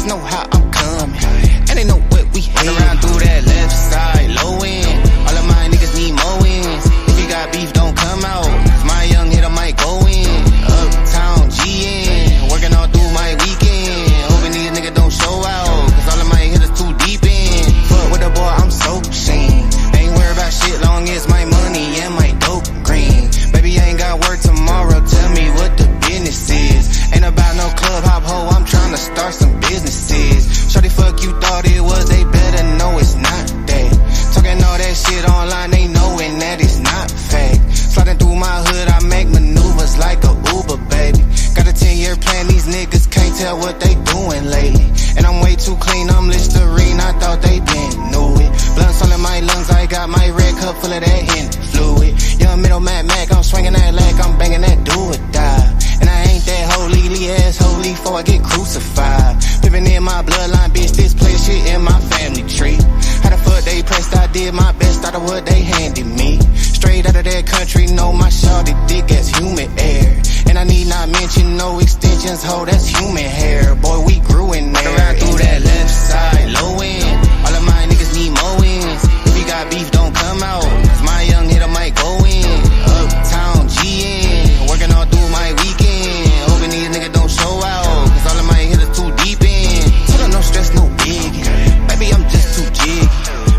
know how I'm coming, and they know what we hate. Run around through that left side, low end. All of my niggas need more wins. If you got beef, don't come out. My young hitter might go in. Uptown GN, working all through my weekend. Hoping these niggas don't show out, cause all of my hitters too deep in. Fuck with the boy, I'm so seen. Ain't worried about shit long as my money and my dope green. Baby, I ain't got work tomorrow, tell me what the business is. Ain't about no club hop hoe, I'm trying to start some businesses. Shorty, fuck you thought it was, they better know it's not that. Talking all that shit online, they knowing that it's not fake. Sliding through my hood, I make maneuvers like a Uber, baby. Got a 10-year plan, these niggas can't tell what they doing lately. And I'm way too clean, I'm Listerine, I thought they been knew it. Blunts all in my lungs, I got my red cup full of that Henny fluid. Young middle Mac, I'm swinging that leg, I'm banging that do or die. And I ain't that holy, ass holy, before I get crucified. Living in my bloodline, bitch, this place shit in my family tree. How the fuck they pressed, I did my best out of what they handed me. Straight out of that country, know my shawty dick as human air. And I need not mention no extensions, ho, that's human hair. Boy, we grew in there. Around through that left side, low end. All of my niggas need more wins. If you got beef, don't come out. My young hitter might go in. Uptown GN, working all through my weekend. Hoping these niggas don't show out, cause all of my hitters too deep in. Tell them no stress, no biggie. Baby, I'm just too jiggy.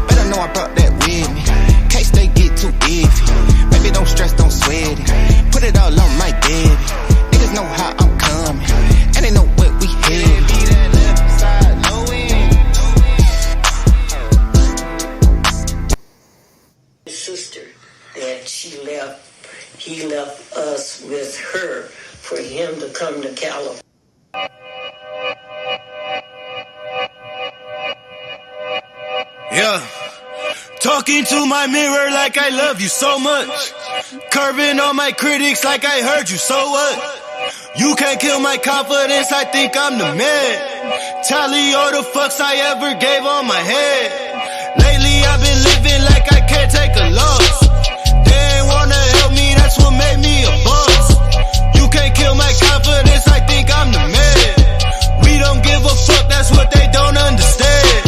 Better know I brought that with me. Case they get too iffy. Baby, don't stress, don't sweat it. Put it all on my baby. Niggas know how I'm coming, and they know what we headed. Be that left side, low end. Sister that he left us with her for him to come to California. Yeah. Talking to my mirror like I love you so much. Curving on my critics like I heard you, so what? You can't kill my confidence, I think I'm the man. Tally all the fucks I ever gave on my head. Lately I've been living like I can't take a loss. They ain't wanna help me, that's what made me a boss. You can't kill my confidence, I think I'm the man. We don't give a fuck, that's what they don't understand.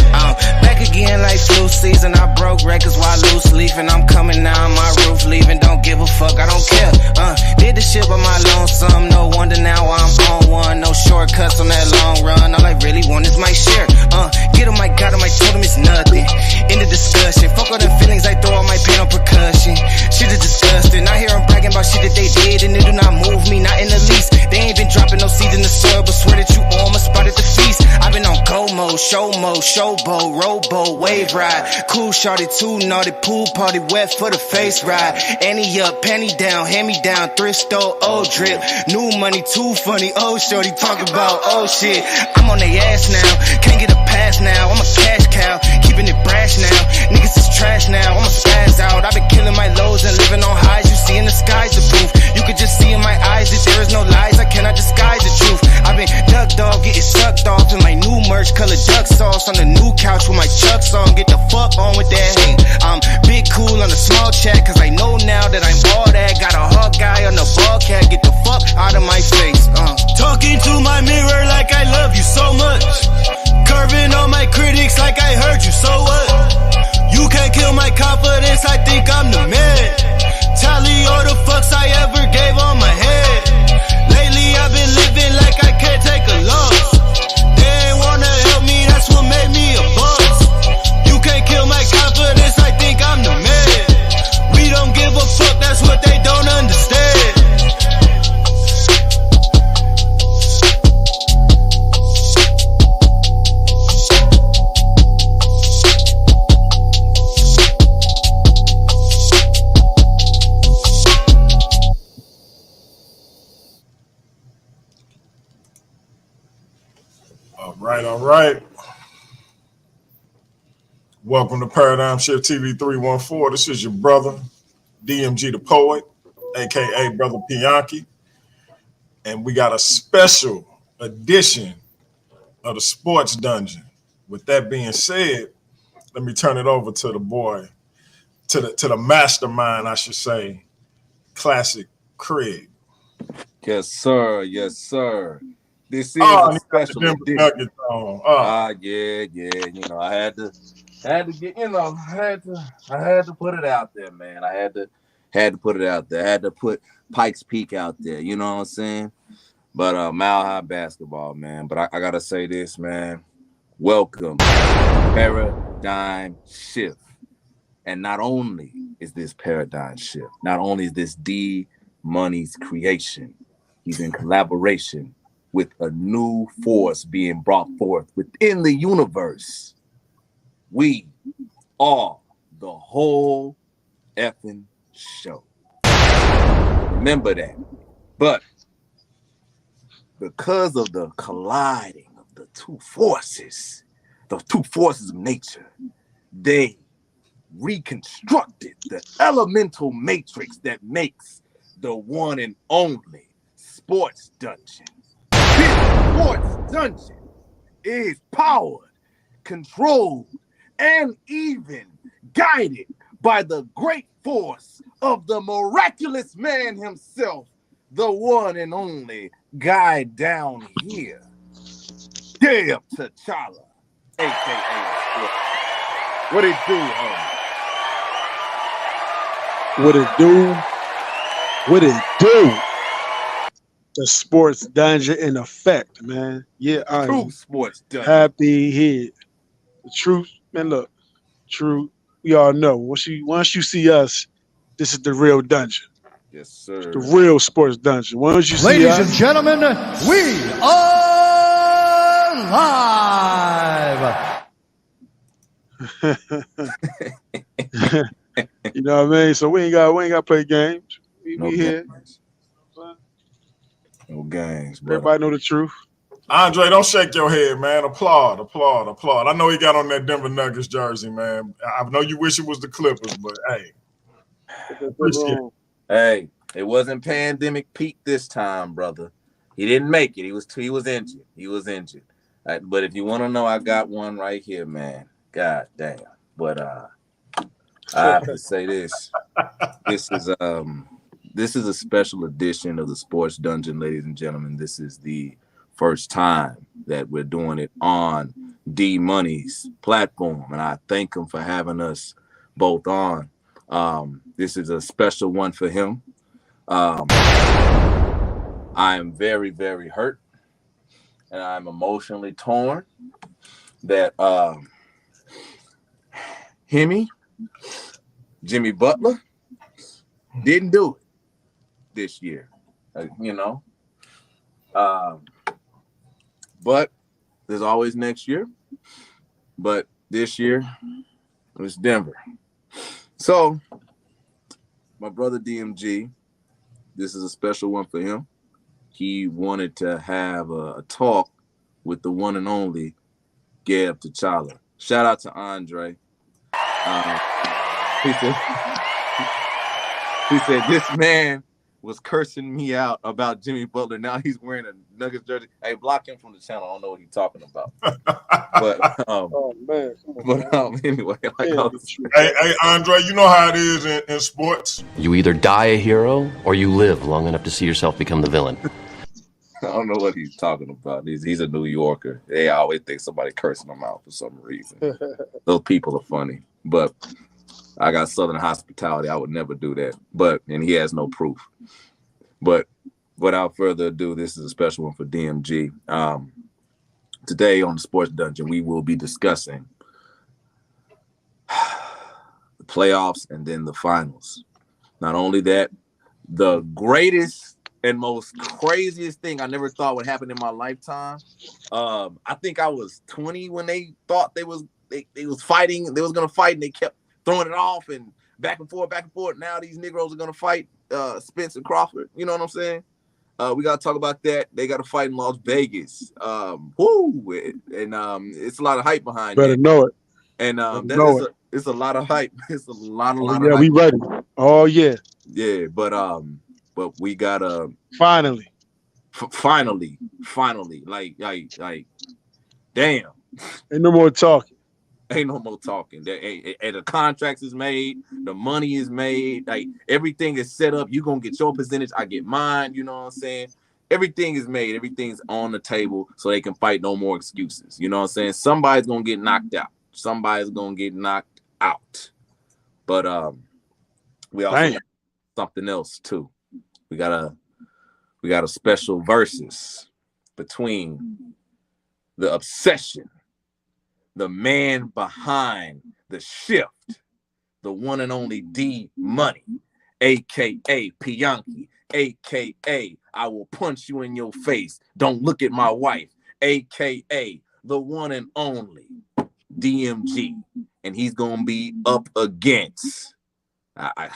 Back again like flu season, I broke records while loose leafing. I'm coming down my roof leaving, don't give a fuck, I don't care. Did the shit by my lonesome, no wonder now I'm on one. No shortcuts on that long run, all I really want is my share. Get him, I got him, I told him it's nothing. In the discussion, fuck all them feelings, I throw all my pain on percussion. Shit is disgusting, I hear them bragging about shit that they did, and it do not move me, not in the least. They ain't been dropping no seeds in the soil, but swear that you on my spot at the feast. I've been on go mode, show mode, showboat, rowboat, wave ride. Cool shorty, too naughty, pool party, wet for the face ride. Annie up, penny down, hand me down, thrift store, old drip. New money, too funny, old shorty, talk about old shit. I'm on they ass now, can't get a pass now, I'm a cash cow, keeping it brash now. Niggas is trash now, I'm a spaz out. I've been killing my lows and living on highs, you see in the sky's the proof. You could just see in my eyes that there is no lies, I cannot disguise the truth. I've been ducked off, getting sucked off in my new merch, color duck sauce on the new couch with my Chucks on. Get the fuck on with that hate. I'm big cool on the small chat, cause I know now that I'm all that. Got a hawk guy on the ball cat, get the fuck out of my face. Talking to my mirror like I love you so much. Curving on my critics like I heard you, so what? You can't kill my confidence, I think I'm the man. Tally all the fucks I ever gave on my head. Lately I've been living like I can't take a loss. They ain't wanna help me, that's what made me a boss. You can't kill my confidence, I think I'm the man. We don't give a fuck, that's what they don't understand. All right. Welcome to Paradigm Shift TV 314. This is your brother, DMG the Poet, a.k.a. Brother Pianki. And we got a special edition of the Sports Dungeon. With that being said, let me turn it over to the boy, to the mastermind, I should say, Classic Craig. Yes, sir. Yes, sir. This is a you got the special Denver edition. Nuggets on. Yeah. You know, I had to get, you know, I had to put it out there, man. I had to put it out there. I had to put Pikes Peak out there. You know what I'm saying? But Mile High basketball, man. But I gotta say this, man. Welcome, paradigm shift. And not only is this paradigm shift, not only is this D Money's creation, he's in collaboration with a new force being brought forth within the universe. We are the whole effing show. Remember that. But because of the colliding of the two forces of nature, they reconstructed the elemental matrix that makes the one and only Sports Dungeon. This Sports Dungeon is powered, controlled, and even guided by the great force of the miraculous man himself, the one and only guy down here, Dave T'Challa, a.k.a. What it do, homie? What it do? What it do? The Sports Dungeon in effect, man. Yeah, I True am Sports Dungeon. happy here. The truth, man. Look, truth. We all know once you see us, this is the real dungeon. Yes, sir. The real Sports Dungeon. Once you see Ladies us, and gentlemen, we are live. you know what I mean. So we ain't got to play games. No We here. games. No games, bro. Everybody know the truth. Andre, don't shake your head, man. Applaud. I know he got on that Denver Nuggets jersey, man. I know you wish it was the Clippers, but hey. Appreciate it. Hey, it wasn't pandemic peak this time, brother. He didn't make it. He was injured. But if you want to know, I got one right here, man. God damn. But I have to say this. This is a special edition of the Sports Dungeon, ladies and gentlemen. This is the first time that we're doing it on D Money's platform, and I thank him for having us both on. This is a special one for him. I am very, very hurt, and I'm emotionally torn that Jimmy Butler didn't do it this year, but there's always next year. But this year, it was Denver. So, my brother DMG, this is a special one for him. He wanted to have a talk with the one and only Dave T'Challa. Shout out to Andre. He said, this man was cursing me out about Jimmy Butler. Now he's wearing a Nuggets jersey. Hey, block him from the channel. I don't know what he's talking about. Anyway. Hey, Andre, you know how it is in sports. You either die a hero or you live long enough to see yourself become the villain. I don't know what he's talking about. He's a New Yorker. They always think somebody cursing him out for some reason. Those people are funny. But I got Southern hospitality. I would never do that. And he has no proof. But without further ado, this is a special one for DMG. Today on the Sports Dungeon, we will be discussing the playoffs and then the finals. Not only that, the greatest and most craziest thing I never thought would happen in my lifetime. I think I was 20 when they thought they was fighting. They was gonna fight, and they kept throwing it off and back and forth. Now these Negroes are gonna fight Spence and Crawford. You know what I'm saying? We gotta talk about that. They got to fight in Las Vegas. It's a lot of hype behind it. Better know it. And it's a lot of hype. It's a lot of yeah, hype. we ready. Oh yeah. Yeah, but we gotta finally, like, damn. Ain't no more talking. The contracts is made, the money is made, like everything is set up. You gonna get your percentage, I get mine. You know what I'm saying? everything is made. Everything's on the table so they can fight. No more excuses. You know what I'm saying? Somebody's gonna get knocked out. Somebody's gonna get knocked out. But we also got something else too. We got a special versus between the obsession, the man behind the shift, the one and only D Money, aka Pianki, aka I will punch you in your face. Don't look at my wife, aka the one and only DMG, and he's gonna be up against. I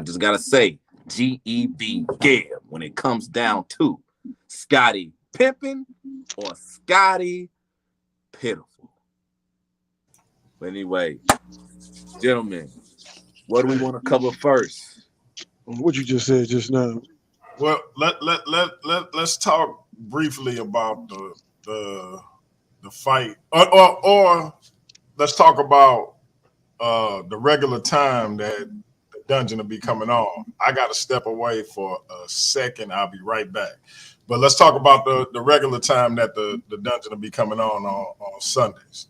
just gotta say, G.E.B. Gab when it comes down to Scottie Pippen or Scottie Pitiful. But anyway, gentlemen, what do we want to cover first? What you just said just now. Well, let's talk briefly about the fight, or let's talk about the regular time that the dungeon will be coming on. I got to step away for a second. I'll be right back. But let's talk about the regular time that the dungeon will be coming on Sundays.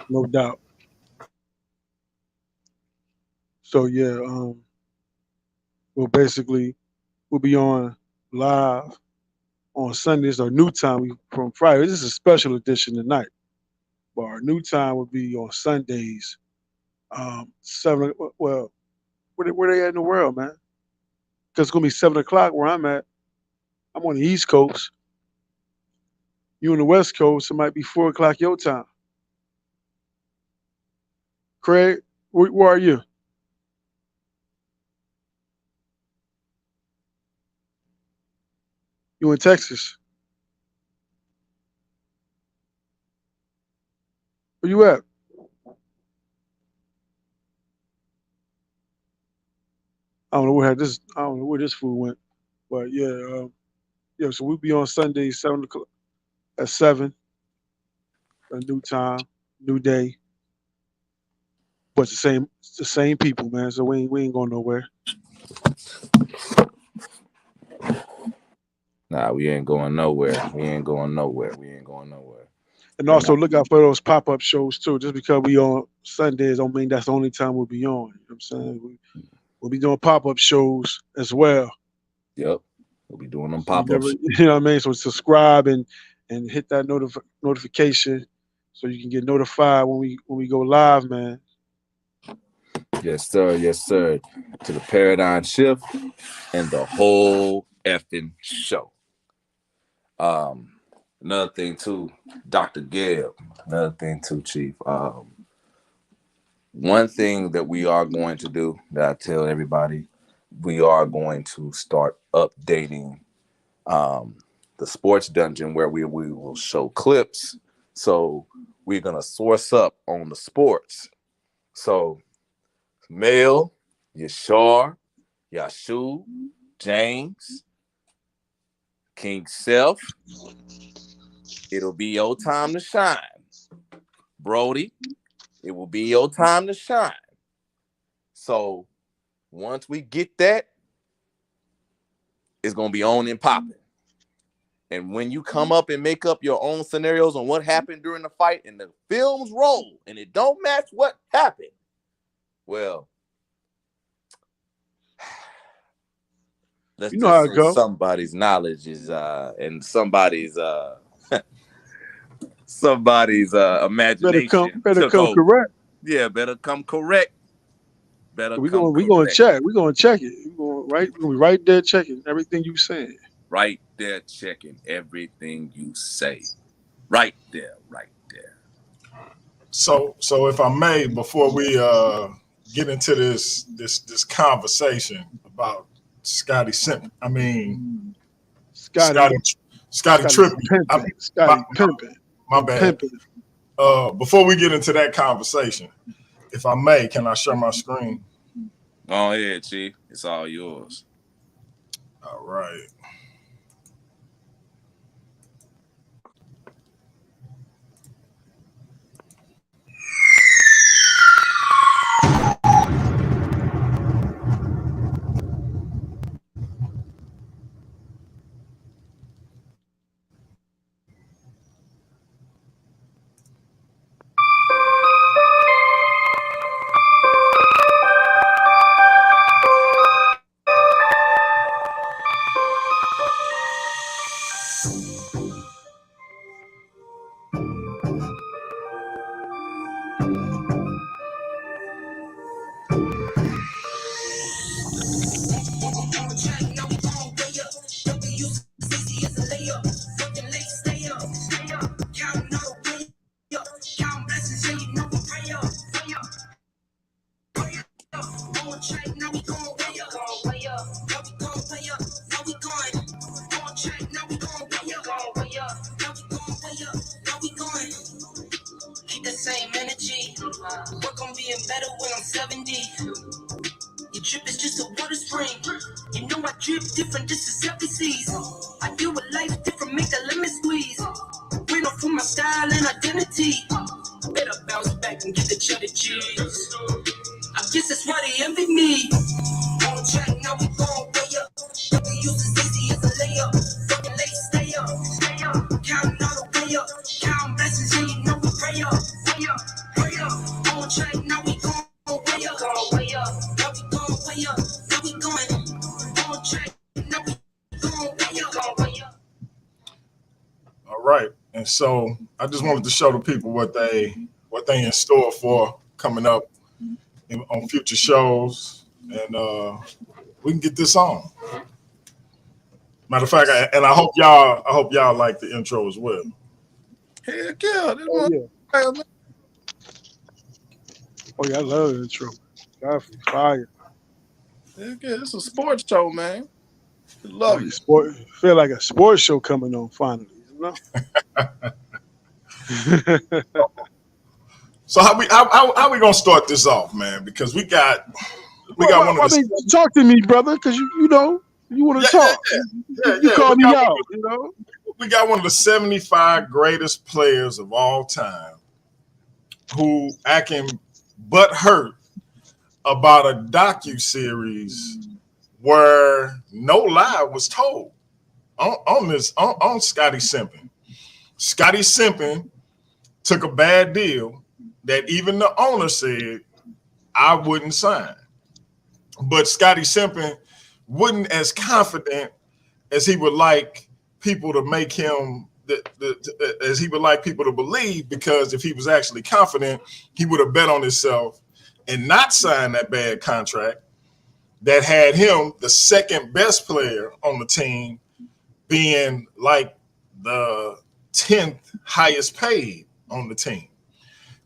No doubt. So yeah, well, basically, we'll be on live on Sundays or new time from Friday. This is a special edition tonight, but our new time will be on Sundays. 7. Well, where they at in the world, man? Because it's gonna be 7 o'clock where I'm at. I'm on the East Coast. You on the West Coast. It might be 4 o'clock your time. Craig, where are you? You in Texas? Where you at? I don't know where this food went, but yeah. So we'll be on Sunday 7 o'clock at 7. A new time, new day. But it's the same people, man. So we ain't going nowhere. Nah, we ain't going nowhere. We ain't going nowhere. And also look out for those pop-up shows too. Just because we on Sundays don't mean that's the only time we'll be on. You know what I'm saying? We'll be doing pop-up shows as well. Yep. We'll be doing them pop-ups. You know what I mean? So subscribe and hit that notification so you can get notified when we go live, man. Yes, sir. Yes, sir. To the paradigm shift and the whole effing show. Another thing too, Dr. Gab. Another thing too, Chief. One thing that we are going to do that I tell everybody, we are going to start updating the sports dungeon where we will show clips. So we're gonna source up on the sports. So Mel, Yashar, Yashu, James, King Self, it'll be your time to shine. Brody, it will be your time to shine. So once we get that, it's going to be on and popping. And when you come up and make up your own scenarios on what happened during the fight and the films roll and it don't match what happened, well, let's you know how it goes. Somebody's knowledge is and somebody's imagination better come correct. Yeah, better come correct. We're gonna check. We're gonna check it. We're gonna be right there checking everything you saying. Right there checking everything you say. Right there. So if I may, before we get into this conversation about Scottie Simping, I mean Scottie Tripping, Scottie Pippen. My bad. Before we get into that conversation, if I may, can I share my screen? Oh yeah, Chief, it's all yours. All right. Now we going. Keep the same energy. Work on being better when I'm 70. Your drip is just a water spring. You know I drip different, this is every season. I deal with life different, make the lemon squeeze. Went off for my style and identity. Better bounce back and get the cheddar cheese. I guess that's why they envy me. On track, now we going way up. We use as easy as a layup. Fucking late, stay up. Counting all the way up. Counting blessings, and you know we pray up. Pray up. On track, now we going way up. Way up. Now we going way up. Now we going on track. Now we going way up. Way up. All right. And so I just wanted to show the people what they in store for coming up on future shows, and we can get this on. Matter of fact, I hope y'all like the intro as well. Heck yeah. Oh, yeah. Oh, yeah, I love the intro. Definitely fire. Heck yeah, it's a sports show, man. Love you. Feel like a sports show coming on finally, you know? So how we gonna start this off, man? Because we got one of the. Talk to me, brother, because you know you want to talk. You call me out, you know. We got one of the 75 greatest players of all time who acting butthurt about a docuseries where no lie was told on Scottie Simping. Scottie Simping took a bad deal that even the owner said I wouldn't sign. But Scottie Simping wasn't as confident as he would like people to make him, as he would like people to believe, because if he was actually confident, he would have bet on himself and not signed that bad contract that had him the second best player on the team, being like the 10th highest paid on the team.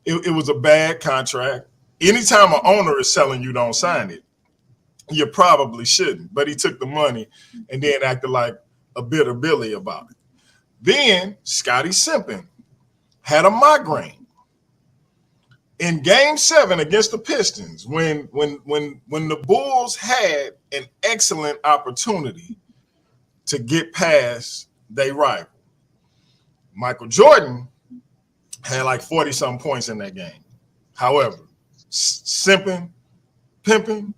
It was a bad contract. Anytime an owner is telling you don't sign it, you probably shouldn't. But he took the money and then acted like a bitter Billy about it. Then Scottie Simping had a migraine in Game 7 against the Pistons when the Bulls had an excellent opportunity to get past their rival. Michael Jordan had like 40-something points in that game. However, Simping, Pimpin,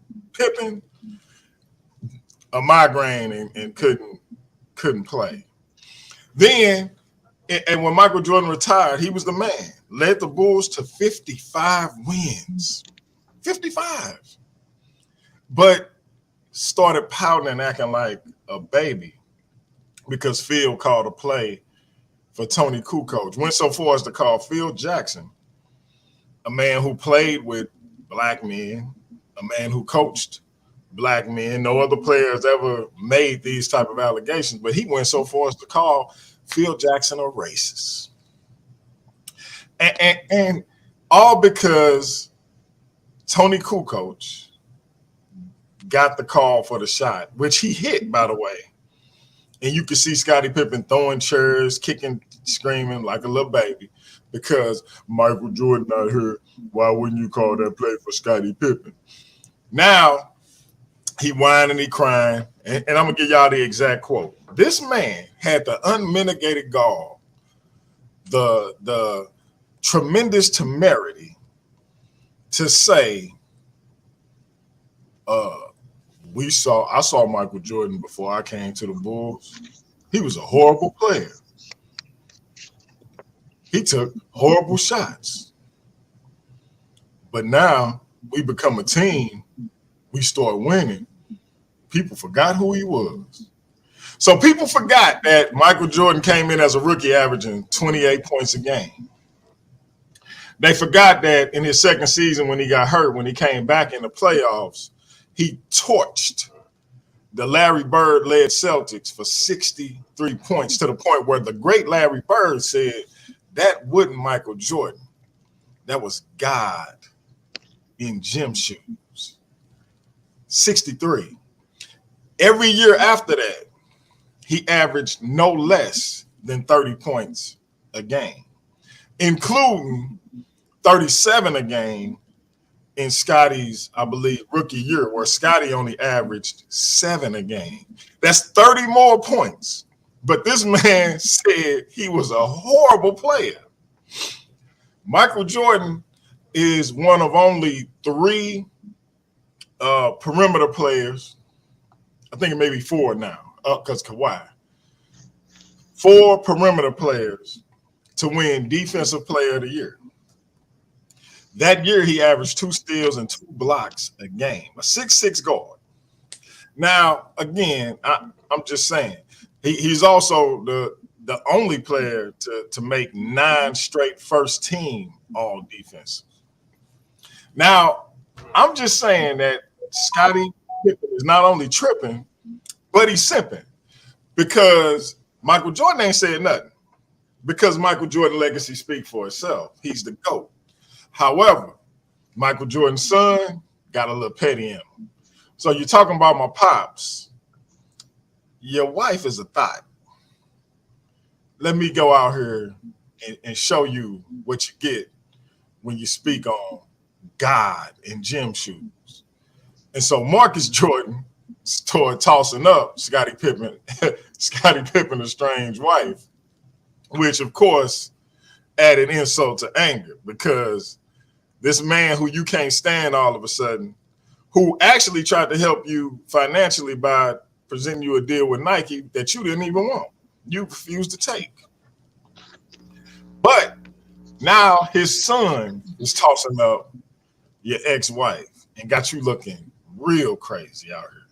a migraine and couldn't play. Then, and when Michael Jordan retired, he was the man. Led the Bulls to 55 wins. 55. But started pouting and acting like a baby because Phil called a play for Tony Kukoc. Went so far as to call Phil Jackson, a man who played with black men, a man who coached black men. No other players ever made these type of allegations, but he went so far as to call Phil Jackson a racist. And all because Tony Kukoc got the call for the shot, which he hit, by the way. And you can see Scottie Pippen throwing chairs, kicking, screaming like a little baby because Michael Jordan out here. Why wouldn't you call that play for Scottie Pippen? Now he whining, he crying, and I'm gonna give y'all the exact quote. This man had the unmitigated gall, the tremendous temerity to say, I saw Michael Jordan before I came to the Bulls. He was a horrible player. He took horrible shots. But now we become a team. We start winning. People forgot who he was. So people forgot that Michael Jordan came in as a rookie averaging 28 points a game. They forgot that in his second season when he got hurt, when he came back in the playoffs, he torched the Larry Bird-led Celtics for 63 points, to the point where the great Larry Bird said that wasn't Michael Jordan. That was God in gym shoes. 63. Every year after that, he averaged no less than 30 points a game, including 37 a game in Scottie's, I believe, rookie year, where Scottie only averaged 7 a game. That's 30 more points. But this man said he was a horrible player. Michael Jordan is one of only 3 perimeter players. I think it may be 4 now, because Kawhi. 4 perimeter players to win Defensive Player of the Year. That year, he averaged 2 steals and 2 blocks a game, a 6'6" guard. Now, again, I'm just saying, he's also the only player to make 9 straight first team all defense. Now, I'm just saying that Scottie Pippen is not only tripping, but he's simping, because Michael Jordan ain't said nothing, because Michael Jordan's legacy speaks for itself. He's the GOAT. However, Michael Jordan's son got a little petty in him. So you're talking about my pops. Your wife is a thought. Let me go out here and show you what you get when you speak on God and gym shoes. And so Marcus Jordan started tossing up Scottie Pippen, a strange wife, which of course added insult to anger, because this man who you can't stand all of a sudden, who actually tried to help you financially by presenting you a deal with Nike that you didn't even want, you refused to take. But now his son is tossing up your ex-wife and got you looking real crazy out here.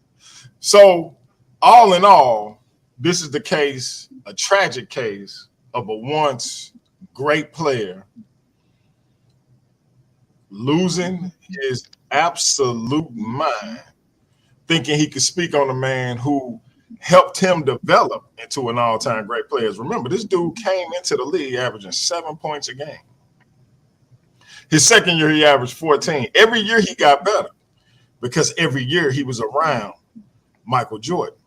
So all in all, this is the case, a tragic case of a once great player losing his absolute mind, thinking he could speak on a man who helped him develop into an all-time great player. Remember, this dude came into the league averaging 7 points a game. His second year, he averaged 14. Every year he got better, because every year he was around Michael Jordan.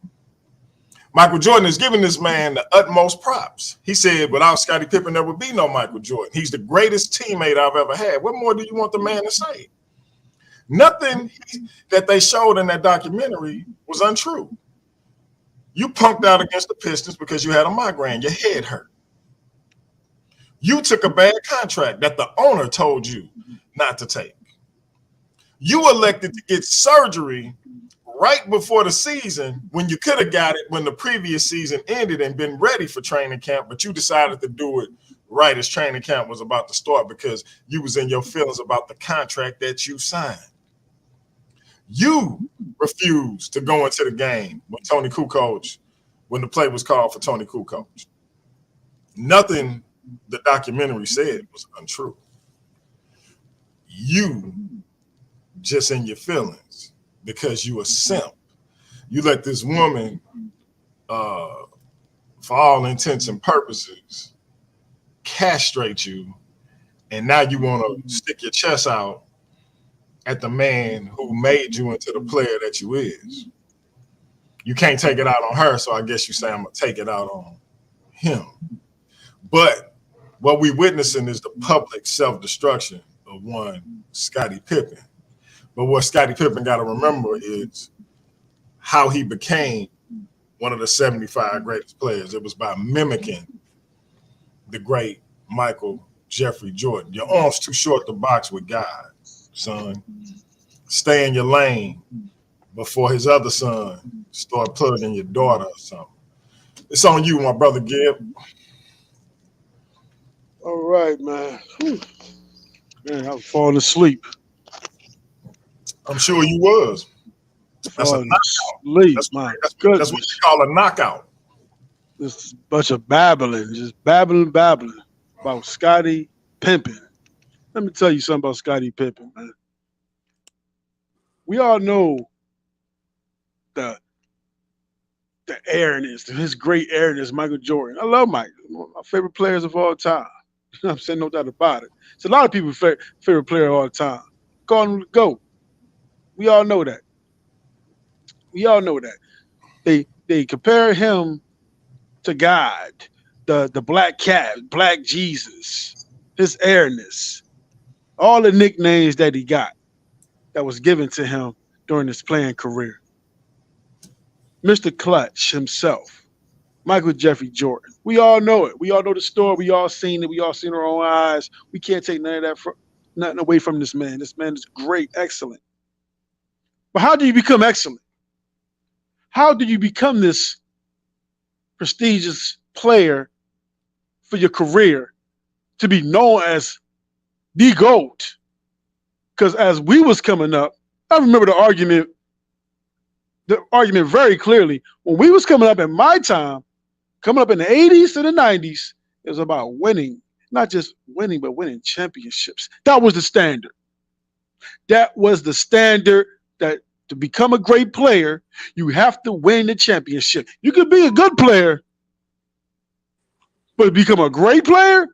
Michael Jordan is giving this man the utmost props. He said, without Scottie Pippen, there would be no Michael Jordan. He's the greatest teammate I've ever had. What more do you want the man to say? Nothing that they showed in that documentary was untrue. You punked out against the Pistons because you had a migraine. Your head hurt. You took a bad contract that the owner told you not to take. You elected to get surgery right before the season when you could have got it when the previous season ended and been ready for training camp, but you decided to do it right as training camp was about to start because you was in your feelings about the contract that you signed. You refused to go into the game when Tony Kukoc, when the play was called for Tony Kukoc. Nothing the documentary said was untrue. You just in your feelings because you a simp. You let this woman, for all intents and purposes, castrate you, and now you want to stick your chest out at the man who made you into the player that you is. You can't take it out on her, so I guess you say I'm going to take it out on him. But what we witnessing is the public self-destruction of one Scottie Pippen. But what Scottie Pippen got to remember is how he became one of the 75 greatest players. It was by mimicking the great Michael Jeffrey Jordan. Your arm's too short to box with God, son. Stay in your lane before his other son start plugging your daughter or something. It's on you, my brother Gibb. All right, man. Whew. Man, I was falling asleep. I'm sure you was. That's a knockout. That's what you call a knockout. This bunch of babbling, just babbling about Scottie Pippen. Let me tell you something about Scottie Pippen, man. We all know the airness, his great airness, Michael Jordan. I love Mike. One of my favorite players of all time. You know what I'm saying? No doubt about it. It's a lot of people's favorite player of all time. Call him the GOAT. We all know that. We all know that. They compare him to God. the Black Cat, Black Jesus, his airness, all the nicknames that he got that was given to him during his playing career. Mr. Clutch himself, Michael Jeffrey Jordan. We all know it. We all know the story. We all seen it. We all seen our own eyes. We can't take none of that nothing away from this man. This man is great, excellent. But how do you become excellent? How do you become this prestigious player for your career to be known as the GOAT? Because as we was coming up, I remember the argument very clearly. When we was coming up in my time, coming up in the 80s to the 90s, it was about winning. Not just winning, but winning championships. That was the standard. That was the standard, that to become a great player, you have to win the championship. You could be a good player, but to become a great player,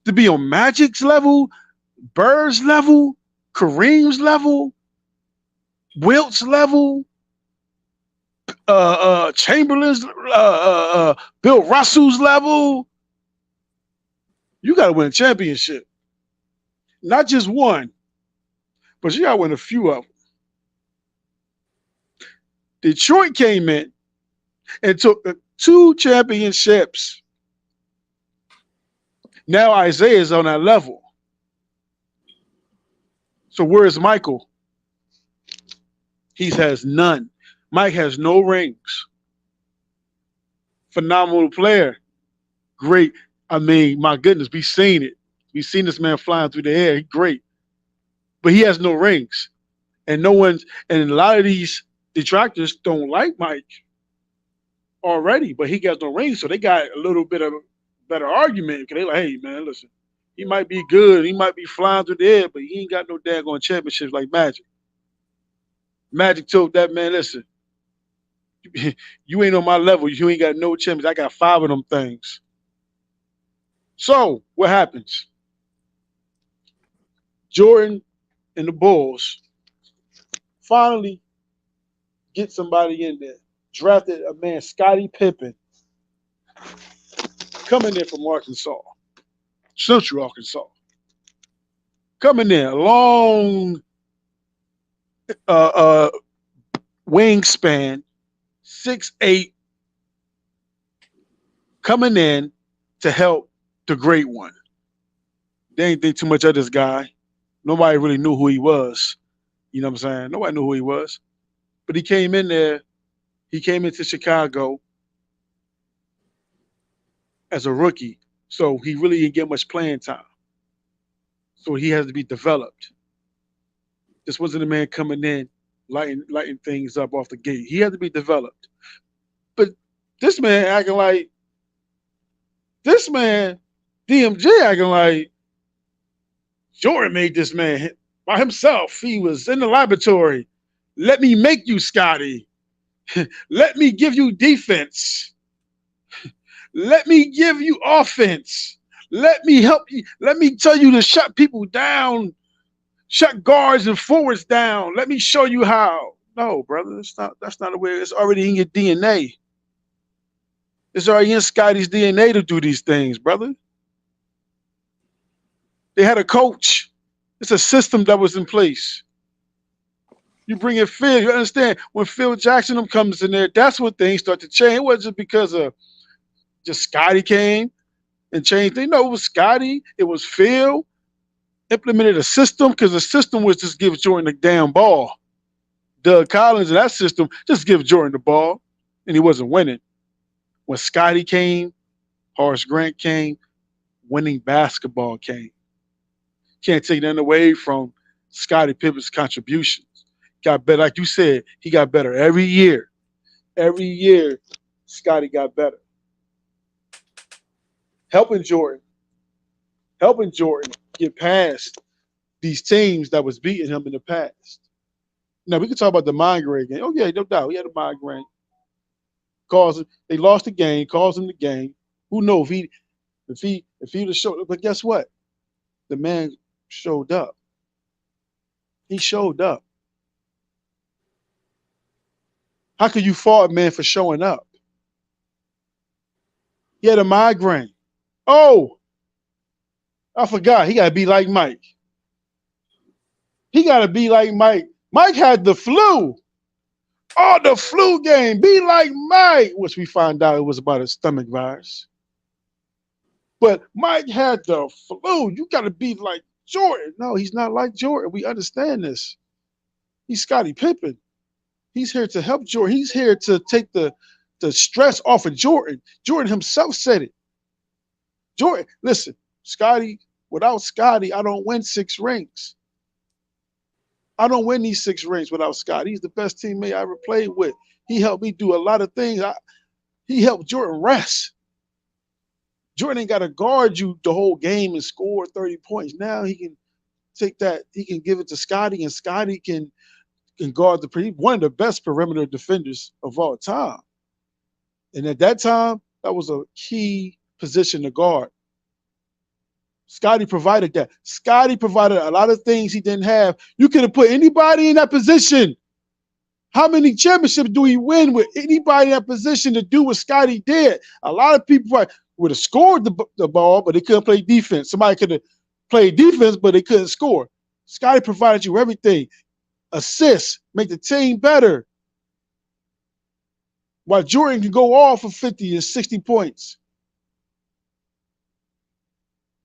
to be on Magic's level, Bird's level, Kareem's level, Wilt's level, Chamberlain's, Bill Russell's level, you got to win a championship. Not just one, but you got to win a few of them. Detroit came in and took 2 championships. Now Isaiah is on that level. So where is Michael? He has none. Mike has no rings. Phenomenal player. Great. I mean, my goodness, we've seen it. We've seen this man flying through the air. He's great. But he has no rings. And a lot of these detractors don't like Mike already, but he got no rings. So they got a little bit of a better argument. Because they're like, hey, man, listen, he might be good. He might be flying through the air, but he ain't got no daggone championships like Magic. Magic told that man, listen, you ain't on my level. You ain't got no champions. I got 5 of them things. So what happens? Jordan and the Bulls finally get somebody in there. Drafted a man, Scottie Pippen, coming in from Arkansas, Central Arkansas. Coming in, long wingspan, 6'8", coming in to help the great one. They ain't think too much of this guy. Nobody really knew who he was. You know what I'm saying? Nobody knew who he was. But he came in there. He came into Chicago as a rookie. So he really didn't get much playing time. So he has to be developed. This wasn't a man coming in, lighting things up off the gate. He had to be developed. But this man acting like, DMG acting like Jordan made this man by himself. He was in the laboratory. Let me make you, Scottie. Let me give you defense. Let me give you offense. Let me help you. Let me tell you to shut people down, shut guards and forwards down. Let me show you how. No, brother, that's not the way. It's already in your DNA. It's already in Scottie's DNA to do these things, brother. They had a coach. It's a system that was in place. You bring in Phil, you understand, when Phil Jackson comes in there, that's when things start to change. It wasn't just because of just Scottie came and changed things. No, it was Scottie. It was Phil. Implemented a system because the system was just give Jordan the damn ball. Doug Collins and that system just give Jordan the ball, and he wasn't winning. When Scottie came, Horace Grant came, winning basketball came. Can't take nothing away from Scottie Pippen's contributions. Got better, like you said, he got better every year. Every year, Scottie got better. Helping Jordan get past these teams that was beating him in the past. Now we can talk about the migraine game. Oh yeah, no doubt, he had a migraine. They lost the game, caused him the game. Who knows if he would have showed up? But guess what? The man showed up. He showed up. How could you fault a man for showing up? He had a migraine. Oh, I forgot. He got to be like Mike. He got to be like Mike. Mike had the flu. Oh, the flu game. Be like Mike, which we found out it was about a stomach virus. But Mike had the flu. You got to be like Jordan. No, he's not like Jordan. We understand this. He's Scottie Pippen. He's here to help Jordan. He's here to take the stress off of Jordan. Jordan himself said it. Jordan, listen, Scottie, without Scottie, I don't win 6 rings. I don't win these 6 rings without Scottie. He's the best teammate I ever played with. He helped me do a lot of things. He helped Jordan rest. Jordan ain't got to guard you the whole game and score 30 points. Now he can take that. He can give it to Scottie, and Scottie can guard one of the best perimeter defenders of all time. And at that time, that was a key position to guard. Scottie provided that. Scottie provided a lot of things he didn't have. You could have put anybody in that position. How many championships do we win with anybody in that position to do what Scottie did? A lot of people would have scored the ball, but they couldn't play defense. Somebody could have played defense, but they couldn't score. Scottie provided you everything. Assists, make the team better. While Jordan can go off for 50 and 60 points.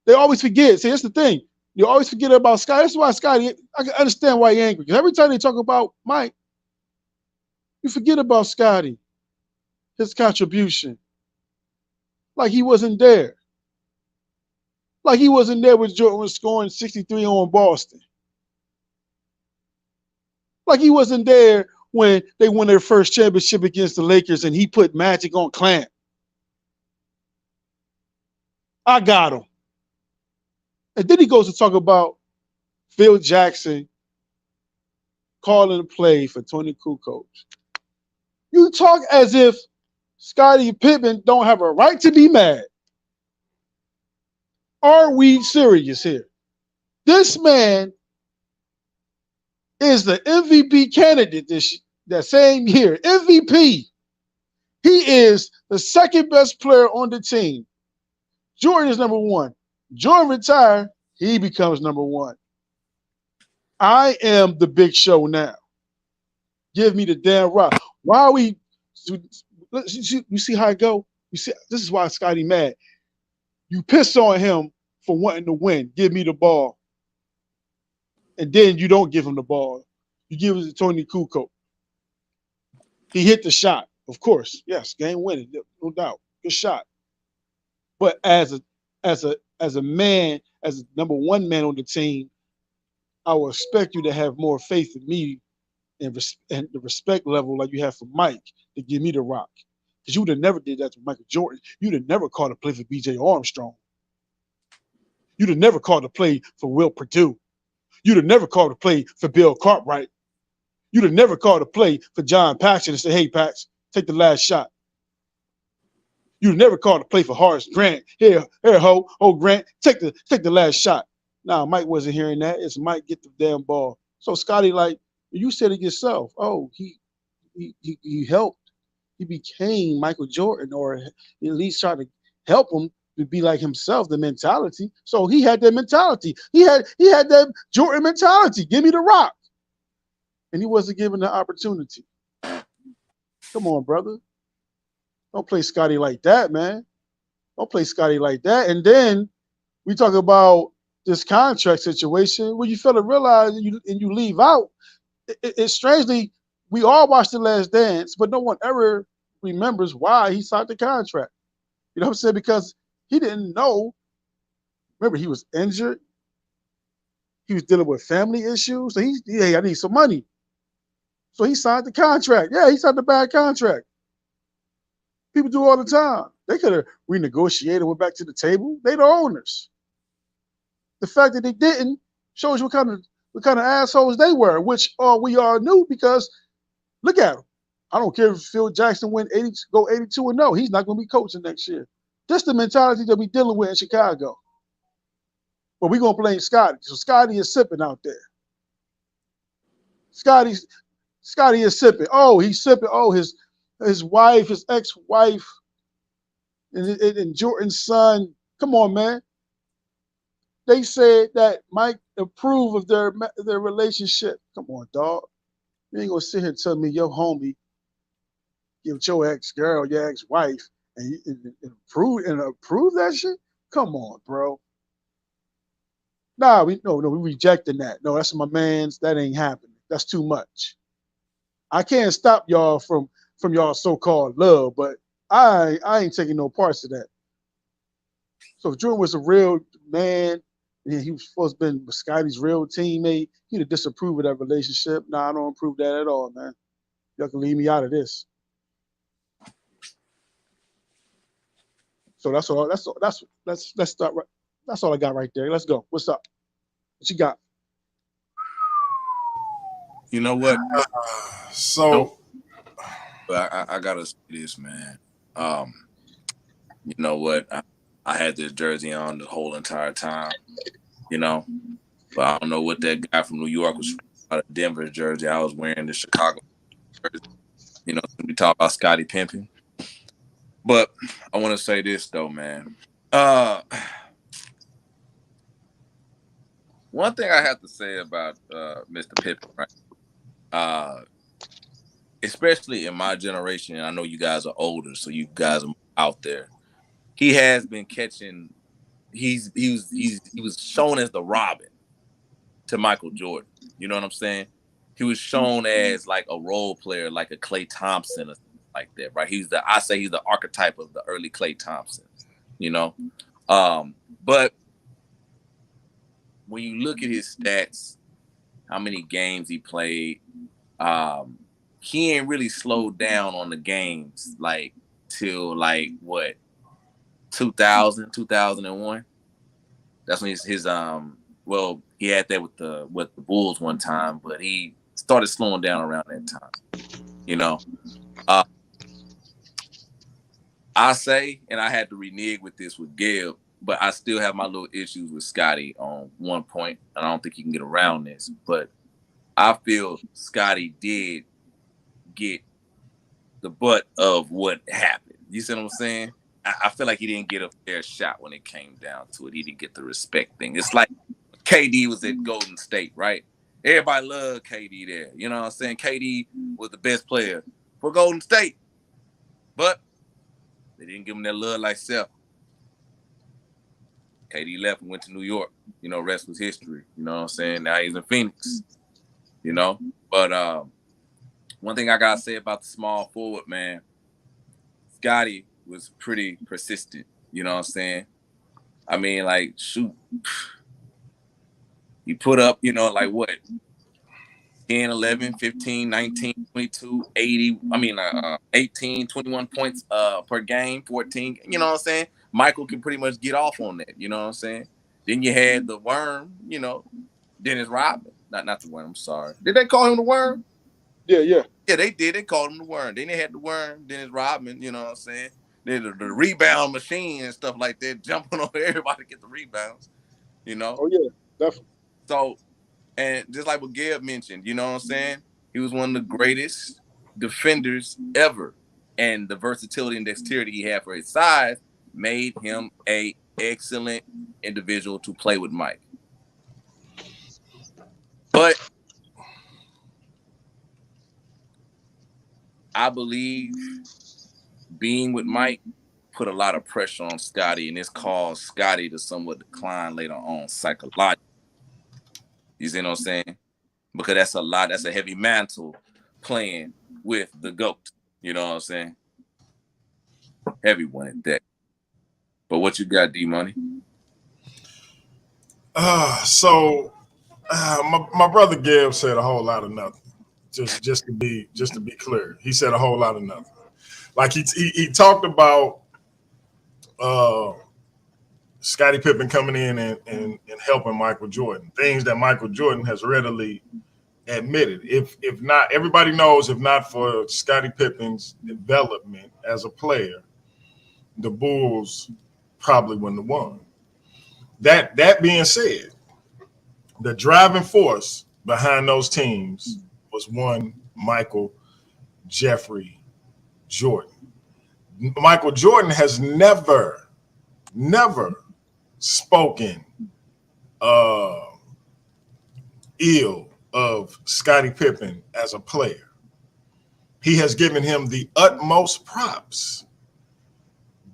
They always forget. See, that's the thing. You always forget about Scottie. That's why Scottie, I can understand why he's angry. Because every time they talk about Mike, you forget about Scottie, his contribution. Like he wasn't there. Like he wasn't there when Jordan was scoring 63 on Boston. Like he wasn't there when they won their first championship against the Lakers and he put Magic on clamp. I got him. And then he goes to talk about Phil Jackson calling a play for Tony Kukoc. You talk as if Scottie Pippen don't have a right to be mad. Are we serious here? This man is the MVP candidate that same year. MVP. He is the second best player on the team. Jordan is number 1. Jordan retired, he becomes number 1. I am the big show now. Give me the damn rock. Why are we? You see how I go? You see, this is why Scottie mad. You piss on him for wanting to win. Give me the ball. And then you don't give him the ball. You give it to Tony Kukoc. He hit the shot, of course. Yes, game winning, no doubt. Good shot. But as a man, as a number 1 man on the team, I will expect you to have more faith in me and the respect level like you have for Mike to give me the rock. Because you would have never did that to Michael Jordan. You'd have never called a play for B.J. Armstrong. You'd have never called a play for Will Perdue. You'd have never called a play for Bill Cartwright. You'd have never called a play for John Paxson and say, hey, Pax, take the last shot. You'd have never called a play for Horace Grant. Here, Grant, take the last shot. Nah, Mike wasn't hearing that. It's Mike, get the damn ball. So Scottie, like, you said it yourself. Oh, he helped. He became Michael Jordan, or at least tried to help him to be like himself, the mentality. So he had that mentality. He had that Jordan mentality. Give me the rock. And he wasn't given the opportunity. Come on, brother. Don't play Scottie like that, man. Don't play Scottie like that. And then we talk about this contract situation where you fail to realize and you leave out. It's strangely, we all watched The Last Dance, but no one ever remembers why he signed the contract. You know what I'm saying? Because he didn't know. Remember, he was injured. He was dealing with family issues. So hey, I need some money. So he signed the contract. Yeah, he signed the bad contract. People do all the time. They could have renegotiated, went back to the table. They the owners. The fact that they didn't shows you what kind of assholes they were, which we all knew because look at him. I don't care if Phil Jackson go 82-0. He's not going to be coaching next year. That's the mentality that we're dealing with in Chicago. But we're going to blame Scottie. So Scottie is sipping out there. Scottie is sipping. Oh, he's sipping. Oh, his wife, his ex-wife And Jordan's son, come on, man. They said that Mike approved of their relationship. Come on, dog. You ain't gonna sit here and tell me your homie give your ex-girl, your ex-wife, and approve that shit? Come on, bro. Nah, we rejecting that. No, that's my man's. That ain't happening. That's too much. I can't stop y'all from y'all so-called love, but I ain't taking no parts of that. So if Jordan was a real man, and he was supposed to be Scottie's real teammate, he'd have disapproved of that relationship. Nah, I don't approve that at all, man. Y'all can leave me out of this. So that's all. Let's start right. That's all I got right there. Let's go. What's up? What you got? You know what? So But I gotta say this, man. You know what? I had this jersey on the whole entire time, you know. But I don't know what that guy from New York was out of Denver's jersey. I was wearing the Chicago jersey. You know, we talk about Scottie Pippen. But I want to say this though, man. One thing I have to say about Mr. Pippen, right? Especially in my generation, and I know you guys are older, so you guys are out there. He has been catching. He was shown as the Robin to Michael Jordan. You know what I'm saying? He was shown as like a role player, like a Klay Thompson or something like that, right? He's the archetype of the early Klay Thompson. You know, but when you look at his stats, how many games he played, he ain't really slowed down on the games like till like what 2000, 2001. That's when his well, he had that with the Bulls one time, but he started slowing down around that time. You know, I say, and I had to renege with this with Gail, but I still have my little issues with Scottie on one point, and I don't think he can get around this. But I feel Scottie did get the butt of what happened. You see what I'm saying? I feel like he didn't get a fair shot when it came down to it. He didn't get the respect thing. It's like KD was at Golden State, right? Everybody loved KD there. You know what I'm saying? KD was the best player for Golden State. But they didn't give him that love like Seth. KD left and went to New York. You know, rest was history. You know what I'm saying? Now he's in Phoenix. You know? But one thing I got to say about the small forward, man, Scottie was pretty persistent. You know what I'm saying? I mean, like, shoot. He put up, you know, like what? 10, 11, 15, 19, 22, 80, 18, 21 points per game, 14. You know what I'm saying? Michael can pretty much get off on that. You know what I'm saying? Then you had the Worm, you know, Dennis Rodman. Not the Worm, I'm sorry. Did they call him the Worm? Yeah. Yeah, they did. They called him the Worm. Then they had the Worm, Dennis Rodman, you know what I'm saying? Then the rebound machine and stuff like that, jumping over everybody to get the rebounds, you know? Oh, yeah, definitely. So, and just like what Gabe mentioned, you know what I'm saying? He was one of the greatest defenders ever. And the versatility and dexterity he had for his size made him an excellent individual to play with Mike. But I believe being with Mike put a lot of pressure on Scottie, and this caused Scottie to somewhat decline later on psychologically. You see what I'm saying? Because that's a heavy mantle playing with the GOAT. You know what I'm saying? Heavy one at that. But what you got, D-Money? My brother Gab said a whole lot of nothing. Just to be clear, he said a whole lot of nothing. Like he talked about Scottie Pippen coming in and helping Michael Jordan, things that Michael Jordan has readily admitted. If not, everybody knows, if not for Scottie Pippen's development as a player, the Bulls probably wouldn't have won. That being said, the driving force behind those teams was one Michael Jeffrey Jordan. Michael Jordan has never spoken ill of Scottie Pippen as a player. He has given him the utmost props,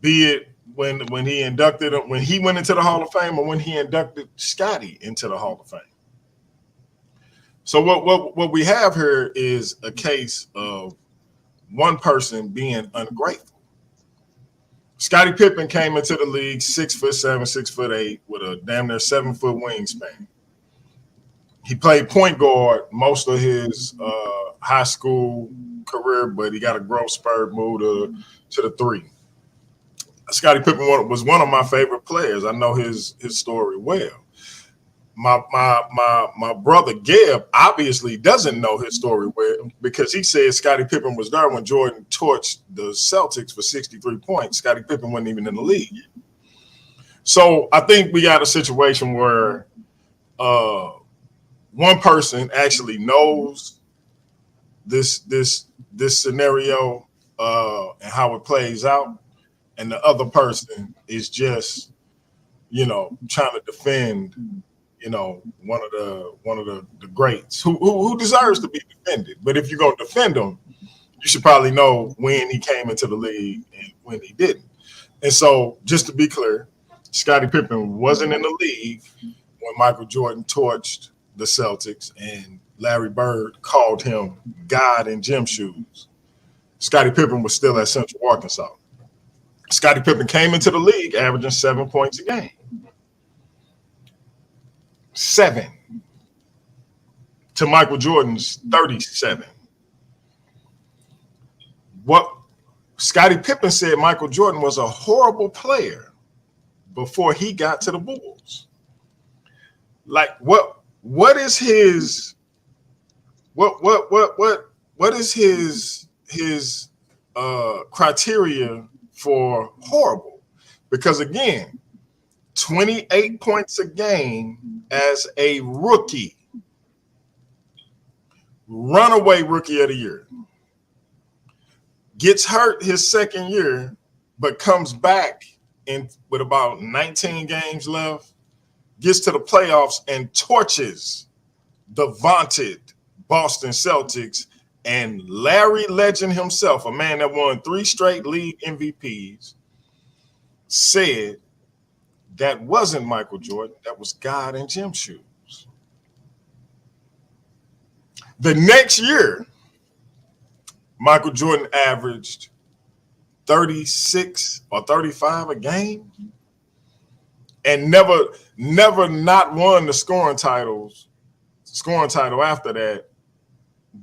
be it when he inducted him, when he went into the Hall of Fame, or when he inducted Scottie into the Hall of Fame. So what we have here is a case of one person being ungrateful. Scottie Pippen came into the league 6'7", 6'8", with a damn near 7-foot wingspan. He played point guard most of his high school career, but he got a growth spurt move to the three. Scottie Pippen was one of my favorite players. I know his story well. My brother Geb obviously doesn't know his story well, because he said Scottie Pippen was there when Jordan torched the Celtics for 63 points. Scottie Pippen wasn't even in the league. So I think we got a situation where one person actually knows this scenario and how it plays out, and the other person is just, trying to defend, one of the greats who deserves to be defended. But if you're gonna defend him, you should probably know when he came into the league and when he didn't. And so, just to be clear, Scottie Pippen wasn't in the league when Michael Jordan torched the Celtics and Larry Bird called him God in gym shoes. Scottie Pippen was still at Central Arkansas. Scottie Pippen came into the league averaging 7 points a game. 7 to Michael Jordan's 37. What Scottie Pippen said, Michael Jordan was a horrible player before he got to the Bulls. Like what is his what is his criteria for horrible? Because again, 28 points a game as a rookie, runaway rookie of the year, gets hurt his second year, but comes back in with about 19 games left, gets to the playoffs and torches the vaunted Boston Celtics, and Larry Legend himself, a man that won 3 straight league MVPs, said that wasn't Michael Jordan, that was God in gym shoes. The next year, Michael Jordan averaged 36 or 35 a game and never not won the scoring title after that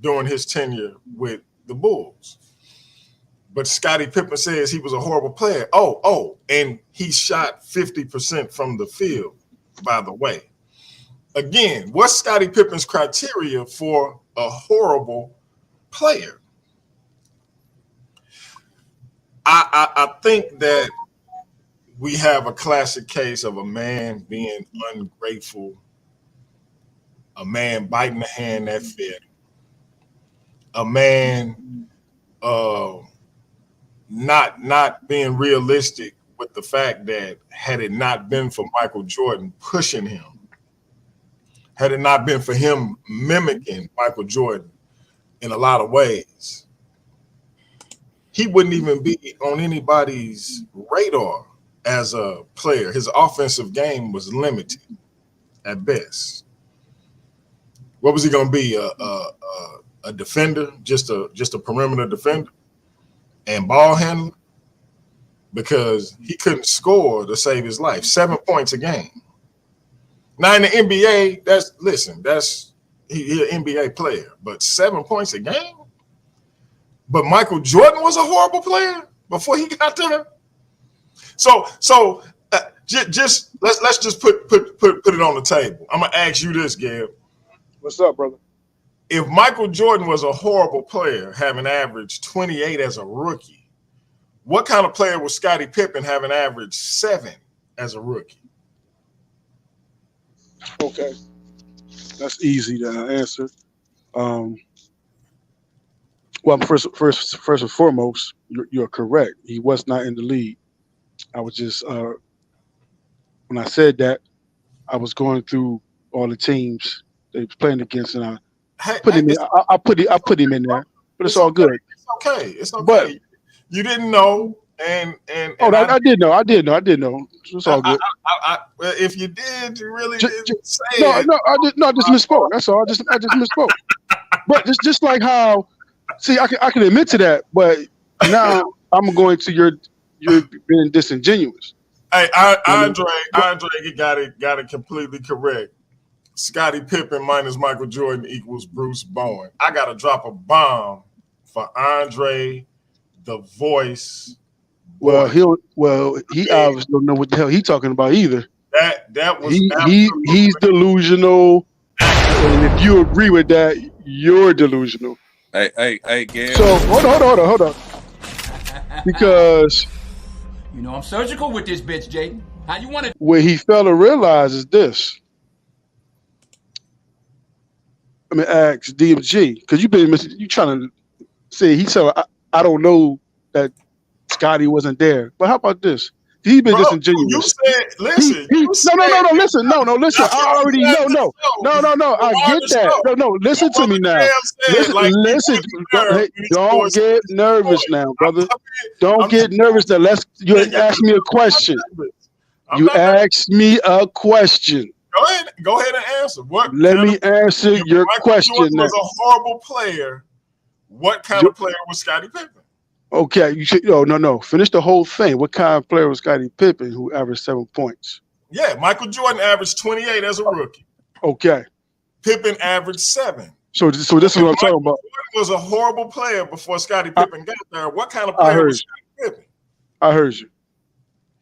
during his tenure with the Bulls. But Scottie Pippen says he was a horrible player. And he shot 50% from the field, by the way. Again, what's Scottie Pippen's criteria for a horrible player? I think that we have a classic case of a man being ungrateful, a man biting the hand that fed him, a man not being realistic with the fact that had it not been for Michael Jordan pushing him, had it not been for him mimicking Michael Jordan in a lot of ways, he wouldn't even be on anybody's radar as a player. His offensive game was limited at best. What was he going to be? A defender, just a perimeter defender and ball handler? Because he couldn't score to save his life. 7 points a game. Now in the NBA, he's an NBA player, but 7 points a game? But Michael Jordan was a horrible player before he got there. So just let's just put it on the table. I'm gonna ask you this, Gab. What's up, brother? If Michael Jordan was a horrible player, having averaged 28 as a rookie, what kind of player was Scottie Pippen, having averaged 7 as a rookie? Okay, that's easy to answer. Well, first and foremost, you're correct. He was not in the league. I was just when I said that, I was going through all the teams they was playing against, and I put him in. I put him in there, but it's all okay. good. It's okay. It's okay. But you didn't know, and I did know. I did know. It's all good. If you did, you really didn't say it. I just misspoke. That's all. I just misspoke. But just like how, see, I can admit to that, but now I'm going to you're being disingenuous. Hey, Andre, you got it completely correct. Scottie Pippen minus Michael Jordan equals Bruce Bowen. I got to drop a bomb for Andre, the voice. Well, he obviously don't know what the hell he's talking about either. That was he's delusional, and if you agree with that, you're delusional. Hey, Gary. So hold on, because I'm surgical with this bitch, Jaden. How you want it? What he failed to realize is this. I mean, ask DMG because you trying to say he said I don't know that Scottie wasn't there, but how about this? He been disingenuous. You said, listen. Listen. No, listen. I already know. No. I get that. No, listen to me now. Listen. Don't get nervous now, brother. Don't get nervous. Now, you ask me a question. You asked me a question. Go ahead and answer. Let me answer your question. Jordan was a horrible player. What kind of player was Scottie Pippen? Okay, you should. No. Finish the whole thing. What kind of player was Scottie Pippen who averaged 7 points? Yeah, Michael Jordan averaged 28 as a rookie. Okay. Pippen averaged 7. So this is what I'm talking about. Jordan was a horrible player before Scottie Pippen got there. What kind of player was Scottie Pippen? I heard you.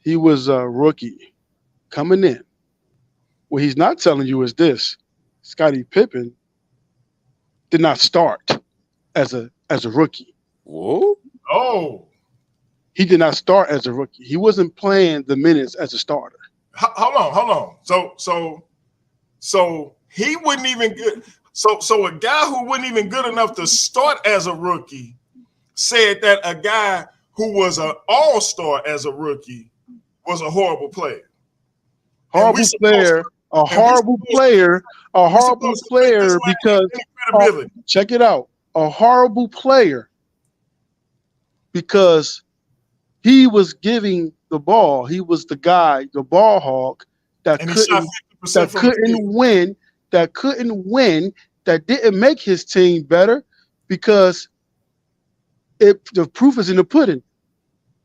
He was a rookie coming in. What he's not telling you is this: Scottie Pippen did not start as a rookie. Whoa. Oh. He did not start as a rookie. He wasn't playing the minutes as a starter. Hold on. So he wouldn't even good. So a guy who wasn't even good enough to start as a rookie said that a guy who was an all-star as a rookie was a horrible player. A horrible player because check it out. A horrible player because he was giving the ball. He was the guy, the ball hog that couldn't win, that didn't make his team better because the proof is in the pudding.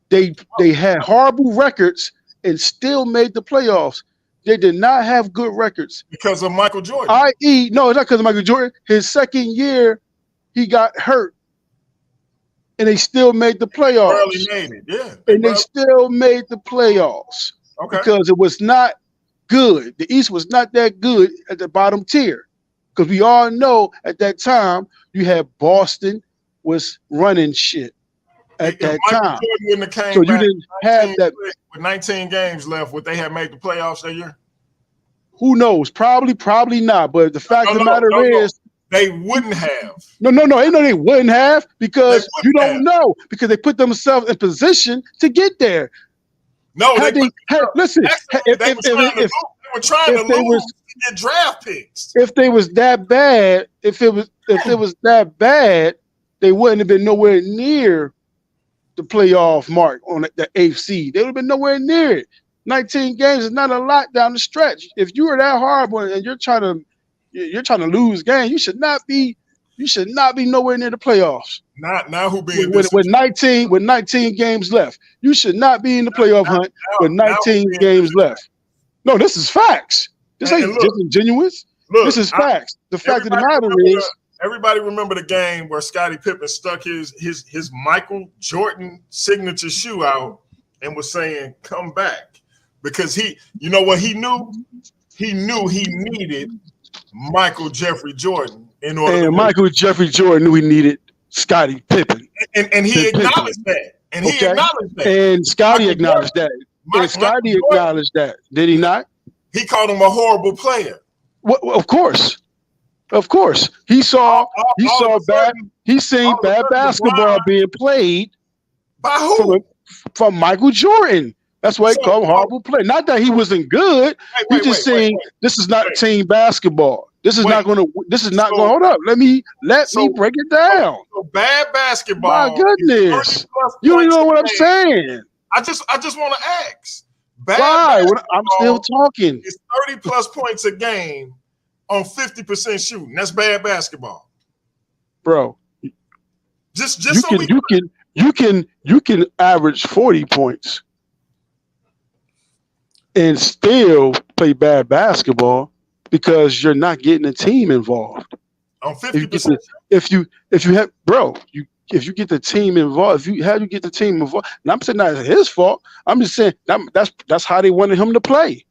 They had horrible records and still made the playoffs. They did not have good records because of Michael Jordan. No, it's not because of Michael Jordan. His second year, he got hurt, and they still made the playoffs. Barely made it, yeah. They still made the playoffs because it was not good. The East was not that good at the bottom tier because we all know at that time you had Boston was running shit at that time. So you didn't have that. With 19 games left, would they have made the playoffs that year? Who knows? Probably not. But the fact of the matter is, they wouldn't have. No. They wouldn't have because you don't know because they put themselves in position to get there. No, listen. They were trying to lose to get draft picks. If they was that bad, if it was that bad, they wouldn't have been nowhere near the playoff mark on the 8th seed. They would have been nowhere near it. 19 games is not a lot down the stretch. If you were that horrible and you're trying to lose games, you should not be nowhere near the playoffs. Now who being with 19 games left. You should not be in the playoff hunt with 19 games left. No, this is facts. This ain't disingenuous. This is facts. The fact of the matter is, everybody remember the game where Scottie Pippen stuck his Michael Jordan signature shoe out and was saying, "Come back," because he knew he needed Michael Jeffrey Jordan in order. And Michael Jeffrey Jordan knew he needed Scottie Pippen, and he acknowledged that. And he acknowledged that. And Scottie acknowledged that. And Scottie acknowledged that. Did he not? He called him a horrible player. Well, of course. Of course, he saw All of a bad. sudden, He seen all of a bad sudden basketball LeBron- being played by who? from Michael Jordan. That's why he So- called him horrible play. Not that he wasn't good. He just saying this is not team basketball. This is not going to. This is not going to hold up. Let me break it down. So bad basketball. My goodness, you don't know what I'm saying. I just want to ask. Bad Why? basketball I'm still talking. It's 30 plus points a game on 50% shooting. That's bad basketball, bro. Just you can average 40 points and still play bad basketball because you're not getting a team involved. On 50%. If you have, bro, if you get the team involved, how do you get the team involved? And I'm saying that's his fault. I'm just saying that's how they wanted him to play.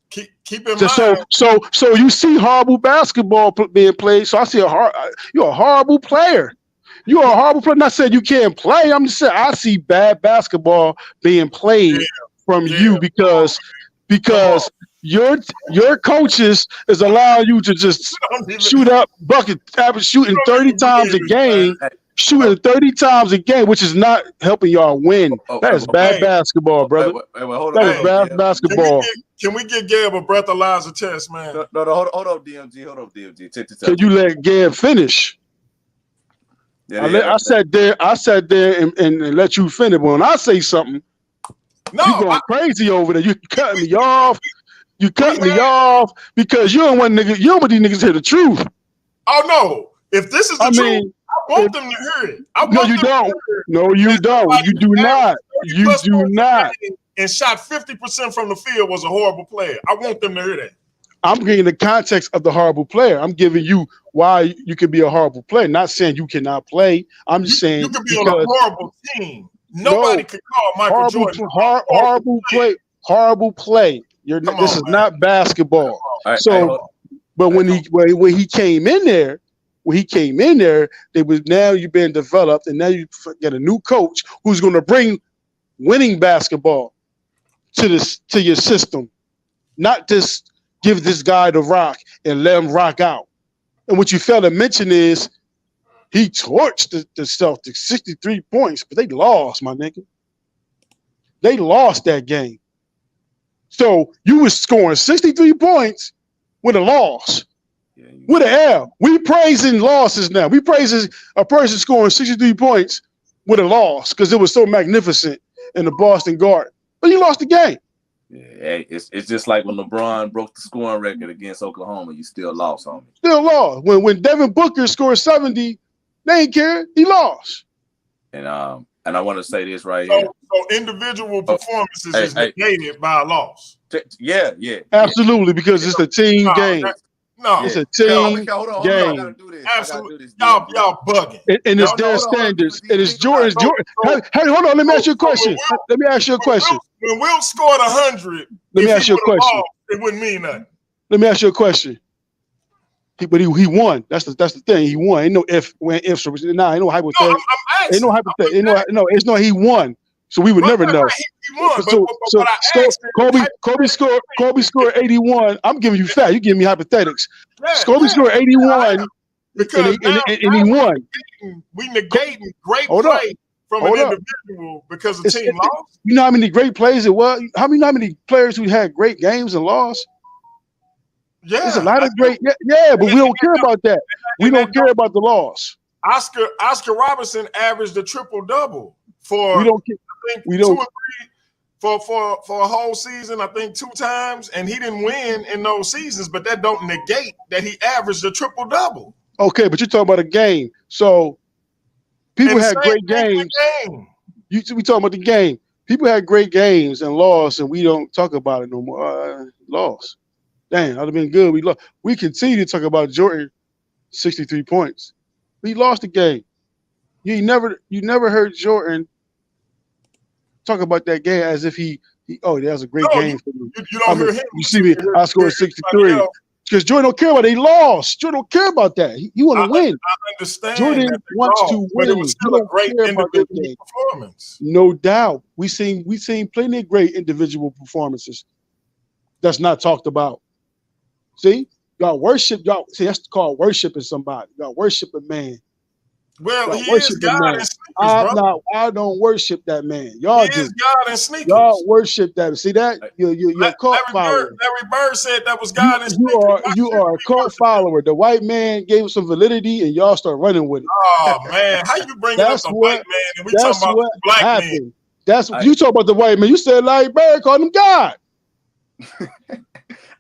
Keep in mind. So you see horrible basketball being played. So I see you're a horrible player. You're a horrible player. Not saying you can't play. I'm just saying I see bad basketball being played from you because your coaches is allowing you to just shoot up bucket, average shooting 30 times a game. Shooting 30 times a game, which is not helping y'all win. That is bad basketball, brother. That is bad basketball. Can we get Gabe a breathalyzer test, man? No, hold on, DMG. Hold on, DMG. Can you let Gabe finish? I sat there and let you finish. But when I say something, you going crazy over there. You cutting me off. You cutting me off because you don't want these niggas to hear the truth. Oh no! If this is the truth, I want them to hear it. No, you don't. No, you don't. You do not. You do not. And shot 50% from the field was a horrible player. I want them to hear that. I'm giving the context of the horrible player. I'm giving you why you can be a horrible player. Not saying you cannot play. I'm just saying you could be on a horrible team. Nobody could call Michael Jordan horrible play. This is not basketball. But when he came in there, they was now you've been developed, and now you get a new coach who's going to bring winning basketball to your system, not just give this guy the rock and let him rock out. And what you failed to mention is he torched the Celtics 63 points, but they lost, my nigga. They lost that game. So you was scoring 63 points with a loss. With an L. We praising losses now. We praising a person scoring 63 points with a loss because it was so magnificent in the Boston Garden. But you lost the game. Yeah, it's just like when LeBron broke the scoring record against Oklahoma, you still lost, homie. Still lost. When Devin Booker scored 70, they ain't care. He lost. And I want to say this right here. So individual performances is negated by a loss. Yeah. Absolutely, because it's a team game. No, it's a team game. Absolutely, y'all bugging. And it's their standards. It is Jordan's. Hey, hold on. Let me ask you a question. When Will scored 100, let me ask you a question. Lost, it wouldn't mean nothing. Let me ask you a question. But he won. That's the thing. He won. Ain't no if when ifs. Nah, ain't no hypothetical. Ain't no hypothetical. It's no. He won. So we would never know. He won. So Kobe scored 81. I'm giving you fact. You giving me hypothetics. Kobe scored 81, because and he won. We negating great play from an individual because the team lost. You know how many great plays it was? How many players who had great games and lost? Yeah, there's a lot of great. Yeah, but we don't care about that. We don't care about the loss. Oscar Robertson averaged a triple-double for we don't care. We don't 2 or 3 for a whole season. I think 2 times, and he didn't win in those seasons. But that don't negate that he averaged a triple-double. Okay, but you're talking about a game. So people had great games. We talking about the game. People had great games and lost, and we don't talk about it no more. Lost. Damn, I'd have been good. We lost. We continue to talk about Jordan, 63 points. He lost the game. You never heard Jordan talk about that game as if that was a great game for me. You don't hear him. You see me, I scored 63. Because Jordan don't care about it. He lost. Jordan don't care about that. He want to win. I understand. Jordan wants to win. But it was still a great individual performance. No doubt. We seen plenty of great individual performances that's not talked about. See? Y'all worship, y'all see that's called worshiping somebody. Y'all worship a man. Well, Y'all he is worship a God man. in sneakers, bro. I don't worship that man. He Y'all do. is God in sneakers. Y'all worship that. See that? You're a cult follower. Larry Bird said that was God in sneakers. You are a cult follower. The white man gave him some validity, and y'all start running with it. Oh man, how you bringing up the white man and we talking about the black happened. man? That's you talk about the white man. You said Larry Bird called him God.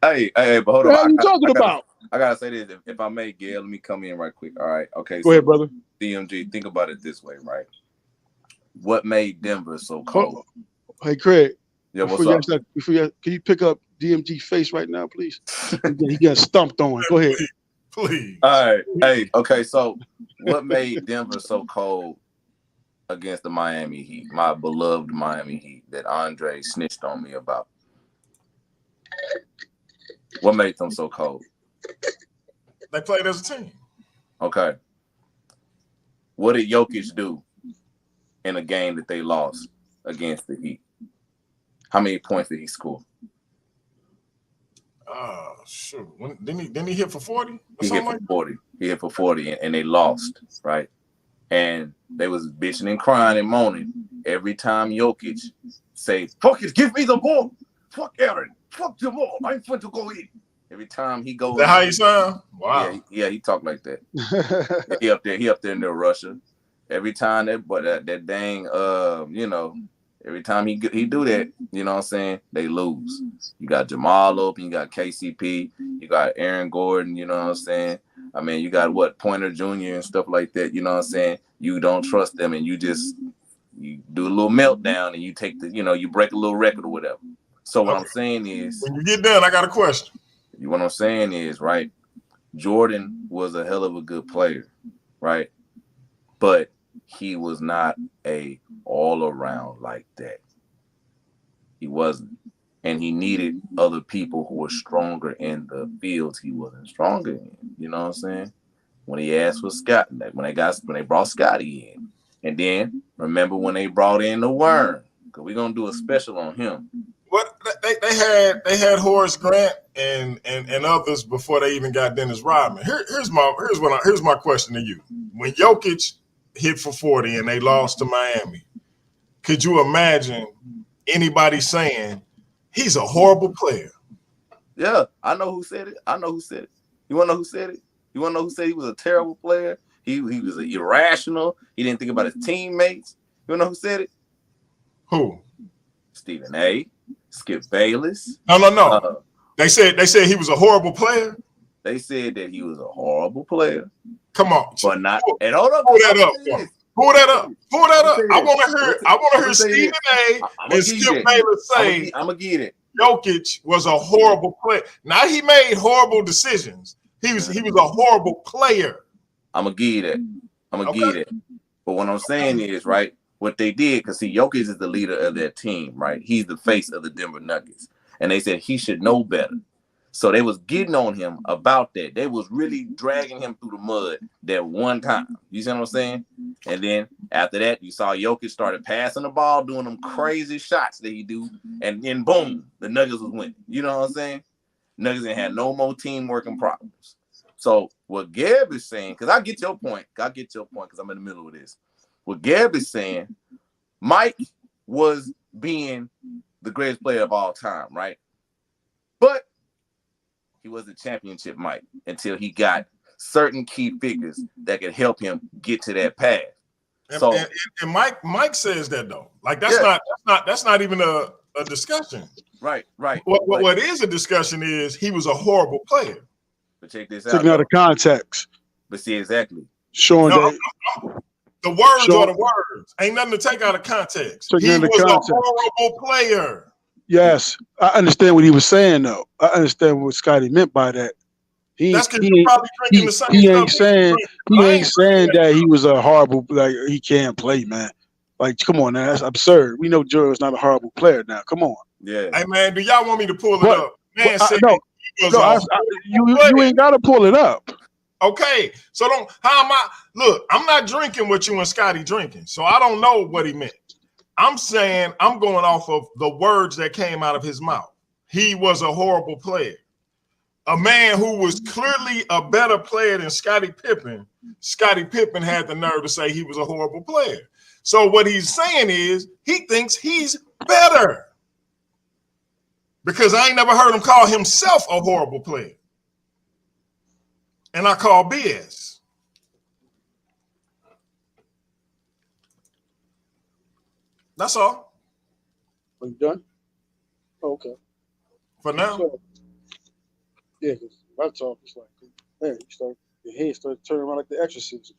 Hey, but hold on. What are you talking about? I gotta say this. If I may, Gail, let me come in right quick. All right. Okay. Go ahead, brother. DMG, think about it this way, right? What made Denver so cold? Hey, Craig. Yeah, what's up? Can you pick up DMG face right now, please? He got stumped on. Go ahead. Please. All right. Hey, okay. So what made Denver so cold against the Miami Heat, my beloved Miami Heat that Andre snitched on me about? What made them so cold? They played as a team. Okay. What did Jokic do in a game that they lost against the Heat? How many points did he score? Oh, shoot. Didn't he hit for 40? He hit for 40. He hit for 40, and they lost, right? And they was bitching and crying and moaning every time Jokic say, "Fuck it, give me the ball. Fuck Aaron. Fuck the ball. I'm going to go in." Every time he goes, is that how you sound? Wow. Yeah, he talk like that. he up there in the Russia. Every time that dang every time he do that, you know what I'm saying, they lose. You got Jamal open, you got KCP, you got Aaron Gordon, you know what I'm saying? I mean, you got Pointer Jr. and stuff like that, you know what I'm saying? You don't trust them and you do a little meltdown and you take you break a little record or whatever. So what I'm saying is, when you get done, I got a question. What I'm saying is, right, Jordan was a hell of a good player, right? But he was not a all-around like that. He wasn't. And he needed other people who were stronger in the fields he wasn't stronger in. You know what I'm saying? When he asked for Scott, when they brought Scottie in. And then remember when they brought in the Worm, because we're gonna do a special on him. What they had Horace Grant and others before they even got Dennis Rodman. Here's my question to you. When Jokic hit for 40 and they lost to Miami, could you imagine anybody saying he's a horrible player? Yeah, I know who said it. You want to know who said it? You want to know who said he was a terrible player? He was irrational. He didn't think about his teammates. You want to know who said it? Who? Stephen A. Skip Bayless. No. They said he was a horrible player. They said that he was a horrible player. Come on, but not. And hold up. Pull that up. I want to hear Stephen A. and Skip Bayless say. I'm gonna get it. Jokic was a horrible player. Now he made horrible decisions. He was a horrible player. I'm gonna give it. But what I'm saying is, right, what they did, because see, Jokic is the leader of their team, right? He's the face of the Denver Nuggets. And they said he should know better. So they was getting on him about that. They was really dragging him through the mud that one time. You see what I'm saying? And then after that, you saw Jokic started passing the ball, doing them crazy shots that he do. And then boom, the Nuggets was winning. You know what I'm saying? Nuggets ain't had no more teamwork and problems. So what Gab is saying, because I get your point because I'm in the middle of this. What Gab is saying, Mike was being the greatest player of all time, right? But he was a championship Mike until he got certain key figures that could help him get to that path. And Mike says that though. Like that's not even a discussion. Right. What is a discussion is he was a horrible player. But check this out. Taking out of context. But see exactly. Showing that the words are the words. Ain't nothing to take out of context. He was a horrible player. Yes, I understand what he was saying though. I understand what Scottie meant by that. He ain't saying that he was a horrible, like he can't play, man. Like, come on, now, that's absurd. We know Jordan's not a horrible player now. Come on. Yeah. Hey man, do y'all want me to pull it up? Man, you ain't gotta pull it up. Okay, so I'm not drinking what you and Scottie drinking, so I don't know what he meant. I'm saying I'm going off of the words that came out of his mouth. He was a horrible player. a man who was clearly a better player than Scottie Pippen, Scottie Pippen had the nerve to say he was a horrible player. So what he's saying is he thinks he's better. Because I ain't never heard him call himself a horrible player. And I call BS. That's all. Are you done? Okay. For now. So, yeah, because I talk, it's like, man, your head starts turning around like the exorcism.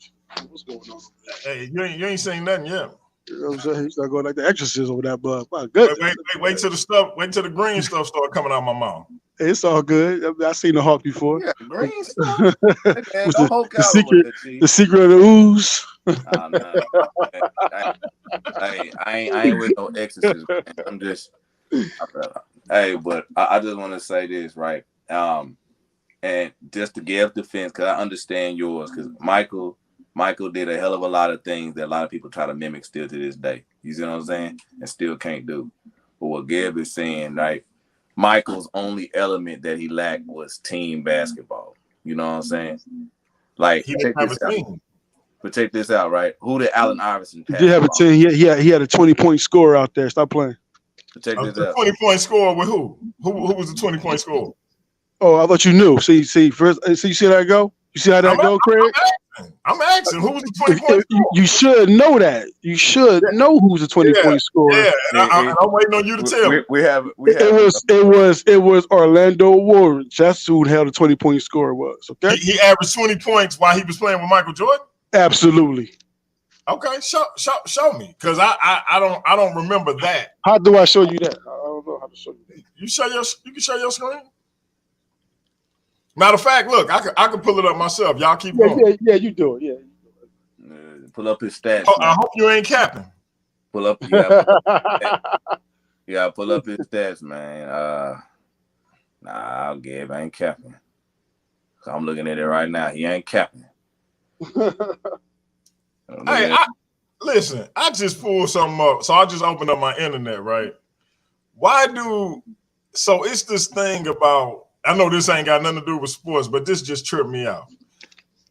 What's going on? Hey, you ain't seen nothing yet. You know what I'm saying? You start going like the exorcism over that bug. My goodness. Wait till the green stuff start coming out of my mouth. It's all good. I've seen the Hawk before. Yeah, green stuff. Man, the secret of the ooze. Oh, no. I ain't with no exorcism. I'm just, but I just want to say this, right? And just to give defense, because I understand yours, because Michael did a hell of a lot of things that a lot of people try to mimic still to this day. You see what I'm saying? And still can't do. But what Geb is saying, right? Michael's only element that he lacked was team basketball. You know what I'm saying? Like, he didn't have a team. But check this out, right? Who did Allen Iverson pass? He did have a team. He had a 20-point score out there. Stop playing. But check this out. 20-point score with who? Who was the 20-point score? Oh, I thought you knew. See, first, you see how that go? You see how that go, Craig? I'm asking who was the 20-point score? You should know that. You should know who's the 20-point scorer. Yeah, and I'm waiting on you to tell me. It was Orlando Woolridge. That's who the hell the 20-point scorer was. Okay. He averaged 20 points while he was playing with Michael Jordan? Absolutely. Okay, show me, because I don't remember that. How do I show you that? I don't know how to show you that. You can show your screen. Matter of fact, look, I can pull it up myself. Y'all keep going. Yeah, you do it. Yeah. Pull up his stats. I hope you ain't capping. Pull up. Yeah, pull up his stats, man. I'll give. I ain't capping. I'm looking at it right now. He ain't capping. Hey, listen, I just pulled something up. So I just opened up my internet, right? So it's this thing about, I know this ain't got nothing to do with sports, but this just tripped me out.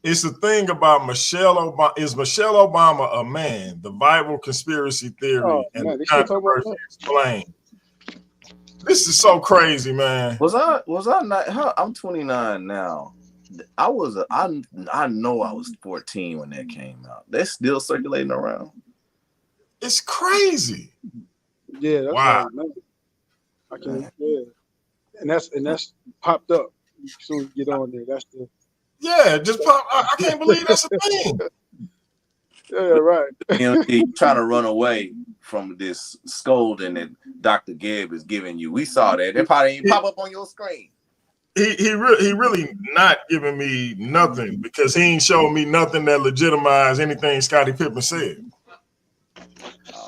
It's the thing about Michelle Obama. Is Michelle Obama a man? The Bible conspiracy theory and the controversy explained. This is so crazy, man. Was I not? I'm 29 now. I know I was 14 when that came out. They're still circulating around. It's crazy. Yeah, that's wow. I can't. Yeah, and that's popped up. So we get on there. That's the. Yeah, just pop. I can't believe that's a thing. Yeah, right. He's trying to run away from this scolding that Dr. Geb is giving you. We saw that. That probably didn't pop up on your screen. He really not giving me nothing, because he ain't showing me nothing that legitimized anything Scottie Pippen said.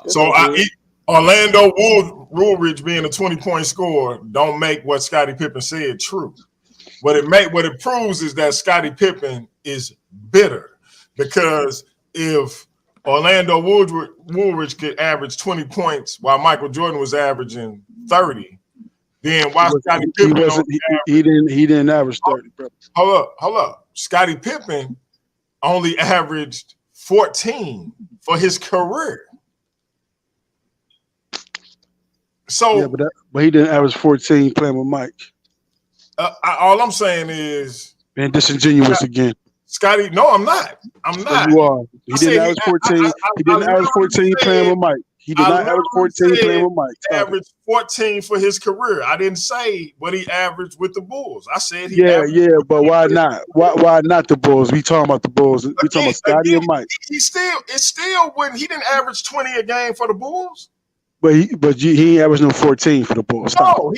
So Orlando Woolridge being a 20-point scorer don't make what Scottie Pippen said true. What it proves is that Scottie Pippen is bitter, because if Orlando Woolridge could average 20 points while Michael Jordan was averaging 30, then why Scottie Pippen he didn't average 30, bro. Hold up. Scottie Pippen only averaged 14 for his career. So yeah, but he didn't average 14 playing with Mike. All I'm saying is being disingenuous again. Scottie, no, I'm not. So you are. He didn't average 14. He didn't average 14 playing with Mike. He did not average 14 playing with Mike. He averaged 14 for his career. I didn't say what he averaged with the Bulls. I said he averaged. But why not? Why not the Bulls? We talking about the Bulls. We talking about Scottie and Mike. He didn't average 20 a game for the Bulls. But he averaged no 14 for the Bulls. Stop. No,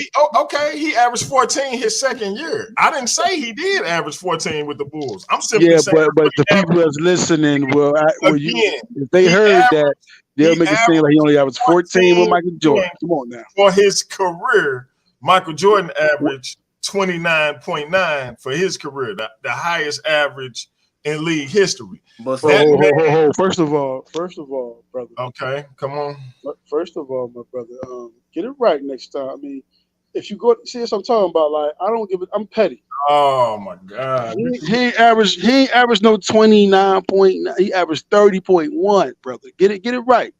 he averaged 14 his second year. I didn't say he did average 14 with the Bulls. I'm simply saying. But the people that's listening if they heard that, they'll make it seem like he only averaged 14 with Michael Jordan. Come on now. For his career, Michael Jordan averaged 29.9 for his career, the highest average in league history. But First of all, brother. Okay, come on. First of all, my brother, get it right next time. I mean, If you go, see, that's what I'm talking about. Like, I don't give it. I'm petty. Oh my God. He ain't average. He ain't average no 29.9. He averaged 30.1, brother. Get it right.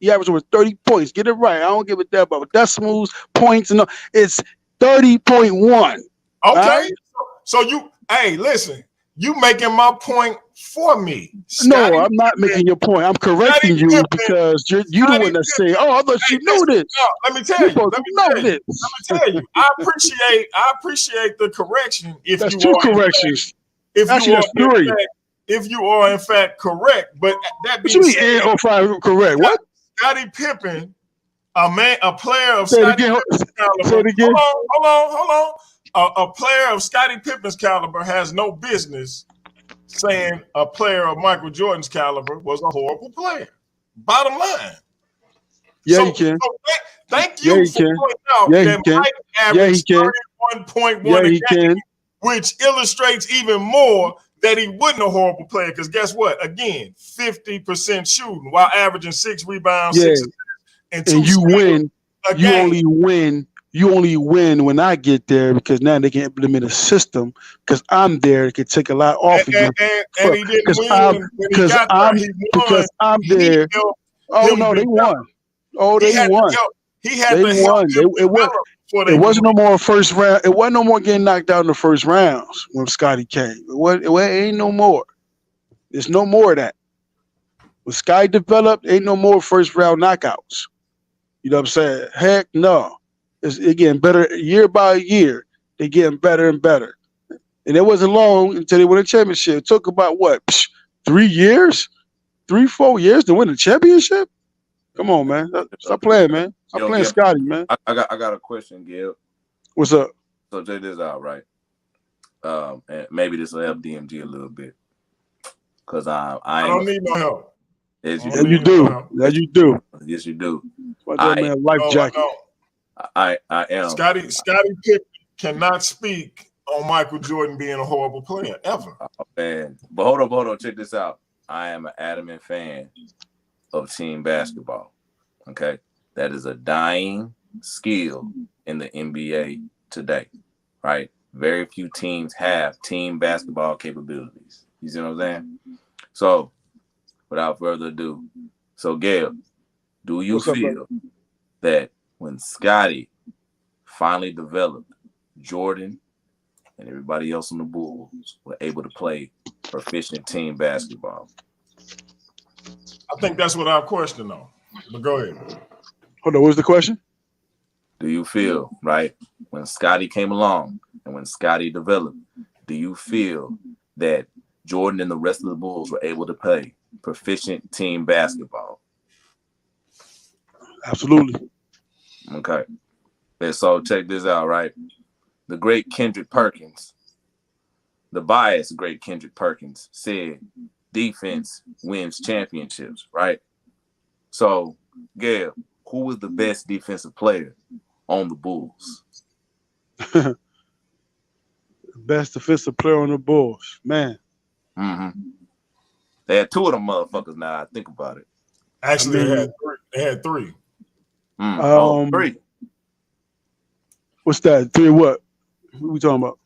He averaged over 30 points. Get it right. I don't give a damn about decimals, points, and all. It's 30.1. Okay. Right? So you, hey, listen, you making my point for me. No, I'm not making your point. I'm correcting you because you the one that's saying, "Oh, I thought you knew this." No, let me tell you. Let me tell you. I appreciate the correction. If that's you two are corrections. If Actually, you are that's three. if you are in fact correct, but that What being you said, mean? Correct. What? Scottie Pippen, a player of Say it Scottie again. Pippen's caliber. Say it again. Hold on. A player of Scottie Pippen's caliber has no business saying a player of Michael Jordan's caliber was a horrible player. Bottom line. Yeah, you can. So thank you for pointing out that Mike averaged 31.1 a game, which illustrates even more that he wasn't a horrible player. Because guess what? Again, 50% shooting while averaging 6 rebounds, 6 assists, and 2 you win. You only win. You only win when I get there because now they can implement a system because I'm there. It can take a lot off of you. And he didn't win Because I'm there. Oh no, they won. Oh, they won. He had to help him develop. It wasn't no more first round. It wasn't no more getting knocked out in the first rounds when Scottie came. It ain't no more. There's no more of that. When Scottie developed, ain't no more first round knockouts. You know what I'm saying? Heck no. It's getting better year by year. They're getting better and better. And it wasn't long until they won a championship. It took about 3 years? 4 years to win a championship? Come on, man. Stop playing, man. Stop playing Scottie, man. I got a question, Gil. What's up? So check this out, right? And maybe this will help DMG a little bit. Because I don't need no help. Yes, you do. Yes, you do. Yes, you do. That man, life jacket. I am. Scottie Pippen cannot speak on Michael Jordan being a horrible player ever. Oh, man. But hold on. Check this out. I am an adamant fan of team basketball. Okay. That is a dying skill in the NBA today. Right? Very few teams have team basketball capabilities. You see what I'm saying? So, without further ado, so Gail, do you feel that when Scottie finally developed, Jordan and everybody else on the Bulls were able to play proficient team basketball? I think that's what our question on. But go ahead. Hold on, what's the question? Do you feel, right, when Scottie came along and when Scottie developed, do you feel that Jordan and the rest of the Bulls were able to play proficient team basketball? Absolutely. Okay. And so check this out, right? The great Kendrick Perkins, the biased great Kendrick Perkins said defense wins championships, right? So, Gail, who was the best defensive player on the Bulls? Best defensive player on the Bulls, man. Mm-hmm. They had 2 of them motherfuckers now. I think about it. Actually, they had 3. 3. What's that? 3 what? What are we talking about?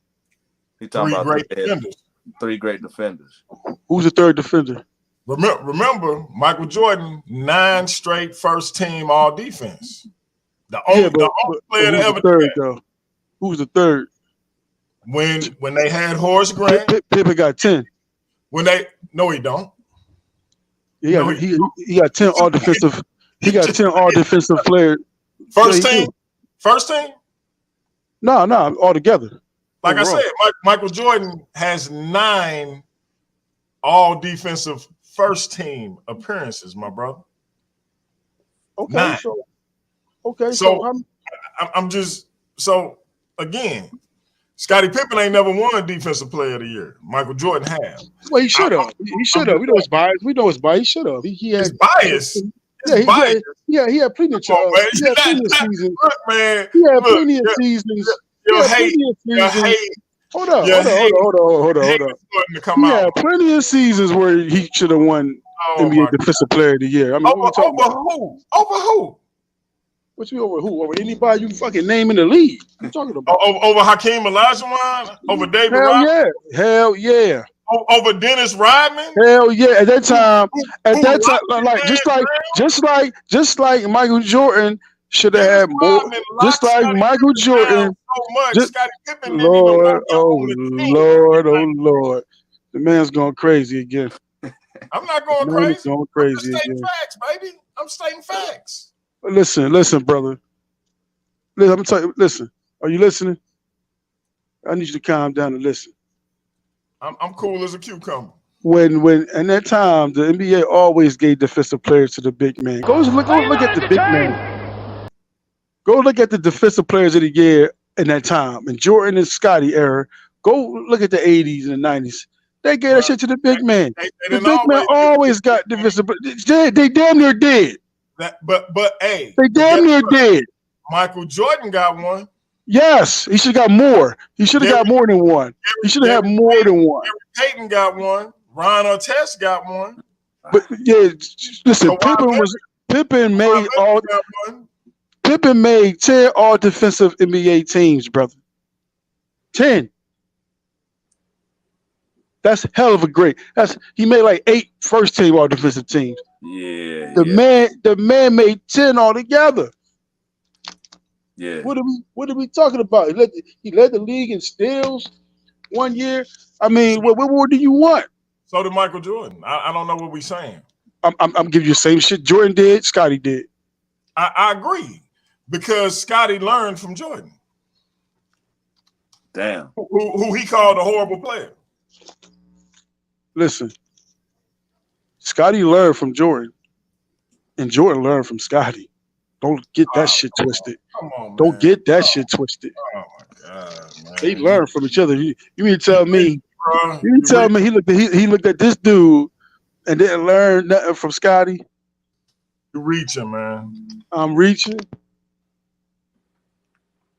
He talking 3 about great defenders. 3 great defenders. Who's the third defender? Remember, Michael Jordan, 9 straight first team all defense. The only player to ever do that. Who's the third? When they had Horace Grant. Pippen got 10. No, he don't. He got 10 all defensive. He got 10 all defensive players. First team? First team? No, all together. Like I said, Michael Jordan has 9 all defensive first team appearances, my brother. Okay. 9. So again, Scottie Pippen ain't never won Defensive Player of the Year. Michael Jordan has. Well, he should have. We know his bias. He should have. He had bias. He had plenty of seasons. Look, man. He had plenty of seasons. Hold on. He had plenty of seasons where he should have won NBA Defensive Player of the Year. I mean, over who? What you over who? Over anybody you fucking name in the league? What you talking about? Over Hakeem Olajuwon? Over David Hell Robinson? yeah. Hell yeah. Over Dennis Rodman? Hell yeah. At that time, just like Michael Jordan should have had more. Just like Michael Jordan. So much. Scottie Pippen didn't even Lord, want oh Lord, oh Lord. The man's going crazy again. I'm not going The man crazy. is going crazy I'm stating again. facts, baby. I'm stating facts. Listen, brother. Listen, I'm gonna tell you. Listen, are you listening? I need you to calm down and listen. I'm cool as a cucumber. When in that time, the NBA always gave defensive players to the big man. Go look at the big man. Go look at the defensive players of the year in that time. In Jordan and Scottie era, go look at the 80s and the 90s. They gave that shit to the big man. The big man always got defensive. They damn near did. But hey, they damn near did. Michael Jordan got one. Yes, he should have got more. He should have got more than one. He should have had more than one. Peyton got one. Ron Artest got one. But yeah, listen, Pippen made 10 all defensive NBA teams, brother. 10. That's hell of a great. He made like 8 first team all defensive teams. Yeah. The man made 10 altogether. Yeah. What are we talking about? He led the league in steals one year. I mean, what more do you want? So did Michael Jordan. I don't know what we're saying. I'm giving you the same shit Jordan did, Scottie did. I agree because Scottie learned from Jordan. Damn. Who he called a horrible player. Listen, Scottie learned from Jordan, and Jordan learned from Scottie. Don't get that shit twisted. Come on, man. Don't get that shit twisted. Oh my God, man. They learn from each other. You mean to tell me? You mean to tell me he looked at this dude and didn't learn nothing from Scottie? You're reaching, man. I'm reaching.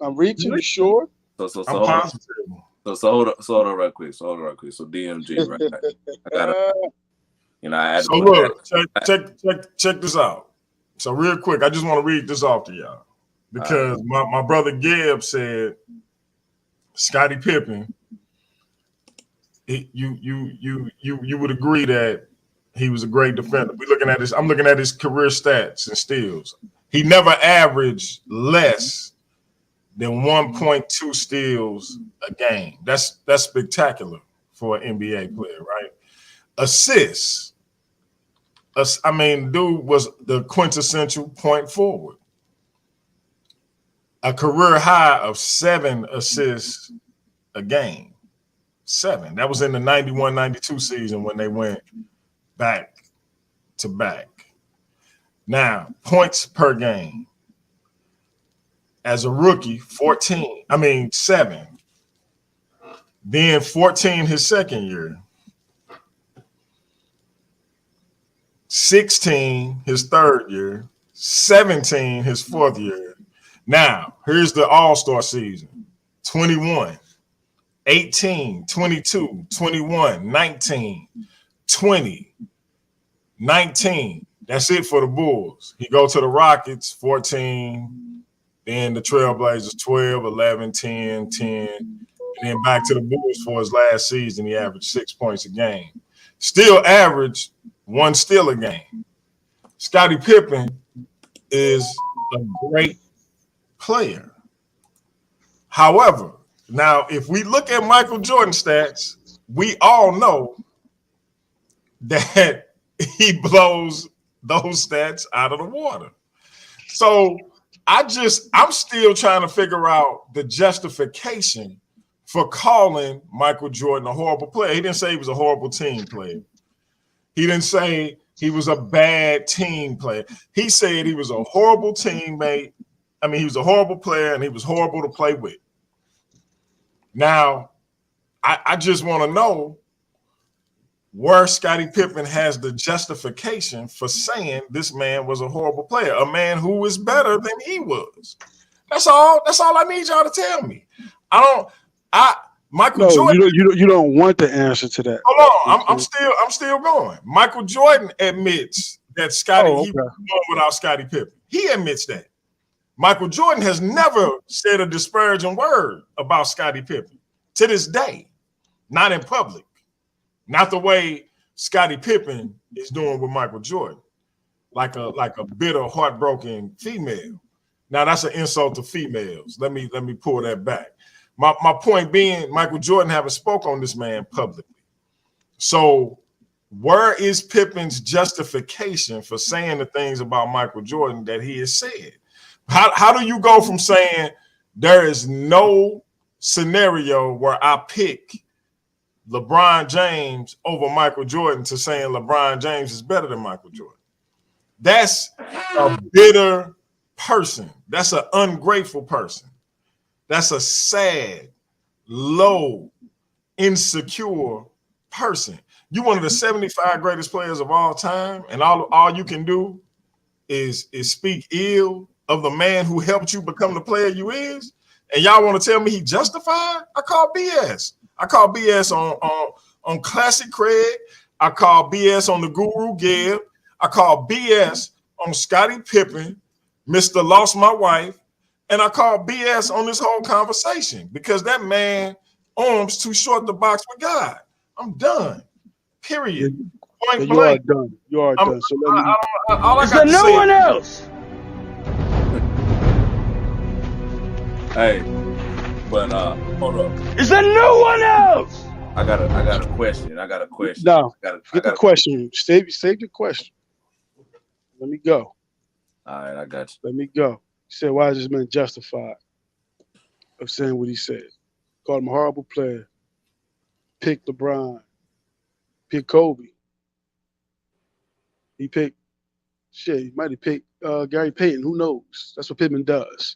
You sure? So hold on real quick. So DMG, right? I gotta, I had so look, check this out. So real quick, I just want to read this off to y'all because my brother Gibb said Scottie Pippen. You would agree that he was a great defender. I'm looking at his career stats and steals. He never averaged less than 1.2 steals a game. That's spectacular for an NBA player, right? Assists. I mean, dude was the quintessential point forward. A career high of 7 assists a game. 7. That was in the 91-92 season when they went back to back. Now, points per game. As a rookie, 7. Then 14 his second year. 16 his third year, 17 his fourth year. Now, here's the all-star season. 21, 18, 22, 21, 19, 20, 19. That's it for the Bulls. He go to the Rockets, 14, then the Trailblazers, 12, 11, 10, 10, and then back to the Bulls for his last season. He averaged 6 points a game. Still averaged 1 steal a game. Scottie Pippen is a great player. However, now if we look at Michael Jordan stats, we all know that he blows those stats out of the water. So I'm still trying to figure out the justification for calling Michael Jordan a horrible player. He didn't say he was a horrible team player. He didn't say he was a bad team player. He said he was a horrible teammate. I mean, he was a horrible player and he was horrible to play with. Now, I just want to know where Scottie Pippen has the justification for saying this man was a horrible player, a man who was better than he was. That's all I need y'all to tell me. Michael Jordan. You don't want the answer to that. Hold on, I'm still going. Michael Jordan admits that Scottie he was without Scottie Pippen. He admits that. Michael Jordan has never said a disparaging word about Scottie Pippen to this day, not in public, not the way Scottie Pippen is doing with Michael Jordan, like a bitter, heartbroken female. Now that's an insult to females. Let me pull that back. My point being, Michael Jordan haven't spoke on this man publicly. So where is Pippen's justification for saying the things about Michael Jordan that he has said? How do you go from saying there is no scenario where I pick LeBron James over Michael Jordan to saying LeBron James is better than Michael Jordan? That's a bitter person. That's an ungrateful person. That's a sad, low, insecure person. You're one of the 75 greatest players of all time, and all you can do is speak ill of the man who helped you become the player you is, and y'all want to tell me he justified? I call BS. I call BS on Classic Craig. I call BS on the Guru Gib. I call BS on Scottie Pippen, Mr. Lost My Wife, and I call BS on this whole conversation because that man arms too short to box with God. I'm done. Period. Point you are done. You are done. So let me. Is there no one else? Hey, but hold up. Is there no one else? I got a question. No, get the question. Save the question. Let me go. All right, I got you. Let me go. He said, why is this man justified of saying what he said? Called him a horrible player. Picked LeBron. Picked Kobe. He picked, he might have picked Gary Payton. Who knows? That's what Pittman does.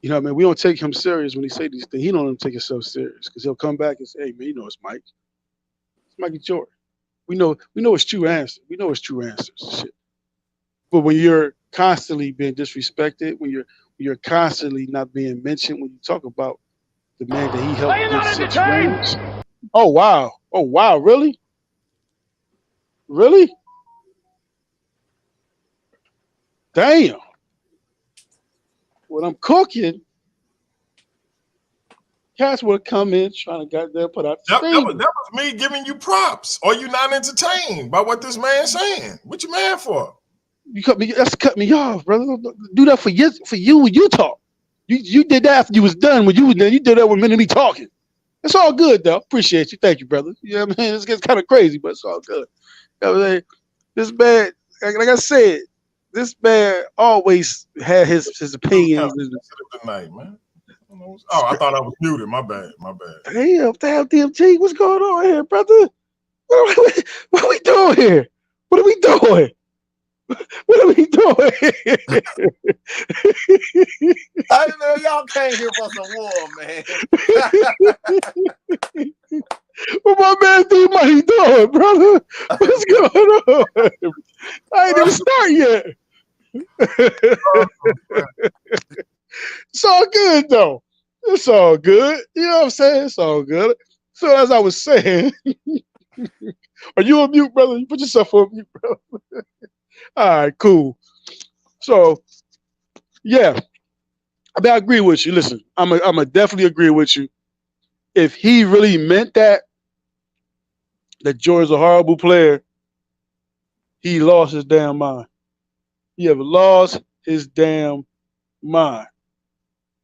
You know what I mean? We don't take him serious when he say these things. He don't even take himself serious because he'll come back and say, hey, man, you know it's Mike. It's Mikey Jordan. We know it's true answer. We know it's true answers. Shit. But when you're constantly being disrespected, when you're constantly not being mentioned, when you talk about the man that he helped get 6 rings. Oh wow. Really? Really? Damn. When I'm cooking, cats would come in trying to goddamn put out the that was me giving you props. Are you not entertained by what this man's saying? What you mad for? You cut me off, brother. Do that for you when you talk. You did that after you was done. When you was done, you did that with me talking. It's all good though. Appreciate you. Thank you, brother. You know what I mean? It gets kind of crazy, but it's all good. You know what I mean? This man, like I said, this man always had his opinions. Tonight, man. Oh, I thought I was muted. My bad. Damn, DMG, what's going on here, brother? What are we doing here? What are we doing? What are we doing? I know y'all came here for some war, man. What my man D-Money doing, brother? What's going on? I ain't even start yet. It's all good, though. It's all good. You know what I'm saying? It's all good. So as I was saying, are you on mute, brother? You put yourself on mute, brother. All right, cool. So, yeah, I mean, I agree with you. Listen, I'm a definitely agree with you. If he really meant that Jordan's a horrible player, he lost his damn mind. He have lost his damn mind.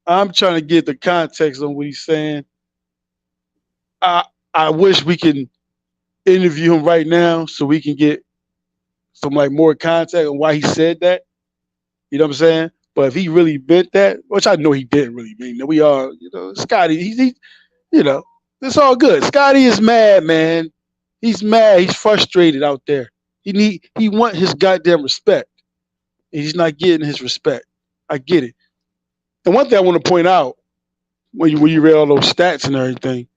I'm trying to get the context on what he's saying. I wish we can interview him right now so we can get some more context on why he said that. You know what I'm saying? But if he really meant that, which I know he didn't really mean, we are, Scottie, he it's all good. Scottie is mad, man. He's mad. He's frustrated out there. He want his goddamn respect. And he's not getting his respect. I get it. And one thing I want to point out, when you read all those stats and everything,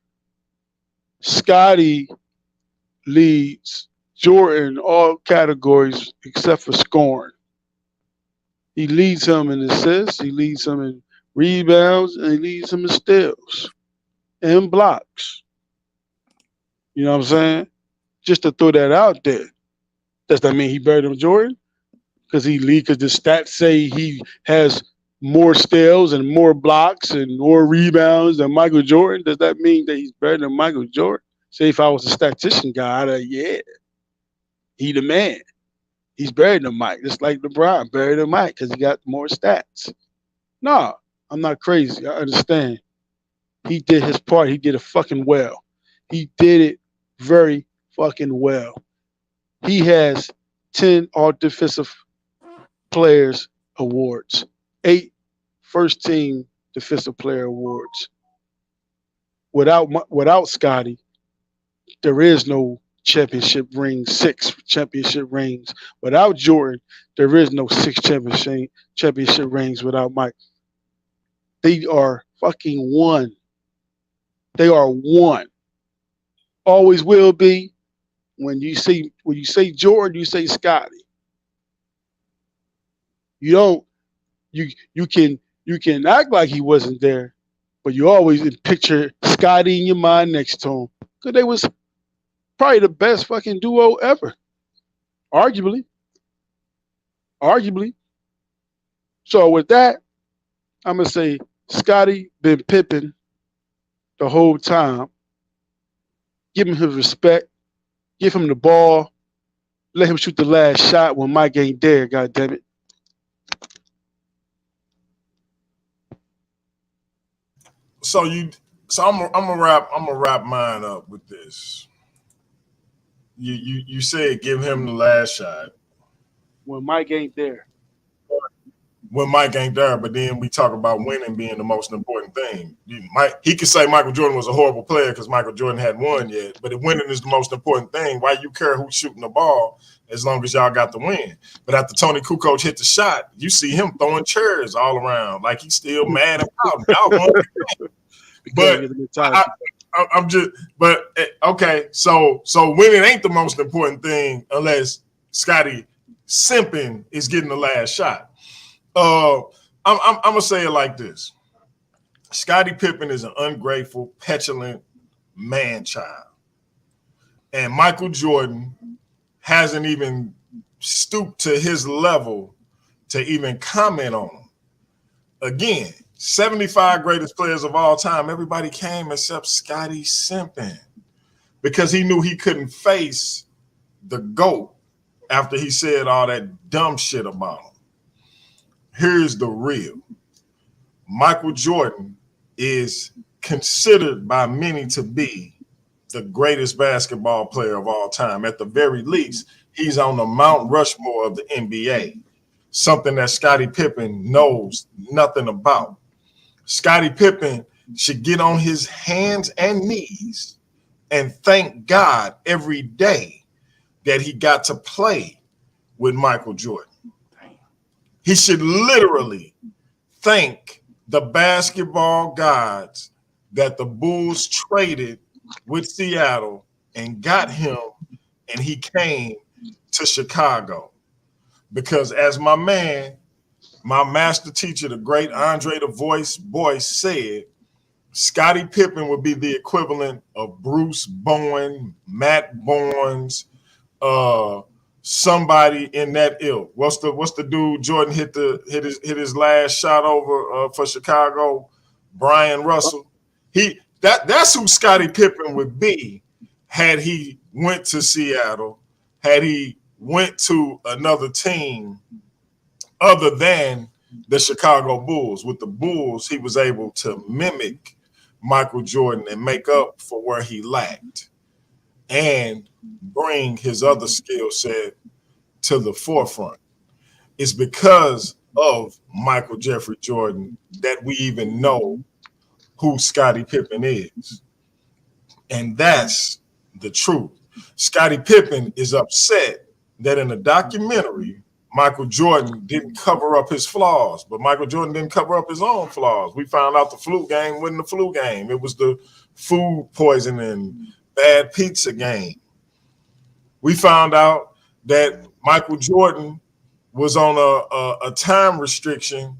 Scottie leads Jordan all categories except for scoring. He leads him in assists, he leads him in rebounds, and he leads him in steals and blocks. You know what I'm saying? Just to throw that out there. Does that mean he better than Jordan? Because the stats say he has more steals and more blocks and more rebounds than Michael Jordan, does that mean that he's better than Michael Jordan? Say if I was a statistician guy, I'd say, yeah, he the man. He's better than Mike, just like LeBron, better than Mike because he got more stats. No, I'm not crazy. I understand. He did his part. He did it fucking well. He did it very fucking well. He has 10 All Defensive Players awards, 8 First Team Defensive Player awards. Without Scottie, there is no championship rings, 6 championship rings. Without Jordan, there is no 6 championship rings without Mike. They are fucking one. They are one. Always will be. When you say Jordan, you say Scottie. You can act like he wasn't there, but you always picture Scottie in your mind next to him. Because they was probably the best fucking duo ever. Arguably. So with that, I'm gonna say Scottie been Pippen the whole time. Give him his respect. Give him the ball. Let him shoot the last shot when Mike ain't there, goddammit. So I'm gonna wrap mine up with this. You said give him the last shot. When Mike ain't there. When Mike ain't there, but then we talk about winning being the most important thing. He could say Michael Jordan was a horrible player because Michael Jordan hadn't won yet, but if winning is the most important thing, why you care who's shooting the ball as long as y'all got the win? But after Tony Kukoc hit the shot, you see him throwing chairs all around like he's still mad about it. Y'all won the game. Okay. So winning ain't the most important thing unless Scottie Simping is getting the last shot. I'm gonna say it like this: Scottie Pippen is an ungrateful, petulant man-child, and Michael Jordan hasn't even stooped to his level to even comment on him. Again, 75 greatest players of all time. Everybody came except Scottie Simping because he knew he couldn't face the GOAT after he said all that dumb shit about him. Here's the real. Michael Jordan is considered by many to be the greatest basketball player of all time. At the very least, he's on the Mount Rushmore of the NBA, something that Scottie Pippen knows nothing about. Scottie Pippen should get on his hands and knees and thank God every day that he got to play with Michael Jordan. He should literally thank the basketball gods that the Bulls traded with Seattle and got him, and he came to Chicago. Because as my man, my master teacher, the great Andre the Voice Boyce said, Scottie Pippen would be the equivalent of Bruce Bowen, Matt Barnes, somebody in that ilk. What's the dude Jordan hit his last shot over for Chicago? Brian Russell. That's who Scottie Pippen would be had he went to Seattle, had he went to another team other than the Chicago Bulls. With the Bulls, he was able to mimic Michael Jordan and make up for where he lacked and bring his other skill set to the forefront. It's because of Michael Jeffrey Jordan that we even know who Scottie Pippen is. And that's the truth. Scottie Pippen is upset that in the documentary, Michael Jordan didn't cover up his flaws, but Michael Jordan didn't cover up his own flaws. We found out the flu game wasn't the flu game. It was the food poisoning, bad pizza game. We found out that Michael Jordan was on a time restriction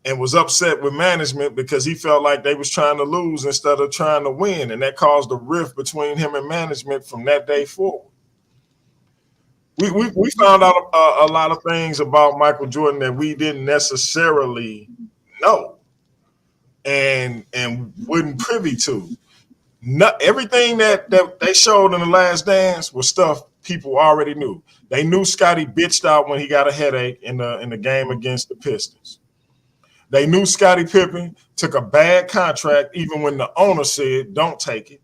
and was upset with management because he felt like they was trying to lose instead of trying to win, and that caused a rift between him and management from that day forward. We found out a lot of things about Michael Jordan that we didn't necessarily know and wasn't privy to. Not everything that they showed in the Last Dance was stuff people already knew. They knew Scottie bitched out when he got a headache in the game against the Pistons. They knew Scottie Pippen took a bad contract even when the owner said don't take it,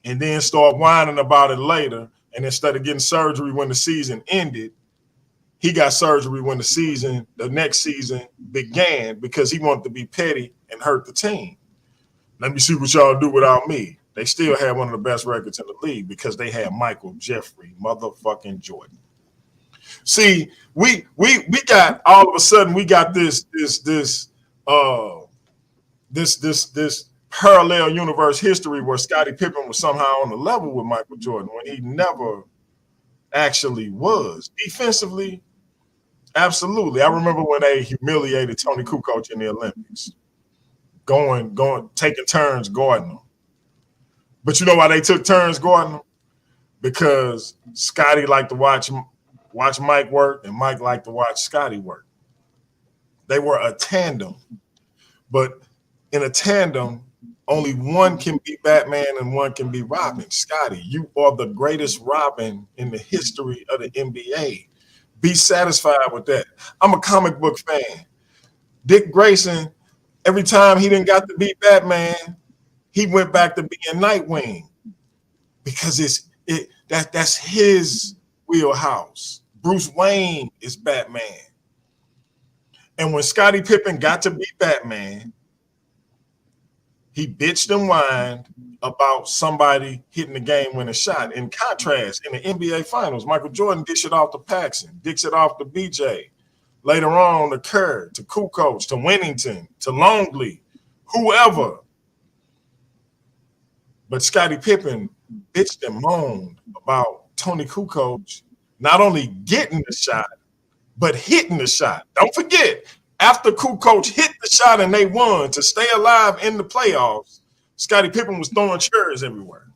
and then start whining about it later. And instead of getting surgery when the season ended, he got surgery when the next season began because he wanted to be petty and hurt the team. Let me see what y'all do without me. They still had one of the best records in the league because they had Michael Jeffrey motherfucking Jordan. See, we got all of a sudden we got this parallel universe history where Scottie Pippen was somehow on the level with Michael Jordan when he never actually was. Defensively, absolutely. I remember when they humiliated Tony Kukoc in the Olympics, taking turns guarding him. But you know why they took turns guarding him? Because Scottie liked to watch Mike work, and Mike liked to watch Scottie work. They were a tandem. But in a tandem, only one can be Batman and one can be Robin. Scottie, you are the greatest Robin in the history of the NBA. Be satisfied with that. I'm a comic book fan. Dick Grayson, every time he didn't got to be Batman, he went back to being Nightwing because that's his wheelhouse. Bruce Wayne is Batman. And when Scottie Pippen got to be Batman, he bitched and whined about somebody hitting the game-winning shot. In contrast, in the NBA Finals, Michael Jordan dished it off to Paxson, dished it off to BJ. Later on, to Kerr, to Kukoc, to Winnington, to Longley, whoever. But Scottie Pippen bitched and moaned about Tony Kukoc not only getting the shot, but hitting the shot. Don't forget, after Kukoc hit the shot and they won to stay alive in the playoffs, Scottie Pippen was throwing chairs everywhere.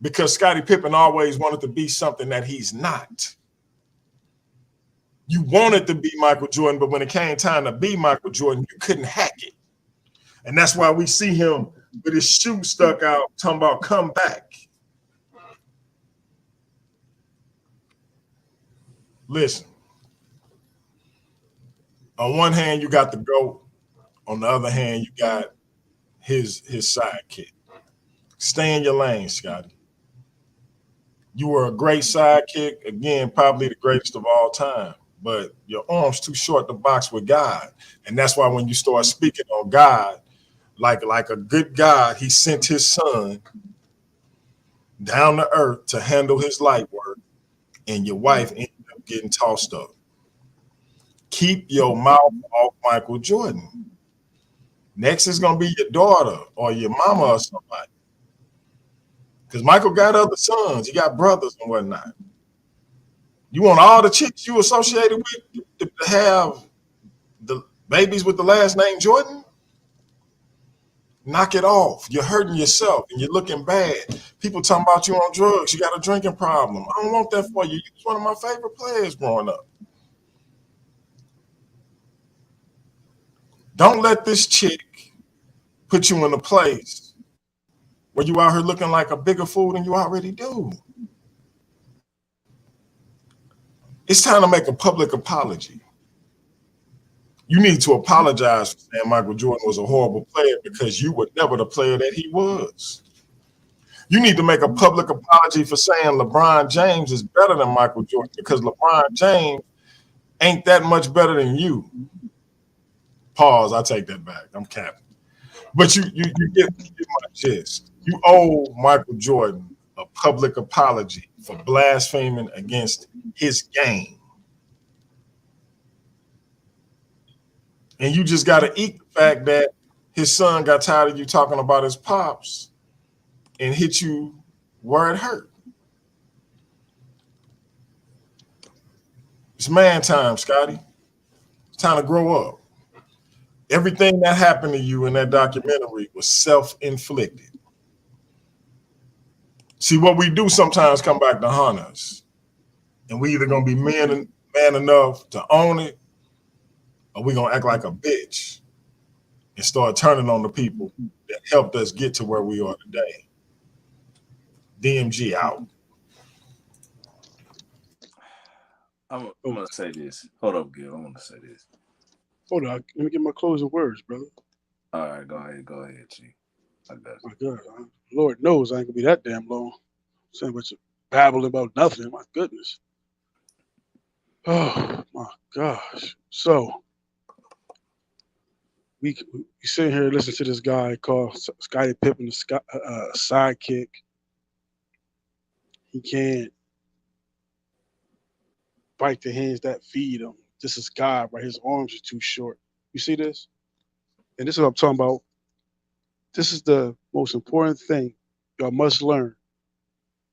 Because Scottie Pippen always wanted to be something that he's not. You wanted to be Michael Jordan, but when it came time to be Michael Jordan, you couldn't hack it. And that's why we see him with his shoe stuck out, talking about come back. Listen. On one hand, you got the GOAT. On the other hand, you got his sidekick. Stay in your lane, Scottie. You were a great sidekick. Again, probably the greatest of all time. But your arm's too short to box with God. And that's why when you start speaking on God, like a good God, he sent his son down to earth to handle his light work, and your wife ended up getting tossed up. Keep your mouth off Michael Jordan. Next is going to be your daughter or your mama or somebody. Because Michael got other sons. He got brothers and whatnot. You want all the chicks you associated with to have the babies with the last name Jordan? Knock it off. You're hurting yourself and you're looking bad. People talking about you on drugs. You got a drinking problem. I don't want that for you. You was one of my favorite players growing up. Don't let this chick put you in a place where you out here looking like a bigger fool than you already do. It's time to make a public apology. You need to apologize for saying Michael Jordan was a horrible player because you were never the player that he was. You need to make a public apology for saying LeBron James is better than Michael Jordan because LeBron James ain't that much better than you. Pause, I take that back. I'm capping. But you get my gist. You owe Michael Jordan a public apology for blaspheming against his game. And you just got to eat the fact that his son got tired of you talking about his pops and hit you where it hurt. It's man time, Scottie. It's time to grow up. Everything that happened to you in that documentary was self-inflicted. See, what we do sometimes come back to haunt us. And we either going to be man enough to own it, or we gonna act like a bitch and start turning on the people that helped us get to where we are today. DMG out. I'm gonna say this. Hold up, Gil. I'm gonna say this. Hold on, let me get my closing words, brother. All right, go ahead, G. I got you. My God, Lord knows I ain't gonna be that damn long. Saying bunch of babbling about nothing. My goodness. Oh my gosh. So we sitting here listening to this guy called Scottie Pippen, the sidekick. He can't bite the hands that feed him. This is God, right? His arms are too short. You see this? And this is what I'm talking about. This is the most important thing y'all must learn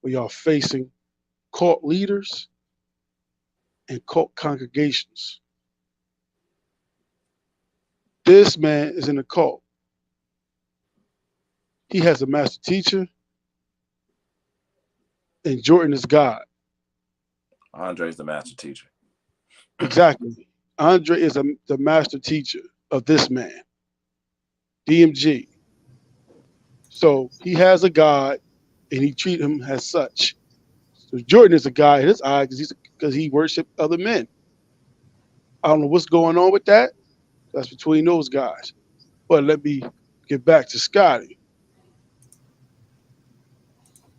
when y'all facing cult leaders and cult congregations. This man is in a cult. He has a master teacher, and Jordan is God. Andre's the master teacher. Exactly. Andre is the master teacher of this man, DMG. So he has a God, and he treats him as such. So Jordan is a guy in his eye because he worshipped other men. I don't know what's going on with that. That's between those guys. But let me get back to Scottie.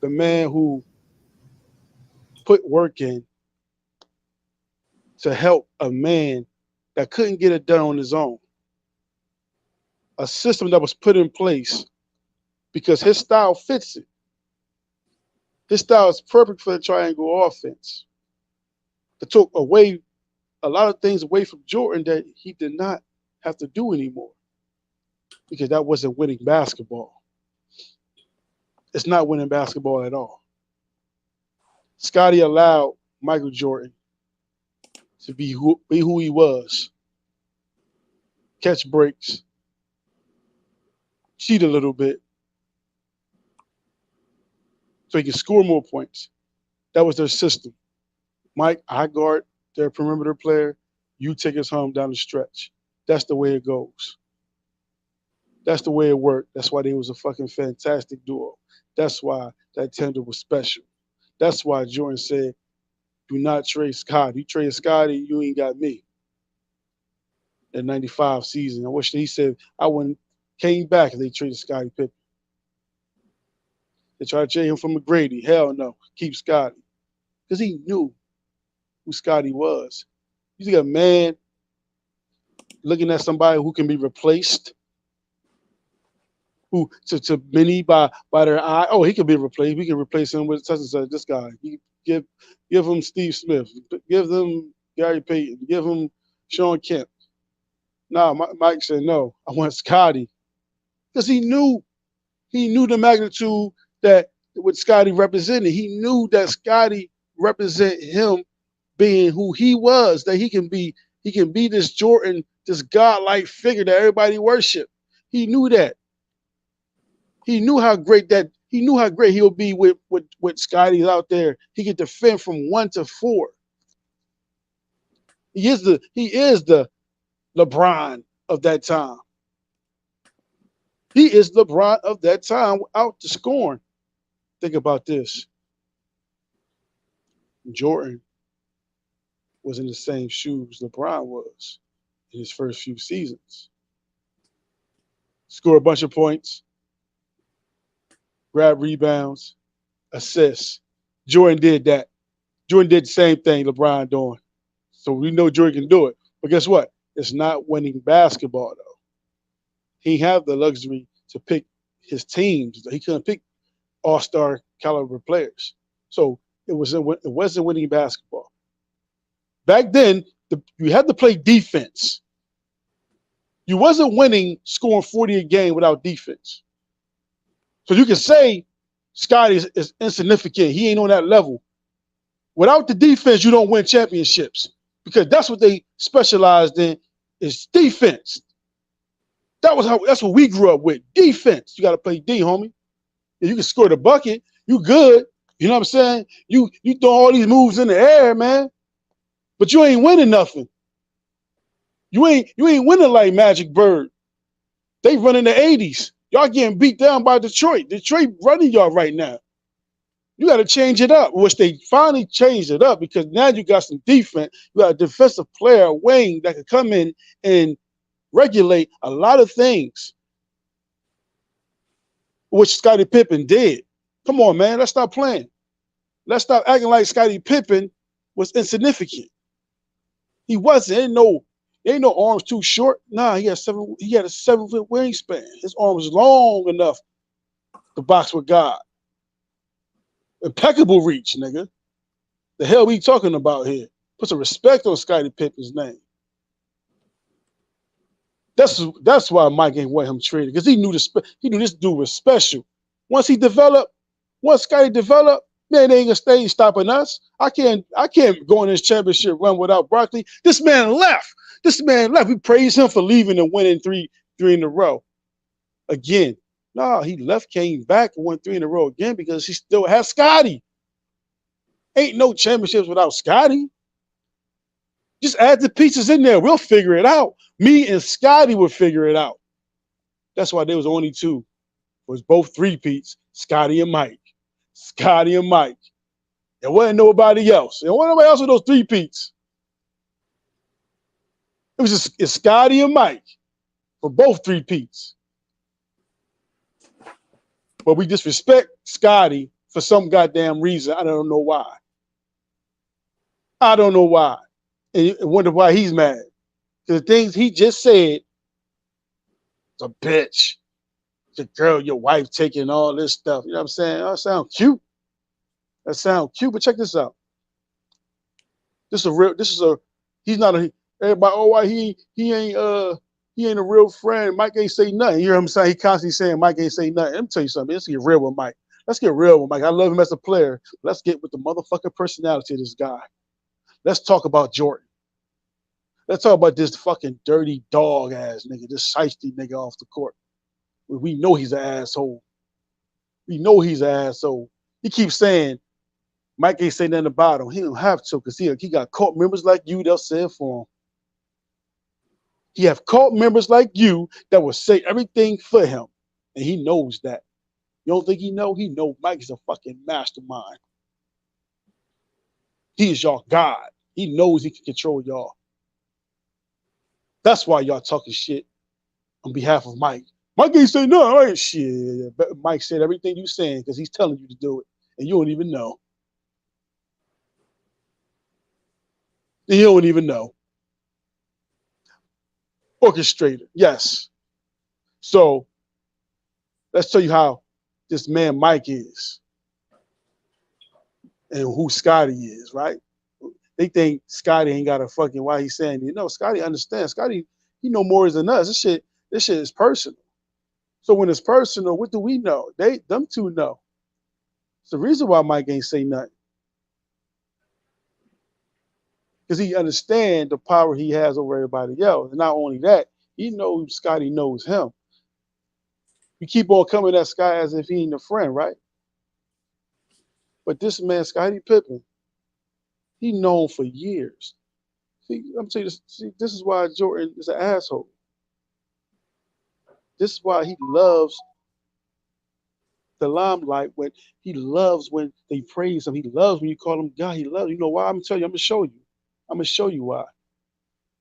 The man who put work in to help a man that couldn't get it done on his own. A system that was put in place because his style fits it. His style is perfect for the triangle offense. It took away a lot of things away from Jordan that he did not have to do anymore because that wasn't winning basketball. It's not winning basketball at all. Scottie allowed Michael Jordan to be who he was, catch breaks, cheat a little bit, so he can score more points. That was their system. Mike, I guard their perimeter player. You take us home down the stretch. That's the way it goes. That's the way it worked. That's why they was a fucking fantastic duo. That's why that tender was special. That's why Jordan said, do not trade Scottie. You trade Scottie, you ain't got me. That 95 season. I wish he said I wouldn't came back if they traded Scottie Pippen. They tried to trade him from McGrady. Hell no. Keep Scottie. Because he knew who Scottie was. You see a man looking at somebody who can be replaced, who to many by their eye. Oh, he can be replaced. We can replace him with such and such. This guy. You give him Steve Smith. Give them Gary Payton. Give him Sean Kemp. Nah, Mike said no. I want Scottie because he knew the magnitude that what Scottie represented. He knew that Scottie represent him being who he was. That he can be this Jordan, this godlike figure that everybody worship. He knew that. He knew how great he'll be with Scottie out there. He could defend from 1 to 4. He is the LeBron of that time. He is LeBron of that time out to scoring. Think about this. Jordan was in the same shoes LeBron was in his first few seasons. Score a bunch of points, grab rebounds, assists. Jordan did that. Jordan did the same thing LeBron doing. So we know Jordan can do it. But guess what? It's not winning basketball, though. He have the luxury to pick his teams. He couldn't pick all-star caliber players. So it wasn't winning basketball. Back then, you had to play defense. You wasn't winning scoring 40 a game without defense. So you can say Scottie is insignificant. He ain't on that level. Without the defense, you don't win championships because that's what they specialized in is defense. That's what we grew up with. Defense. You got to play D, homie. If you can score the bucket, you good. You know what I'm saying? You throw all these moves in the air, man. But you ain't winning nothing. You ain't winning like Magic Bird. They running the 80s. Y'all getting beat down by Detroit. Detroit running y'all right now. You got to change it up, which they finally changed it up because now you got some defense. You got a defensive player, Wayne, that could come in and regulate a lot of things, which Scottie Pippen did. Come on, man. Let's stop playing. Let's stop acting like Scottie Pippen was insignificant. He wasn't. Ain't no arms too short. Nah, he had a 7-foot wingspan. His arm was long enough to box with God. Impeccable reach, nigga. The hell we talking about here? Put some respect on Scottie Pippen's name. That's why Mike ain't want him traded, because he knew this dude was special. Once Scottie developed, man, they ain't gonna stay stopping us. I can't go in this championship run without Broccoli. This man left. We praise him for leaving and winning three in a row. Again. No, he left, came back, and won 3 in a row again because he still has Scottie. Ain't no championships without Scottie. Just add the pieces in there. We'll figure it out. Me and Scottie will figure it out. That's why there was only 2. It was both 3-peats, Scottie and Mike. Scottie and Mike. There wasn't nobody else. There wasn't nobody else with those 3-peats. It was just Scottie and Mike for both 3-peats. But we disrespect Scottie for some goddamn reason. I don't know why. And wonder why he's mad. Because the things he just said, it's a bitch. The girl, your wife taking all this stuff. You know what I'm saying? That sounds cute. But check this out. He's not a, everybody, oh, why he ain't a real friend. Mike ain't say nothing. You hear him saying, he constantly saying Mike ain't say nothing. Let me tell you something. Let's get real with Mike. I love him as a player. Let's get with the motherfucking personality of this guy. Let's talk about Jordan. Let's talk about this fucking dirty dog ass nigga, this shiesty nigga off the court. We know he's an asshole. He keeps saying Mike ain't say nothing about him. He don't have to because he got cult members like you that'll say it for him. He have cult members like you that will say everything for him. And he knows that. You don't think he know? He know Mike is a fucking mastermind. He is y'all God. He knows he can control y'all. That's why y'all talking shit on behalf of Mike. Mike ain't say no, right? Shit. But Mike said everything you saying because he's telling you to do it. And you don't even know. Orchestrator, yes. So let's tell you how this man Mike is and who Scottie is, right? They think Scottie ain't got a fucking why he's saying, Scottie understands. Scottie, he know more than us. This shit is personal. So when it's personal, what do we know? Them two know. It's the reason why Mike ain't say nothing. Because he understands the power he has over everybody else. And not only that, he knows Scottie knows him. You keep on coming at Scottie as if he ain't a friend, right? But this man, Scottie Pippen, he known for years. See, I'm telling you, this is why Jordan is an asshole. This is why he loves the limelight, he loves when they praise him. He loves when you call him God. He loves, you know why? I'm going to show you. I'm going to show you why.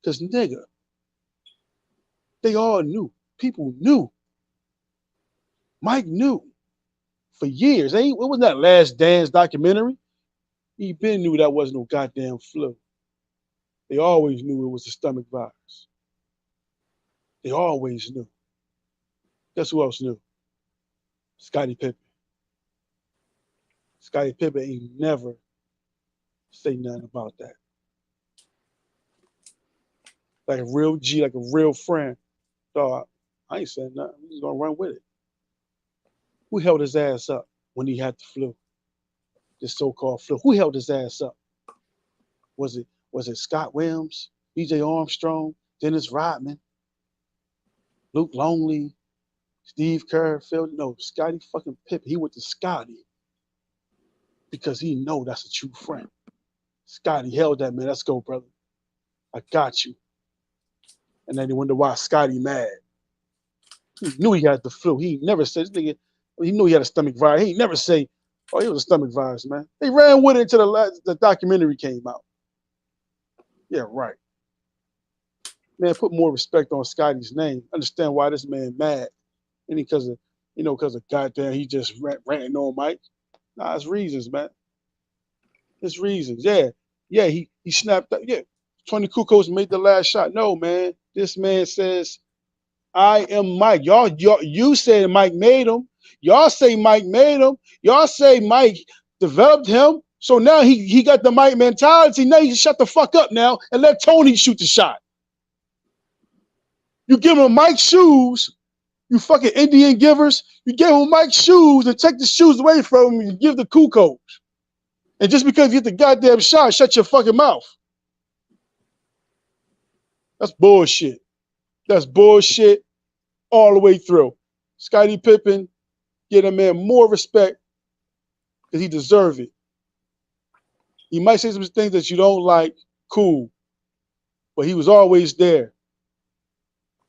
Because, nigga, they all knew. People knew. Mike knew for years. It wasn't that Last Dance documentary. He been knew that wasn't no goddamn flu. They always knew it was a stomach virus. They always knew. Guess who else knew? Scottie Pippen. Scottie Pippen ain't never say nothing about that. Like a real G, like a real friend. Dog, I ain't saying nothing. I'm just gonna run with it. Who held his ass up when he had the flu? This so-called flu. Who held his ass up? Was it Scott Williams, B.J. Armstrong, Dennis Rodman, Luke Longley, Steve Kerr, no, Scottie fucking Pippen. He went to Scottie because he know that's a true friend. Scottie held that, man. Let's go, brother. I got you. And then they wonder why Scottie mad. He knew he had the flu. He never said, this nigga, he knew he had a stomach virus. He never say, oh, he was a stomach virus, man. They ran with it until the documentary came out. Yeah, right. Man, put more respect on Scottie's name. Understand why this man mad. And because of goddamn, he just ranting on Mike. Nah, it's reasons, man. It's reasons. Yeah. Yeah, he snapped up. Yeah. 20 Kukoc made the last shot. No, man. This man says, I am Mike. You said Mike made him. Y'all say Mike made him. Y'all say Mike developed him. So now he got the Mike mentality. Now you shut the fuck up now and let Tony shoot the shot. You give him Mike's shoes, you fucking Indian givers. You give him Mike's shoes and take the shoes away from him and give the Kukoc. And just because you get the goddamn shot, shut your fucking mouth. That's bullshit. That's bullshit all the way through. Scottie Pippen, get a man more respect because he deserves it. He might say some things that you don't like, cool, but he was always there.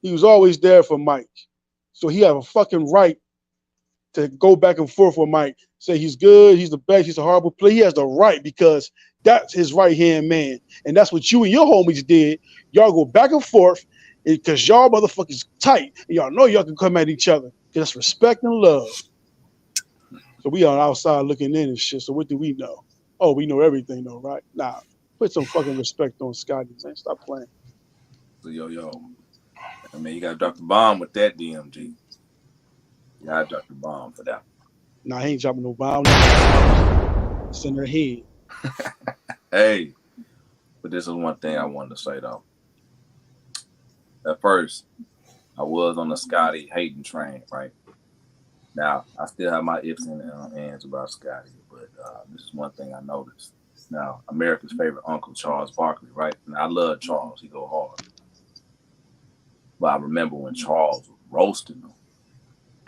He was always there for Mike. So he have a fucking right to go back and forth with Mike. Say he's good, he's the best, he's a horrible player. He has the right because that's his right-hand man. And that's what you and your homies did. Y'all go back and forth because y'all motherfuckers tight. And y'all know y'all can come at each other. Just respect and love. So we are outside looking in and shit. So what do we know? Oh, we know everything though, right? Nah. Put some fucking respect on Scottie, man. Stop playing. So I mean, you gotta drop the bomb with that DMG. You gotta drop the bomb for that. Nah, he ain't dropping no bomb. It's in her head. Hey, but this is one thing I wanted to say though. At first, I was on the Scottie hating train, right? Now, I still have my ifs and ands about Scottie, but this is one thing I noticed. Now, America's favorite uncle, Charles Barkley, right? And I love Charles. He go hard. But I remember when Charles was roasting him.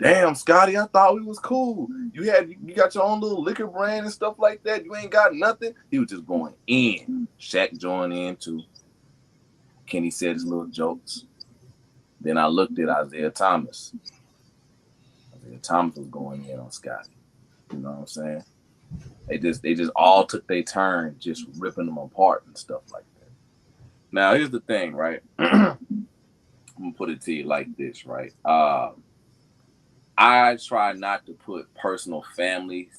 Damn, Scottie, I thought we was cool. You got your own little liquor brand and stuff like that. You ain't got nothing. He was just going in. Shaq joined in too. Kenny said his little jokes. Then I looked at Isaiah Thomas. Isaiah Thomas was going in on Scottie. You know what I'm saying? They just all took their turn just ripping them apart and stuff like that. Now, here's the thing, right? I'm going to put it to you like this, right? I try not to put personal family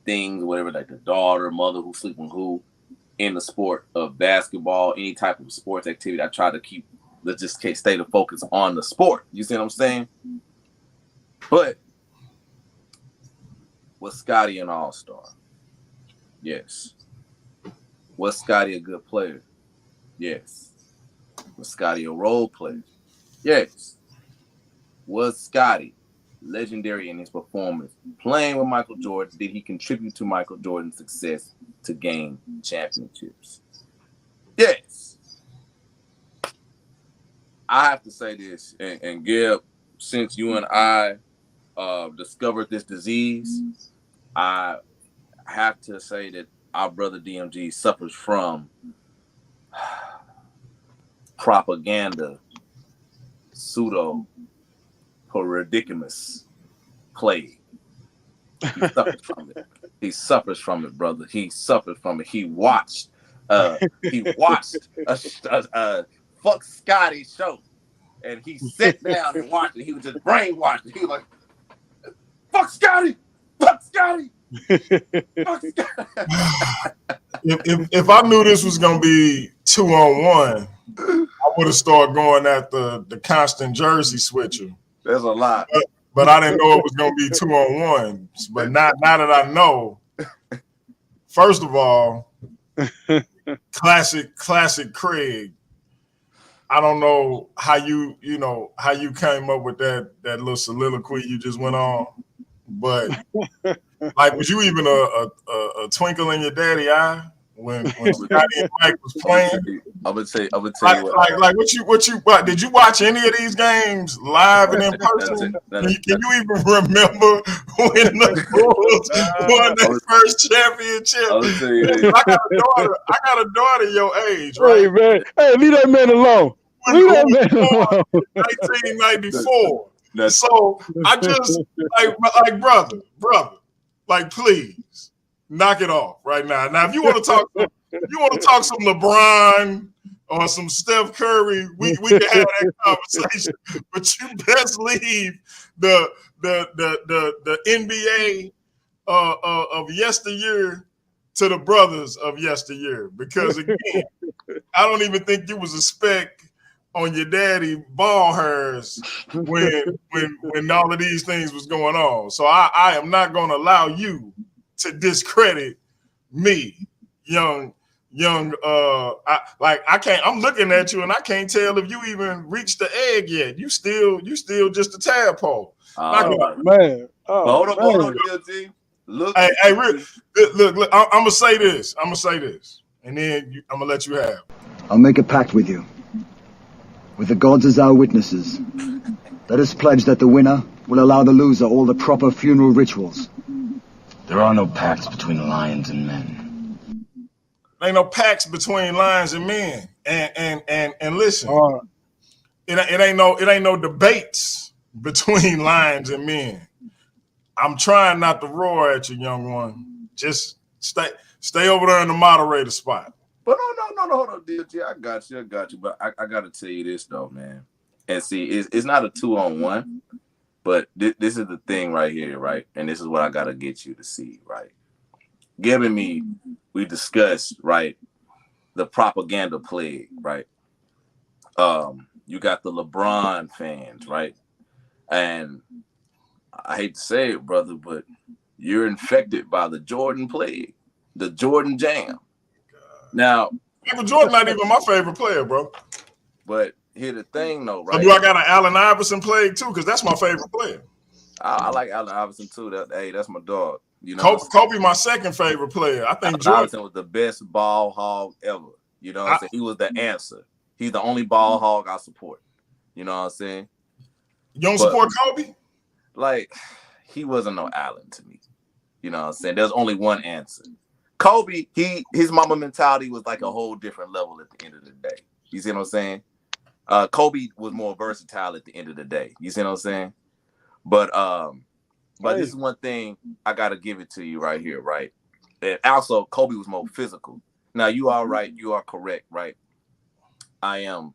things, whatever, like the daughter, mother, who sleeping who, in the sport of basketball, any type of sports activity. I try to let's just stay the focus on the sport. You see what I'm saying? But was Scottie an all-star? Yes. Was Scottie a good player? Yes. Was Scottie a role player? Yes. Was Scottie legendary in his performance playing with Michael Jordan? Did he contribute to Michael Jordan's success to gain championships? Yes. I have to say this, and Gib, since you and I discovered this disease, I have to say that our brother DMG suffers from propaganda, pseudo ridiculous plague. He suffers from it. He suffers from it, brother. He suffered from it. He watched a Fuck Scottie show, and he sat down and watched it. He was just brainwashed. He was like, "Fuck Scottie, fuck Scottie, fuck Scottie." If I knew this was gonna be 2-on-1, I would have started going at the constant jersey switcher. There's a lot. But I didn't know it was going to be 2-on-1. But now that I know, first of all, classic Craig. I don't know how you came up with that little soliloquy you just went on, but like, was you even a twinkle in your daddy eye when Scottie and Mike was playing? I would say what did you watch any of these games live and in person? Can you even remember when the Bulls won their first championship? I got a daughter your age, right? Hey man, hey, leave that man alone. Leave that man born alone. in 1994. So I just like brother, like please knock it off right now. Now, if you want to talk some LeBron or some Steph Curry, we can have that conversation. But you best leave the NBA of yesteryear to the brothers of yesteryear, because again, I don't even think you was a speck on your daddy ball hairs when all of these things was going on. So I am not going to allow you to discredit me, young. I can't. I'm looking at you and I can't tell if you even reached the egg yet. You still just a tadpole. Man. Hold on, DLG. Look, hey, look. I'm gonna say this, and then I'm gonna let you have. I'll make a pact with you. With the gods as our witnesses, let us pledge that the winner will allow the loser all the proper funeral rituals. There are no pacts between lions and men. There ain't no pacts between lions and men. And listen, it ain't no debates between lions and men. I'm trying not to roar at you, young one. Just stay over there in the moderator spot. But no, hold on, DLG. I got you. But I got to tell you this, though, man. And see, it's not a 2-on-1, but this is the thing right here, right? And this is what I got to get you to see, right? Given me, we discussed, right, the propaganda plague, right? You got the LeBron fans, right? And I hate to say it, brother, but you're infected by the Jordan plague, the Jordan jam. Now, Michael Jordan not even my favorite player, bro. But here the thing, though, right? So do I got an Allen Iverson plague too? Because that's my favorite player. I like Allen Iverson too. That's my dog. You know, Kobe, my second favorite player. I think Allen Iverson was the best ball hog ever. You know what I'm saying? He was the answer. He's the only ball hog I support. You know what I'm saying? You don't support Kobe? Like, he wasn't no Allen to me. You know what I'm saying? There's only one answer. Kobe, his mama mentality was like a whole different level at the end of the day. You see what I'm saying? Kobe was more versatile at the end of the day. You see what I'm saying? But this is one thing I gotta give it to you right here, right? And also, Kobe was more physical. Now, you are right. You are correct, right? I am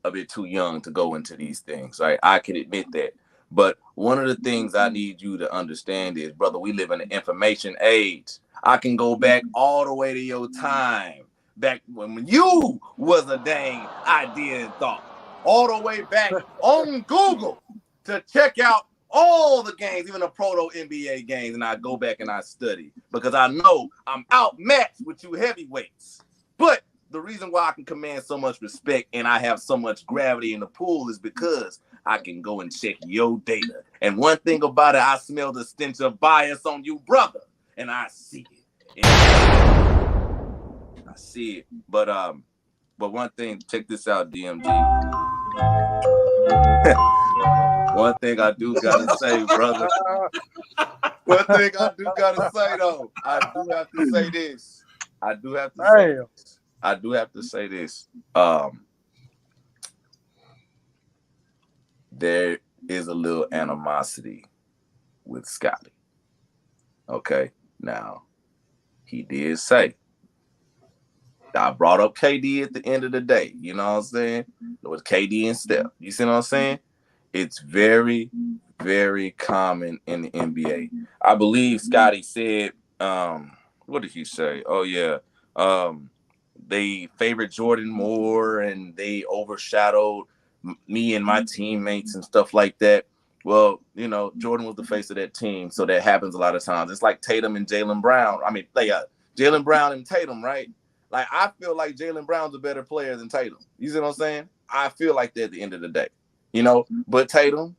a bit too young to go into these things, right? I can admit that. But one of the things I need you to understand is, brother, we live in an information age. I can go back all the way to your time, back when you was a dang idea and thought, all the way back on Google to check out all the games, even the proto NBA games, and I go back and I study because I know I'm outmatched with you heavyweights. But the reason why I can command so much respect and I have so much gravity in the pool is because I can go and check your data. And one thing about it, I smell the stench of bias on you, brother, and I see it. I see it. But one thing, check this out, DMG. One thing I do gotta say, brother. One thing I do gotta say, though. I do have to say this. I do have to say this. There is a little animosity with Scottie. Okay, now he did say, I brought up KD at the end of the day. You know what I'm saying? It was KD and Steph. You see what I'm saying? It's very, very common in the NBA. I believe Scottie said, what did he say? Oh, yeah. They favored Jordan more and they overshadowed me and my teammates and stuff like that. Well, you know, Jordan was the face of that team, so that happens a lot of times. It's like Tatum and Jaylen Brown. I mean, Jaylen Brown and Tatum, right? Like, I feel like Jaylen Brown's a better player than Tatum. You see what I'm saying? I feel like that at the end of the day, you know? But Tatum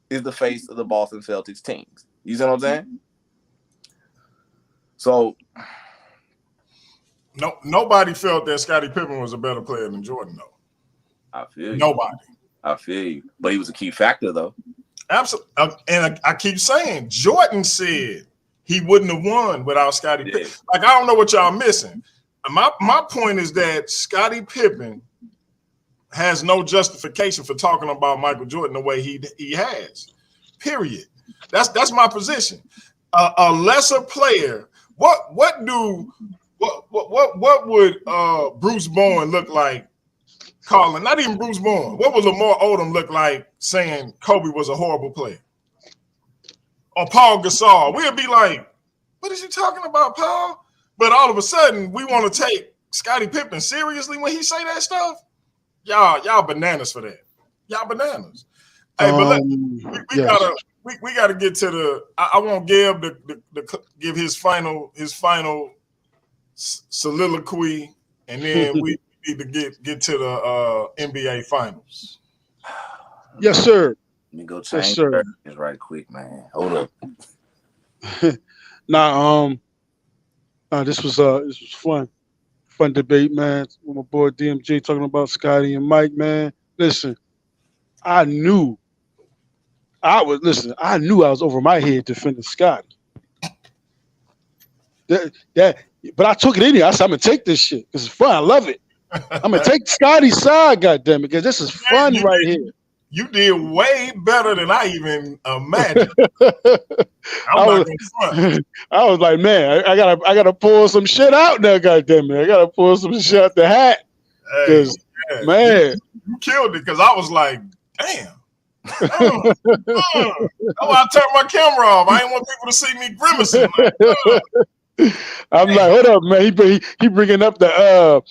is the face of the Boston Celtics teams. You see what I'm saying? So, nobody felt that Scottie Pippen was a better player than Jordan, though. I feel you. Nobody. I feel you. But he was a key factor, though. Absolutely. And I keep saying, Jordan said he wouldn't have won without Scottie Pippen. Like, I don't know what y'all missing. My point is that Scottie Pippen has no justification for talking about Michael Jordan the way he has. Period. That's my position. A lesser player. What would Bruce Bowen look like calling? Not even Bruce Bowen. What would Lamar Odom look like saying Kobe was a horrible player? Or Paul Gasol? We'd be like, "What is you talking about, Paul?" But all of a sudden, we want to take Scottie Pippen seriously when he say that stuff. Y'all bananas for that. Y'all bananas. Hey, but we gotta get to the. I want Gab to give his final soliloquy, and then we need to get to the NBA finals. Yes, sir. Let me go change this right quick, man. Hold up. This was fun debate, man. With my boy DMG talking about Scottie and Mike, man. Listen, I knew I was over my head defending Scottie. But I took it in here. I said, I'm gonna take this shit because it's fun. I love it. I'm gonna take Scottie's side, goddamn it, because this is fun right here. You did way better than I even imagined. I was like, man, I gotta pull some shit out now, goddamn it. I gotta pull some shit out the hat. Because man, you killed it because I was like, damn. That's why I turned my camera off. I didn't want people to see me grimacing. I'm like, hold up, man. He bringing up the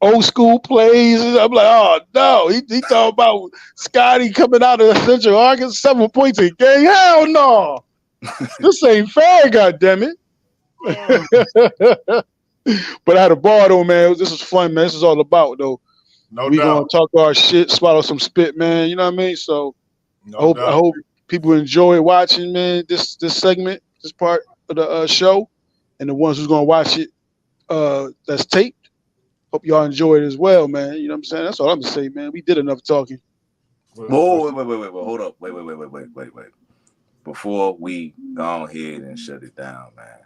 old school plays. I'm like, oh no, he talking about Scottie coming out of Central Arkansas, 7 points a game. Hell no, this ain't fair, goddammit. But I had a ball though, man. This is fun, man. This is all about though. We gonna talk our shit, swallow some spit, man. You know what I mean? So I hope people enjoy watching, man. This segment, this part of the show, and the ones who's gonna watch it that's taped. Hope y'all enjoy it as well, man. You know what I'm saying? That's all I'm gonna say, man. We did enough talking. Whoa, wait. Hold up. Wait. Before we go ahead and shut it down, man.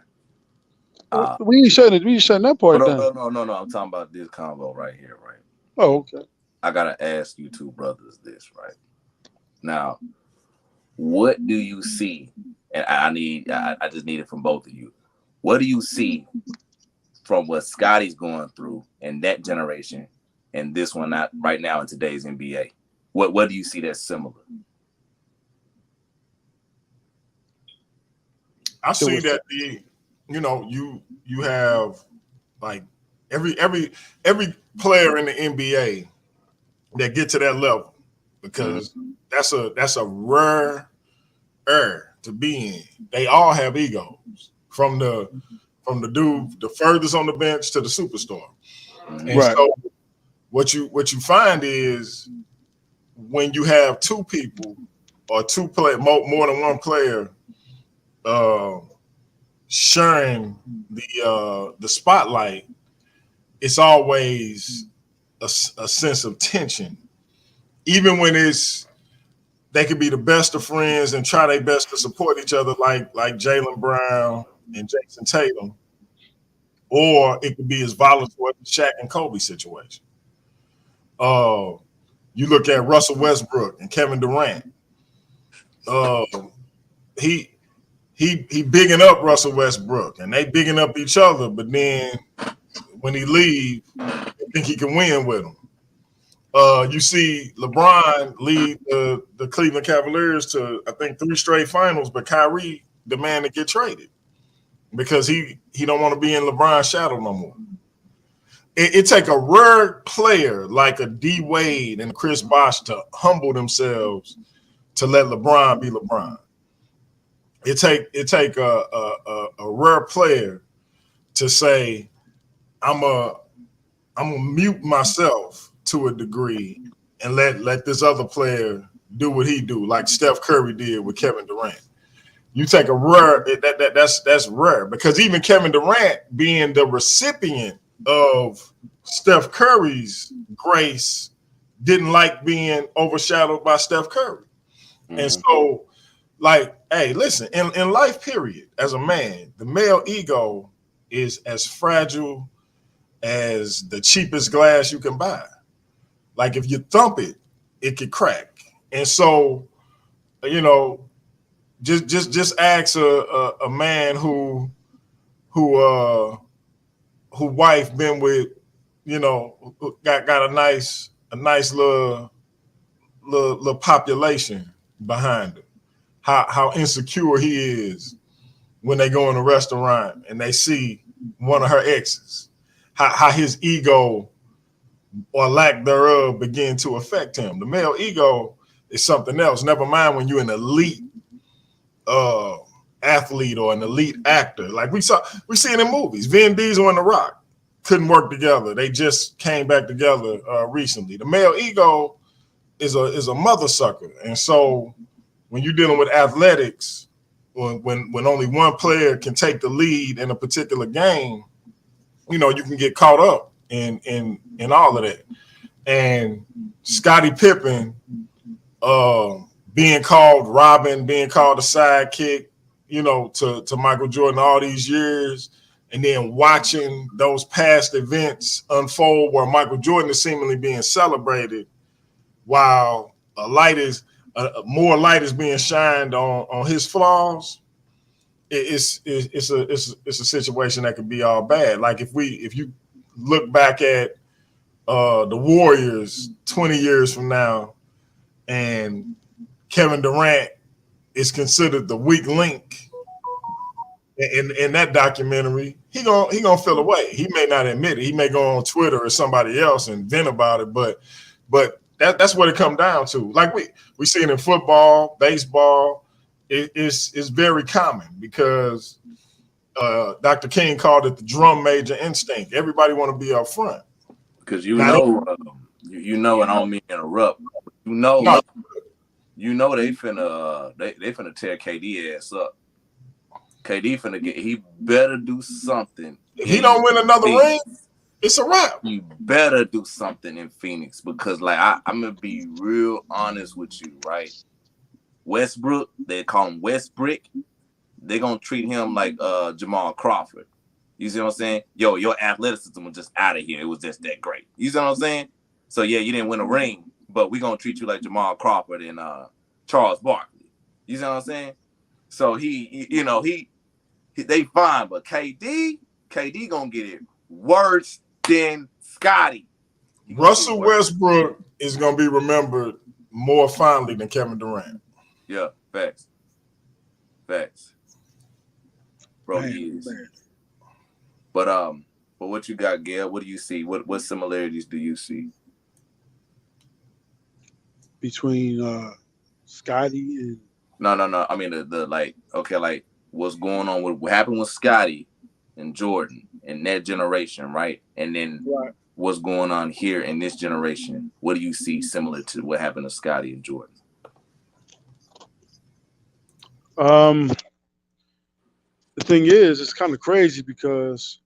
We ain't shutting that part down. No. I'm talking about this convo right here, right? Oh, okay. I gotta ask you two brothers this, right? Now, what do you see? And I just need it from both of you. What do you see from what Scottie's going through in that generation and this one not right now in today's NBA? What do you see that's similar? I see that you have like every player in the NBA that get to that level, because that's a rare to be in. They all have egos from the dude the furthest on the bench to the superstar. And so what you find is when you have two people or more than one player sharing the spotlight, it's always a sense of tension, even when they could be the best of friends and try their best to support each other, like Jaylen Brown and Jason Tatum, or it could be as volatile as the Shaq and Kobe situation. You look at Russell Westbrook and Kevin Durant. He bigging up Russell Westbrook, and they bigging up each other. But then when he leave, I think he can win with him. You see LeBron lead the Cleveland Cavaliers to, I think, 3 straight finals, but Kyrie demand to get traded because he don't want to be in LeBron's shadow no more. It take a rare player like a D Wade and Chris Bosh to humble themselves to let LeBron be LeBron. It take a rare player to say, I'm gonna mute myself to a degree and let this other player do what he do, like Steph Curry did with Kevin Durant. You take a rare that's rare, because even Kevin Durant, being the recipient of Steph Curry's grace, didn't like being overshadowed by Steph Curry. And so, like, hey, listen, in life, period, as a man, the male ego is as fragile as the cheapest glass you can buy. Like if you thump it, it could crack. And so, you know, just ask a man who wife been with, you know, got a nice little population behind him. How insecure he is when they go in a restaurant and they see one of her exes. How his ego or lack thereof begin to affect him. The male ego is something else. Never mind when you're an elite athlete or an elite actor. Like we see it in movies. Vin Diesel and The Rock couldn't work together. They just came back together recently. The male ego is a mother sucker. And so when you're dealing with athletics, when only one player can take the lead in a particular game, you know, you can get caught up in all of that. And Scottie Pippen being called Robin, being called a sidekick, you know, to Michael Jordan all these years, and then watching those past events unfold where Michael Jordan is seemingly being celebrated while more light is being shined on his flaws. It's a situation that could be all bad. Like if you look back at the Warriors 20 years from now, and Kevin Durant is considered the weak link in that documentary, he gonna feel away. He may not admit it. He may go on Twitter or somebody else and vent about it, but that's what it comes down to. Like we see it in football, baseball. It's very common because Dr. King called it the drum major instinct. Everybody want to be up front. Because you know, and I don't mean to interrupt. You know they finna tear KD ass up. KD he better do something. If he don't win another ring, it's a wrap. You better do something in Phoenix because, like, I'm gonna be real honest with you, right? Westbrook, they call him Westbrick. They're gonna treat him like Jamal Crawford. You see what I'm saying? Yo, your athleticism was just out of here. It was just that great. You see what I'm saying? So yeah, you didn't win a ring, but we're gonna treat you like Jamal Crawford and Charles Barkley. You see what I'm saying? So they fine, but KD gonna get it worse than Scottie. Russell Westbrook is gonna be remembered more fondly than Kevin Durant. Yeah, facts. Bro, he is. But what you got, Gail? What do you see? What similarities do you see between Scottie and? No. I mean like what's going on with what happened with Scottie and Jordan in that generation, right? And then what's going on here in this generation? What do you see similar to what happened to Scottie and Jordan? The thing is, it's kind of crazy because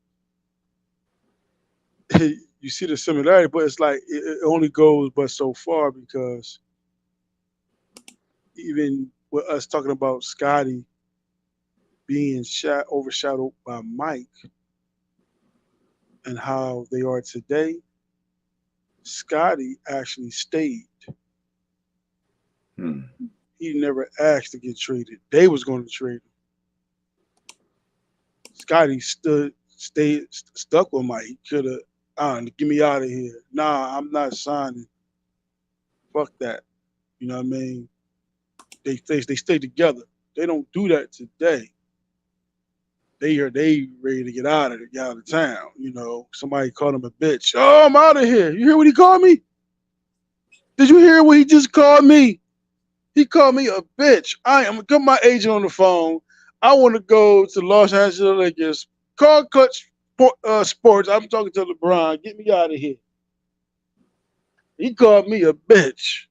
you see the similarity, but it's like it only goes but so far because even with us talking about Scottie being overshadowed by Mike and how they are today, Scottie actually stayed. He never asked to get traded. They was going to trade him. Scottie stuck with Mike. He could have, get me out of here. Nah, I'm not signing. Fuck that. You know what I mean? They stay together. They don't do that today. They ready to get out of town. You know, somebody called him a bitch. Oh, I'm out of here. You hear what he called me? Did you hear what he just called me? He called me a bitch. I'm gonna get my agent on the phone. I want to go to Los Angeles Lakers. Call Clutch Sports. I'm talking to LeBron. Get me out of here. He called me a bitch.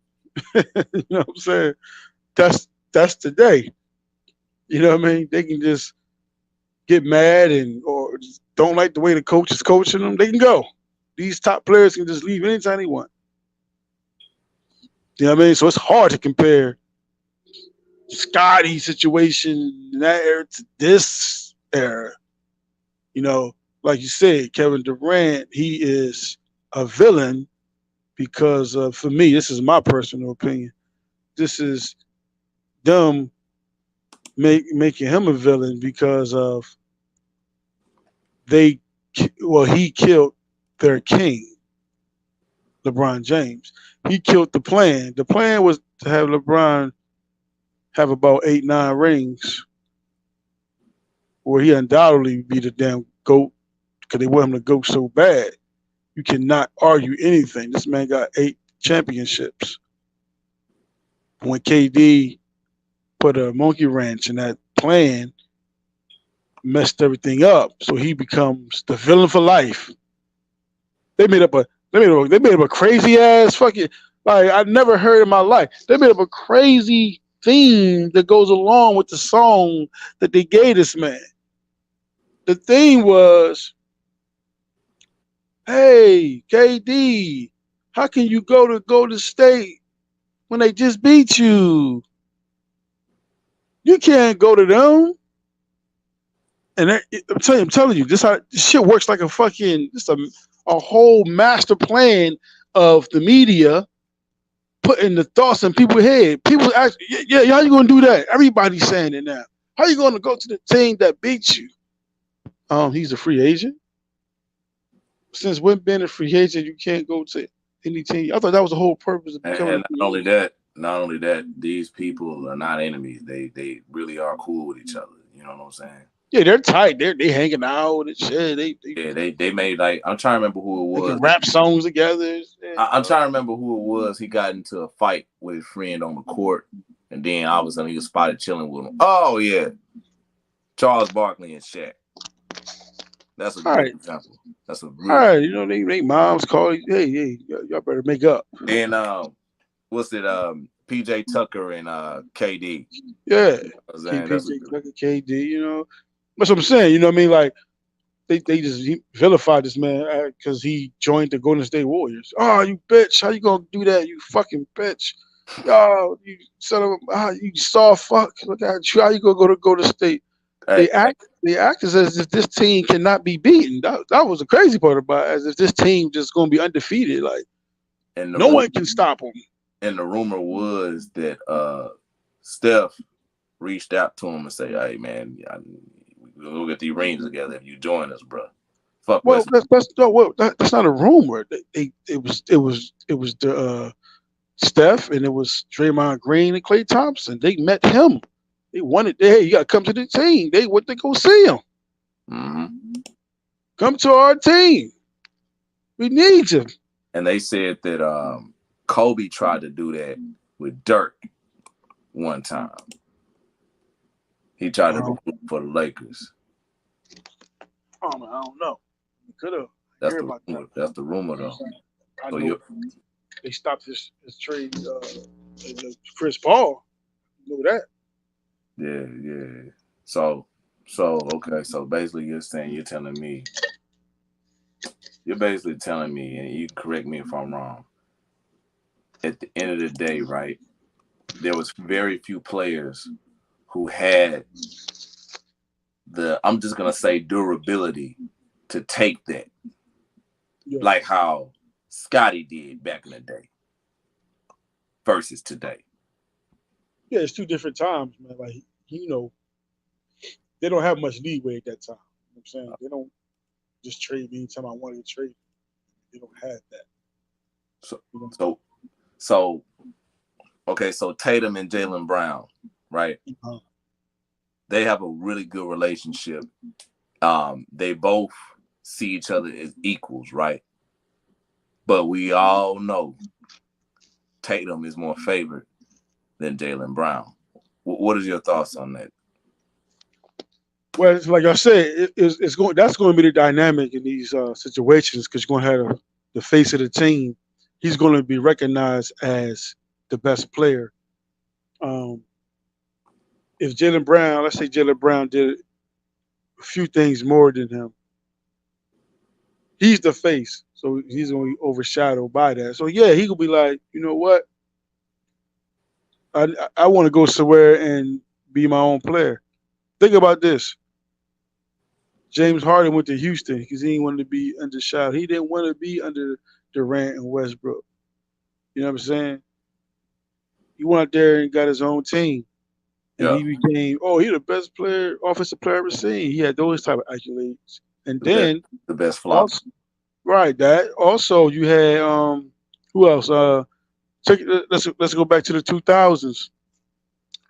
You know what I'm saying? That's today. You know what I mean? They can just get mad or just don't like the way the coach is coaching them. They can go. These top players can just leave anytime they want. You know what I mean? So it's hard to compare Scottie's situation in that era to this era. You know, like you said, Kevin Durant, he is a villain because for me, this is my personal opinion. This is them making him a villain because of he killed their king, LeBron James. He killed the plan. The plan was to have LeBron have about 8, 9 rings, where he undoubtedly be the damn GOAT because they want him to go so bad. You cannot argue anything. This man got 8 championships. When KD put a monkey wrench in that plan, messed everything up, so he becomes the villain for life. They made up a crazy ass fucking, like I never heard in my life. They made up a crazy theme that goes along with the song that they gave this man. The theme was, "Hey KD, how can you go to Golden State when they just beat you? You can't go to them." And I'm telling you, this shit works like a fucking a whole master plan of the media putting the thoughts in people's head. People ask, yeah, how you gonna do that? Everybody's saying it now. How you gonna go to the team that beats you? He's a free agent. Since when being a free agent, you can't go to any team? I thought that was the whole purpose of becoming. And not only that, these people are not enemies. They really are cool with each other. You know what I'm saying? Yeah, they're tight. They hanging out and shit. They made, like, I'm trying to remember who it was. They can rap songs together. I'm trying to remember who it was. He got into a fight with his friend on the court, and then all of a sudden he was spotted chilling with him. Oh yeah, Charles Barkley and Shaq. That's a good example. That's a really all right. You know, they moms call you, hey, y'all better make up. And what's it? PJ Tucker and KD. Yeah, PJ Tucker, KD. You know, that's what I'm saying. You know what I mean? Like they just vilified this man because he joined the Golden State Warriors. Oh, you bitch! How you gonna do that? You fucking bitch! Oh, you son of a! You saw fuck! Look at you! How you gonna go to Golden State? They act as if this team cannot be beaten. That was the crazy part about it, as if this team just gonna be undefeated. Like, and no one can stop them. And the rumor was that Steph reached out to him and say, "Hey man, we'll get these rings together if you join us, bro." Fuck. Well, that's not a rumor. It was the Steph, and it was Draymond Green and Klay Thompson. They met him. They wanted, hey, you got to come to the team. They went to go see him. Mm-hmm. Come to our team. We need you. And they said that Kobe tried to do that with Dirk one time. He tried to recruit for the Lakers. I don't know. He could have. That's the rumor, though. So they stopped his trade. Chris Paul. You know that. Yeah. So okay. So basically, you're telling me, and you can correct me if I'm wrong. At the end of the day, right, there was very few players who had I'm just gonna say, durability to take that, like how Scottie did back in the day versus today. Yeah, it's two different times, man. Like, you know, they don't have much leeway at that time. You know what I'm saying? They don't just trade me anytime I want to trade. They don't have that. So okay, so Tatum and Jaylen Brown, right? Uh-huh. They have a really good relationship. They both see each other as equals, right? But we all know Tatum is more favored than Jaylen Brown. What is your thoughts on that? Well, it's like I said, that's going to be the dynamic in these situations, because you're going to have the face of the team. He's going to be recognized as the best player. If Jaylen Brown, let's say Jaylen Brown did a few things more than him, he's the face, so he's going to be overshadowed by that. So yeah, he could be like, you know what? I want to go somewhere and be my own player. Think about this. James Harden went to Houston because he didn't want to be under shot. He didn't want to be under Durant and Westbrook. You know what I'm saying? He went out there and got his own team. And Yeah, he became, he the best player, offensive player I've ever seen. He had those type of accolades. And the best, then the best flop. also, right, that also you had who else? Let's go back to the 2000s,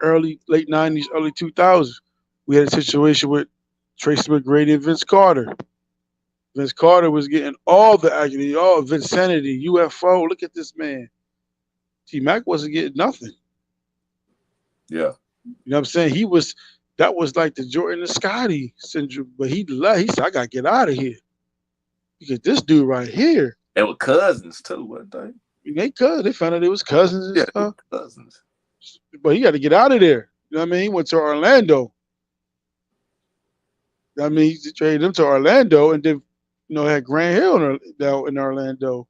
late 90s, early 2000s. We had a situation with Tracy McGrady and Vince Carter. Vince Carter was getting all the accolades, all Vincenity, UFO. Look at this man. T Mac wasn't getting nothing. Yeah. You know what I'm saying? That was like the Jordan and Scottie syndrome. But he left. He said, I gotta get out of here. Because this dude right here. They were cousins too, weren't they? They found out they was cousins and stuff. Cousins. But he got to get out of there. You know what I mean? He went to Orlando. I mean, he traded him to Orlando, and then had Grant Hill in Orlando,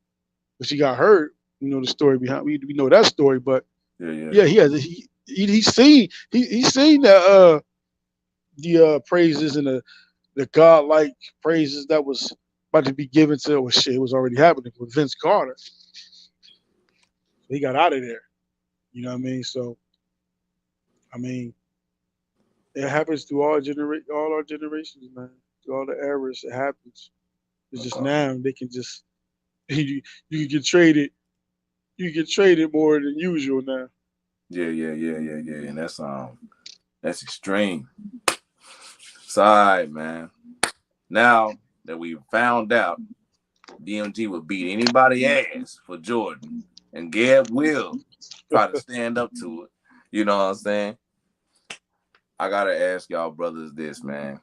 but she got hurt. You know the story behind. We know that story, but yeah, he seen the praises and the godlike praises that was about to be given to. Well, shit, it was already happening with Vince Carter. He got out of there. You know what I mean? So, I mean, it happens through all our generations, man. Through all the eras, it happens. It's just now they can just you can get traded. You get traded more than usual now. Yeah. And that's extreme. It's all right, man. Now that we found out DMG would beat anybody ass for Jordan, and Gab will try to stand up to it. You know what I'm saying? I gotta ask y'all brothers this, man.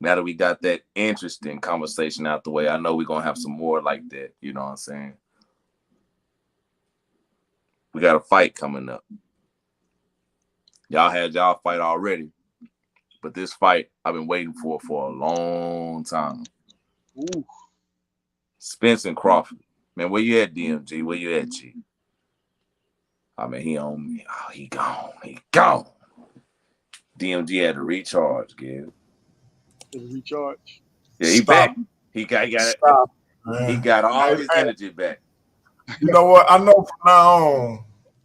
Now that we got that interesting conversation out the way, I know we're gonna have some more like that. You know what I'm saying? We got a fight coming up. Y'all had y'all fight already, but this fight I've been waiting for a long time. Ooh. Spence and Crawford. Man, where you at, DMG? Where you at, G? I mean, he on me. Oh, he gone. He gone. DMG had to recharge, Gib. Recharge. Yeah, he back. He got Stop, he got all his energy back. You know what? I know from now on,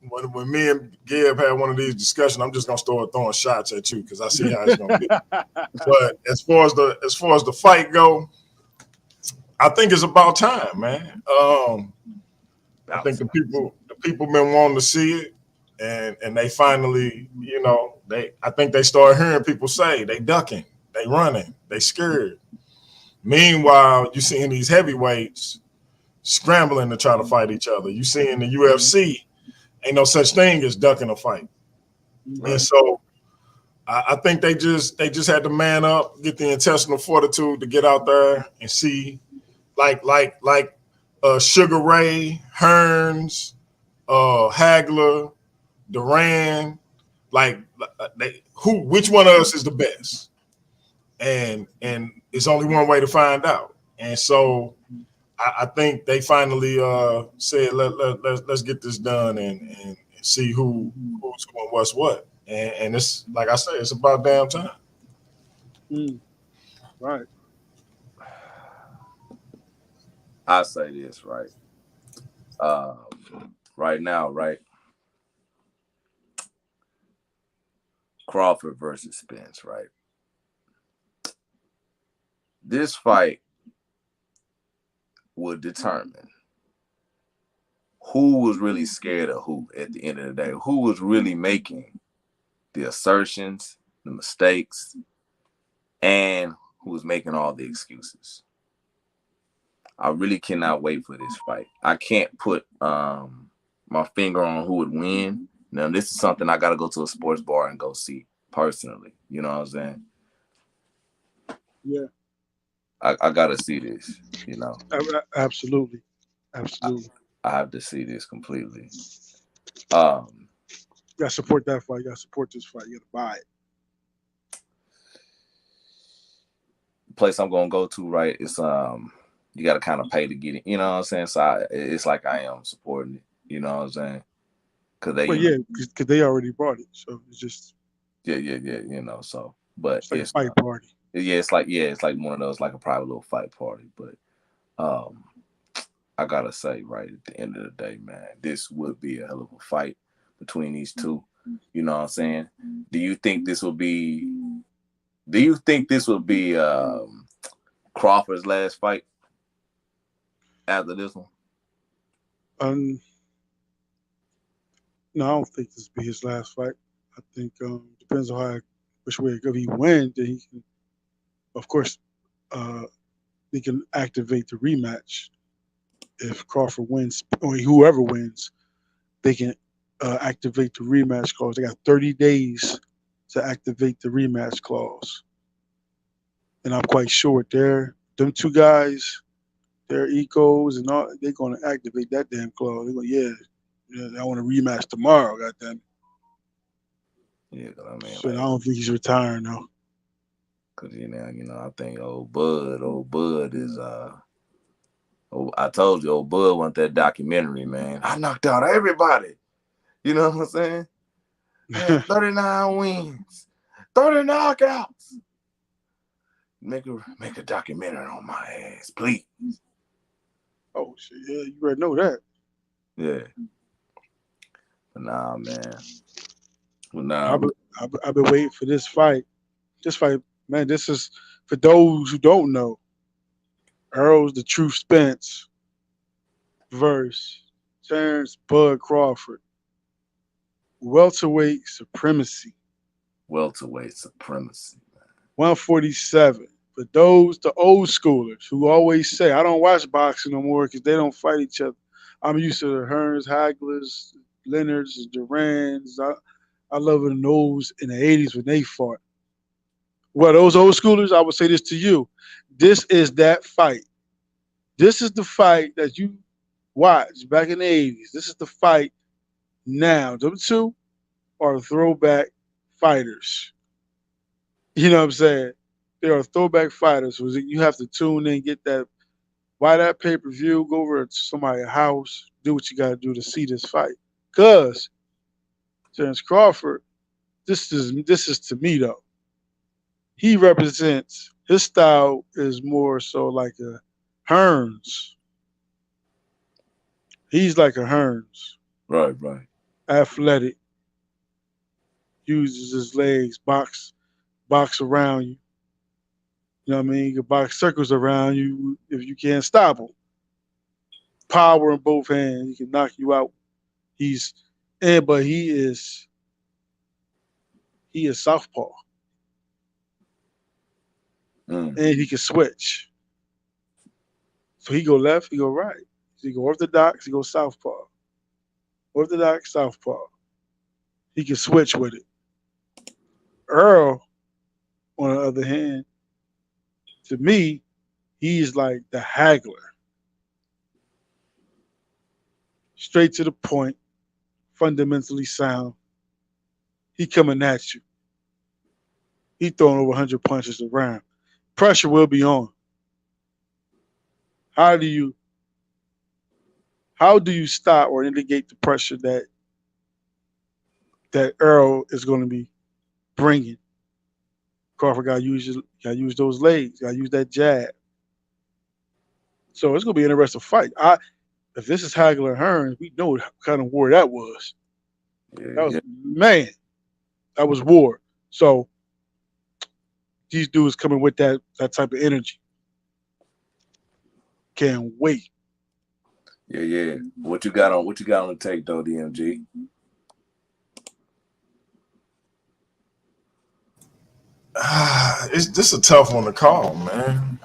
when me and Gib had one of these discussions, I'm just gonna start throwing shots at you because I see how it's gonna be. But as far as the fight go, I think it's about time, man. I think the people been wanting to see it, and they finally, I think they start hearing people say they ducking, they running, they scared. Meanwhile, you seeing these heavyweights scrambling to try to fight each other. You see in the UFC, ain't no such thing as ducking a fight. Right. And so I think they just had to man up, get the intestinal fortitude to get out there and see, like Sugar Ray, Hearns, Hagler, Duran, which one of us is the best? And it's only one way to find out. And so I think they finally said, let's get this done and see who's who and what's what. And it's like I said, it's about damn time. Right. I say this, right? Right now, right? Crawford versus Spence, right? This fight would determine who was really scared of who at the end of the day, who was really making the assertions, the mistakes, and who was making all the excuses. I really cannot wait for this fight. I can't put my finger on who would win. Now, this is something I got to go to a sports bar and go see personally. You know what I'm saying? Yeah. I got to see this, Absolutely. I have to see this completely. You got to support that fight. You got to support this fight. You got to buy it. The place I'm going to go to, right, it's you got to kind of pay to get it. You know what I'm saying? So it's like I am supporting it. You know what I'm saying? Because they already brought it. So it's just. Yeah. So, but it's like a fight party. Yeah, it's like one of those, like a private little fight party. But I I gotta say, right at the end of the day, man, this would be a hell of a fight between these two. You know what I'm saying? Do you think this will be Crawford's last fight after this one? No, I don't think this will be his last fight. I think depends on which way if he wins, then he can, of course, he can activate the rematch. If Crawford wins or whoever wins, they can activate the rematch clause. They got 30 days to activate the rematch clause, and I'm quite sure them two guys, their egos and all, they're going to activate that damn clause. They're going, I want a rematch tomorrow. Goddamn. Yeah, because I mean, So I don't think he's retiring though. Because I think old Bud is I told you, old Bud want that documentary, man. I knocked out everybody. You know what I'm saying? I had 39 wins, 30 knockouts. Make a documentary on my ass, please. Oh shit, yeah, you already know that. Yeah. But nah, man. Well, nah. I've been waiting for this fight. This fight, man, this is for those who don't know. Earl's the Truth Spence versus Terrence Bud Crawford. Welterweight supremacy. Welterweight supremacy, man. 147. For the old schoolers who always say, I don't watch boxing no more because they don't fight each other. I'm used to the Hearns, Haglers, Leonards, Durans. I love those in the 80s when they fought. Well, those old schoolers, I would say this to you. This is that fight. This is the fight that you watched back in the 80s. This is the fight now. Them two are throwback fighters. You know what I'm saying? They are throwback fighters. So you have to tune in, get that, buy that pay-per-view, go over to somebody's house, do what you got to do to see this fight. Because Terrence Crawford, this is to me though. He represents, his style is more so like a Hearns. He's like a Hearns. Right. Athletic. Uses his legs, box around you. You know what I mean? You can box circles around you if you can't stop him. Power in both hands. He can knock you out. But he is southpaw. And he can switch. So he go left, he go right. So he go orthodox, he go southpaw. Orthodox, southpaw. He can switch with it. Earl, on the other hand, to me, he's like the haggler. Straight to the point, fundamentally sound. He coming at you. He throwing over 100 punches around. Pressure will be on. How do you stop or mitigate the pressure that Earl is going to be bringing? Crawford got to use those legs, got to use that jab. So it's going to be an interesting fight. If this is Hagler and Hearns, we know what kind of war that was. Man, that was war. So these dudes coming with that type of energy. Can't wait. Yeah. What you got on the tape though, DMG? This a tough one to call, man.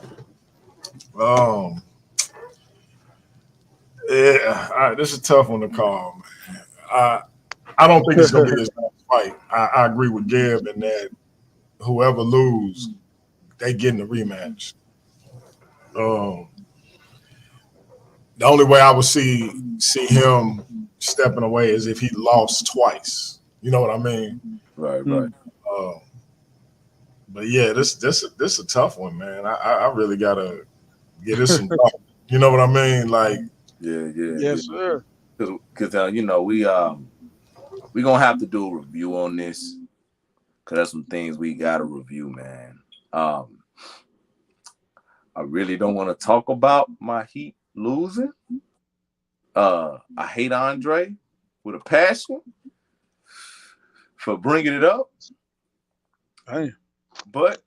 This is a tough one to call, man. I don't think it's gonna be his last fight. I agree with Gab in that whoever lose, they getting the rematch. The only way I would see him stepping away is if he lost twice. You know what I mean? Right. But yeah, this a tough one, man. I really gotta get this some thought. You know what I mean? Like, yes, sir. Because we gonna have to do a review on this because there's some things we gotta review, man. I really don't want to talk about my Heat losing. I hate Andre with a passion for bringing it up. Hey. But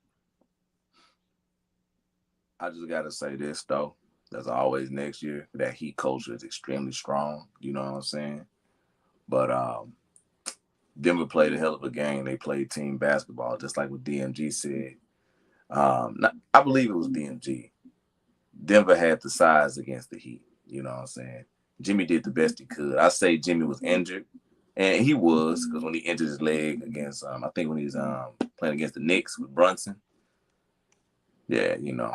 I just got to say this, though. As always, next year, that Heat culture is extremely strong. You know what I'm saying? But Denver played a hell of a game. They played team basketball, just like what DMG said. I believe it was DMG. Denver had the size against the Heat. You know what I'm saying? Jimmy did the best he could. I say Jimmy was injured, and he was, because when he injured his leg against, I think when he was playing against the Knicks with Brunson, yeah, you know,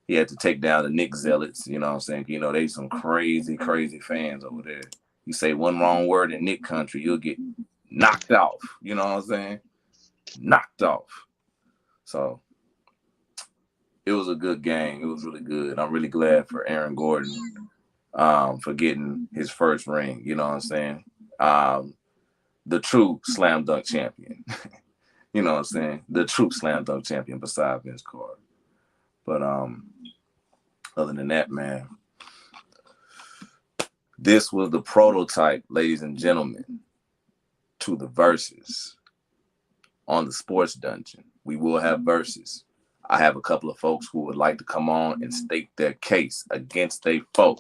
he had to take down the Knicks zealots. You know what I'm saying? You know, they some crazy, crazy fans over there. You say one wrong word in Knick country, you'll get knocked off. You know what I'm saying? Knocked off. So it was a good game. It was really good. I'm really glad for Aaron Gordon for getting his first ring. You know what I'm saying? The true slam dunk champion. You know what I'm saying? The true slam dunk champion beside Vince Carter. But other than that, man, this was the prototype, ladies and gentlemen, to the verses on the Sports Dungeon. We will have verses. I have a couple of folks who would like to come on and state their case against a foe.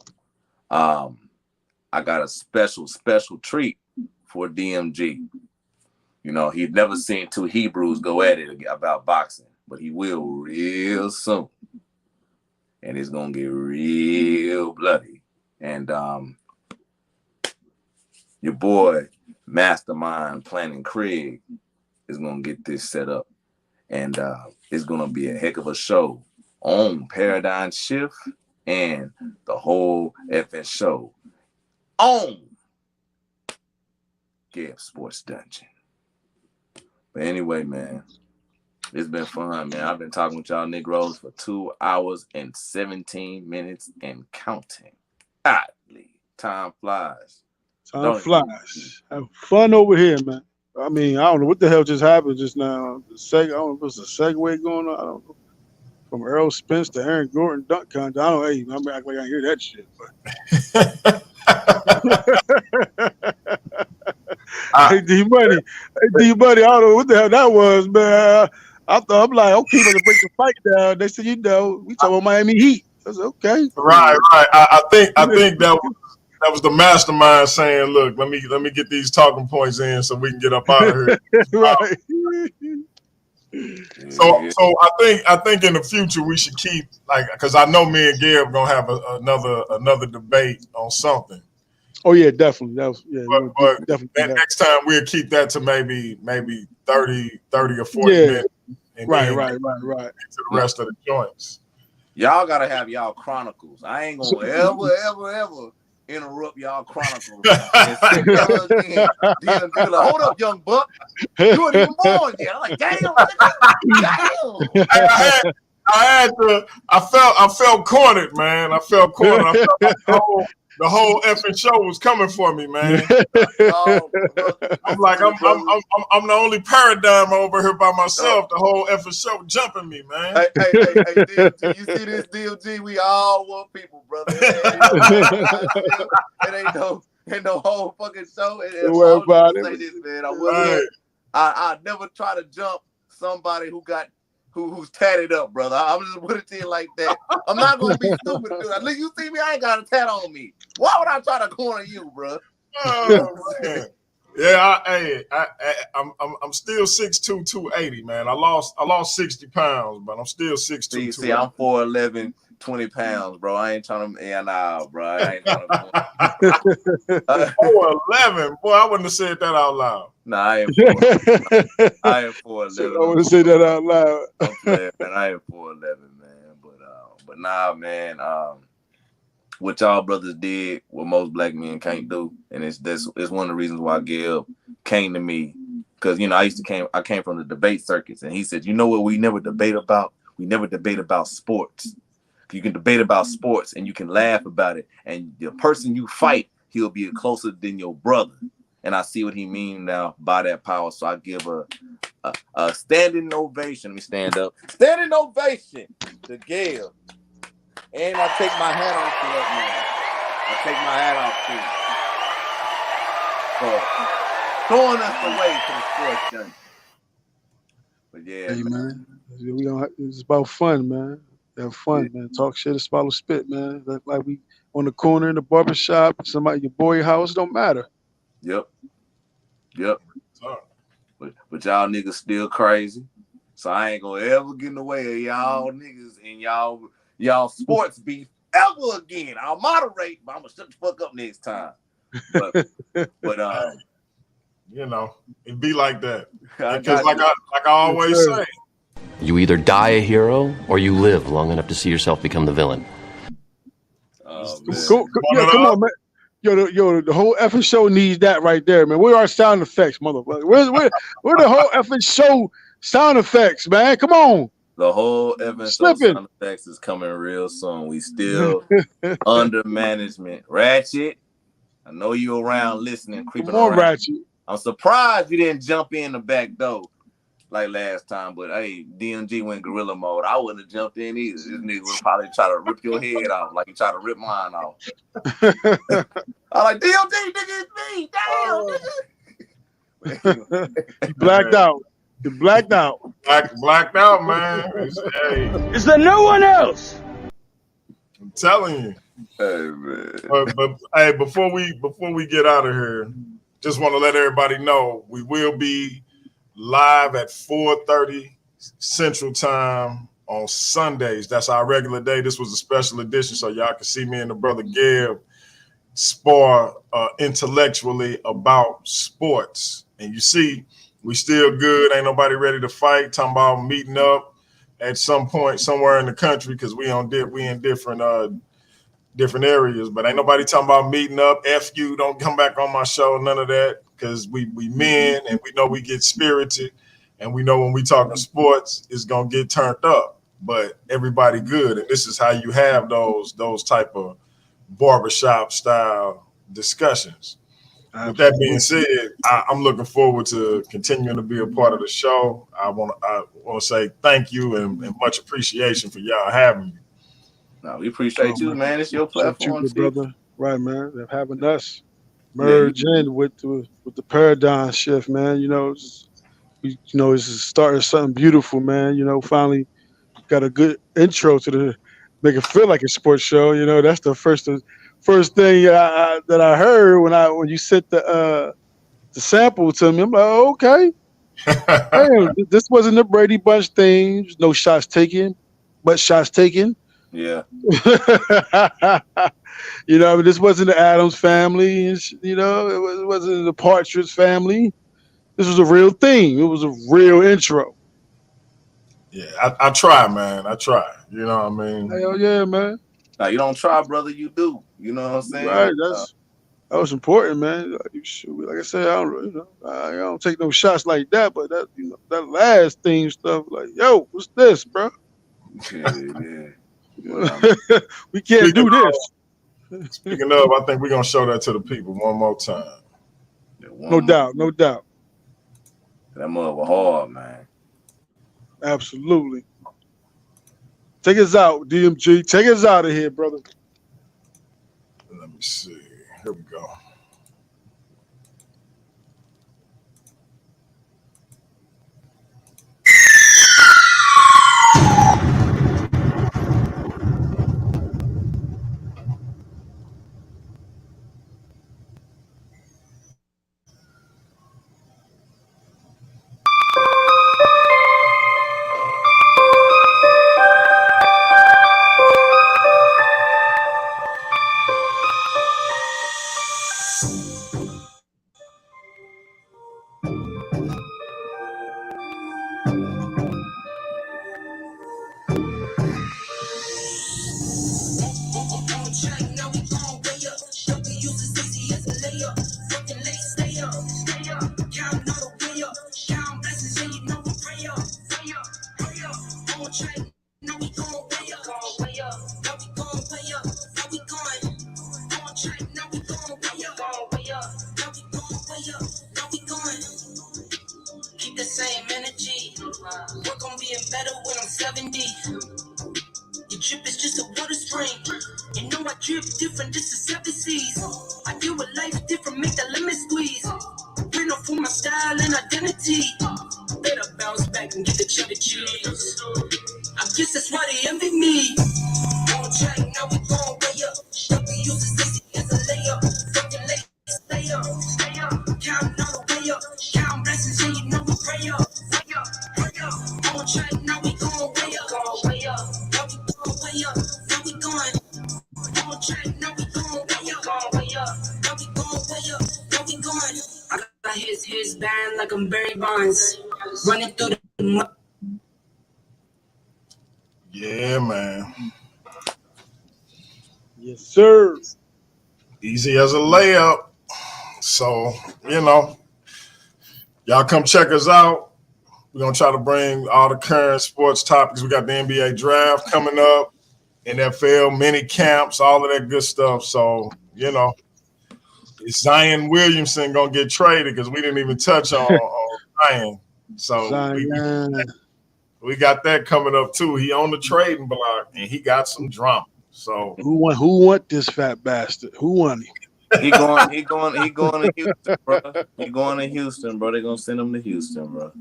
I got a special treat for DMG. You know, he'd never seen two Hebrews go at it about boxing, but he will real soon. And it's going to get real bloody. And your boy, Mastermind Planning Craig, is going to get this set up. And it's going to be a heck of a show on Paradigm Shift and the whole effing show on Gab Sports Dungeon. But anyway, man, it's been fun, man. I've been talking with y'all Negroes for 2 hours and 17 minutes and counting. Oddly, time flies. Time flies. Have fun over here, man. I mean, I don't know what the hell just happened just now. I don't know if it's a segue going on. I don't know. From Earl Spence to Aaron Gordon dunk contest. I don't know. Hey, I mean, I can't hear that shit. But hey, D-Money. I don't know what the hell that was, man. I'm like, okay, we're gonna break the fight down. They said, you know, we talking about Miami Heat. I said, okay. Right. I think that was the mastermind saying, look, let me get these talking points in so we can get up out of here. Right. So I think in the future we should keep, like, because I know me and Gab gonna have another debate on something. Oh yeah, definitely. But definitely. Next time we'll keep that to maybe 30 or 40 minutes. And right. To the rest of the joints. Y'all gotta have y'all chronicles. I ain't gonna ever interrupt y'all chronicles. And sit down again. DMG like, hold up, young buck. You ain't even born yet. I'm like, damn. I felt cornered, man. I felt cornered. I felt like the whole effing show was coming for me, man. I'm like, I'm the only paradigm over here by myself. The whole effing show jumping me, man. Hey, DMG, you see this, DMG? We all one people, brother. It ain't no whole fucking show. Don't worry about it. Say this, man. I never try to jump somebody who's tatted up, brother. I'm just put it to you like that. I'm not gonna be stupid, dude. At least you see me, I ain't got a tat on me. Why would I try to corner you, bro? Oh, man. Yeah, I'm still 6'2", 280, man. I lost 60 pounds, but I'm still 6'2". See, I'm 4'11", 20 pounds, bro. I ain't trying to, bro. I ain't trying to. 4'11", boy. I wouldn't have said that out loud. Nah, I am 4'11". I am 4'11". I want to say that out loud. I'm playing, man. I am 4'11", man. But nah, man. What y'all brothers did, what most black men can't do, and it's one of the reasons why Gil came to me, because I came from the debate circuits, and he said, you know what, we never debate about? We never debate about sports. You can debate about sports, and you can laugh about it, and the person you fight, he'll be closer than your brother. And I see what he means now by that power. So I give a standing ovation. Let me stand up. Standing ovation to Gil. And I take my hat off to that man. I take my hat off too. For throwing us away to the sports journey. But yeah, hey, man. It's about fun, man. Have fun, man. Talk shit, swallow spit, man. Like we on the corner in the barbershop, somebody your boy house, don't matter. Yep. But y'all niggas still crazy. So I ain't gonna ever get in the way of y'all niggas and y'all sports beef ever again. I'll moderate, but I'm gonna shut the fuck up next time. But you know, it be like that. I Because like I always say, You either die a hero or you live long enough to see yourself become the villain. Come on, man. Yo, the whole effing show needs that right there, man. Where are our sound effects, motherfucker? Where the whole effing show sound effects, man? Come on. The whole effing show sound effects is coming real soon. We still under management. Ratchet, I know you around listening, creeping Come on, around. Ratchet. I'm surprised you didn't jump in the back door like last time, but hey, DMG went gorilla mode. I wouldn't have jumped in either. This nigga would probably try to rip your head off like he tried to rip mine off. I like, DMG, nigga, it's me. Damn, nigga. You blacked out. You blacked out. Blacked out, man. Is there no one else? I'm telling you. Hey, man. But hey, before we get out of here, just want to let everybody know we will be live at 4:30 Central Time on Sundays. That's our regular day. This was a special edition, so y'all can see me and the brother Gab spar intellectually about sports. And you see, we still good. Ain't nobody ready to fight. Talking about meeting up at some point somewhere in the country because we in different areas. But ain't nobody talking about meeting up. F you, don't come back on my show. None of that. Because we men and we know we get spirited and we know when we talking sports, it's gonna get turned up. But everybody good, and this is how you have those type of barbershop style discussions. Absolutely. With that being said, I'm looking forward to continuing to be a part of the show. I want to say thank you and much appreciation for y'all having me. No, we appreciate you, man. It's your platform, brother. Right, man. They're having us merge in with the paradigm shift, man. It's starting something beautiful, man. Finally got a good intro to make it feel like a sports show. That's the first thing that I heard when you sent the sample to me. I'm like, oh, okay. Damn, this wasn't the Brady Bunch thing. No shots taken, but shots taken. Yeah. This wasn't the Addams family. It wasn't the Partridge family. This was a real thing. It was a real intro. Yeah, I try, man. I try. You know what I mean? Hell yeah, man. Now you don't try, brother. You do. You know what I'm saying? Right. That was important, man. Like I said, I don't take no shots like that. But that last theme stuff, like, yo, what's this, bro? Yeah. We can't do this. Speaking of, I think we're gonna show that to the people one more time. No doubt. That mother hard, man. Absolutely. Take us out, DMG. Take us out of here, brother. Let me see. Here we go. Work on being better when I'm 70. Your drip is just a water stream. frame. You know I drip different, this is 7 C's. I deal with life different, make that lemon squeeze. Bring up for my style and identity. Better bounce back and get the cheddar cheese. I guess that's why they envy me. On track, now we gon' way up. W uses easy as a layup. Fucking late, stay up, stay up. Count all the way up. Count blessings and you know we pray up. Way up, way up. On track, now we gon' way up. Way up, now we gon' way up. Now we going. On track, now we gon' way up. Way up, now we gon' way up. Now we going. I got his band like I'm Barry Bonds. Running through the mud. Yeah, man. Yes, sir. Easy as a layup. So, you know, y'all come check us out. We're going to try to bring all the current sports topics. We got the NBA draft coming up, NFL mini camps, all of that good stuff. So, you know, is Zion Williamson going to get traded? Because we didn't even touch on Zion. So we got that coming up too. He on the trading block and he got some drama. So who want this fat bastard? Who won him? He going to Houston, bro. He going to Houston, bro. They gonna send him to Houston, bro.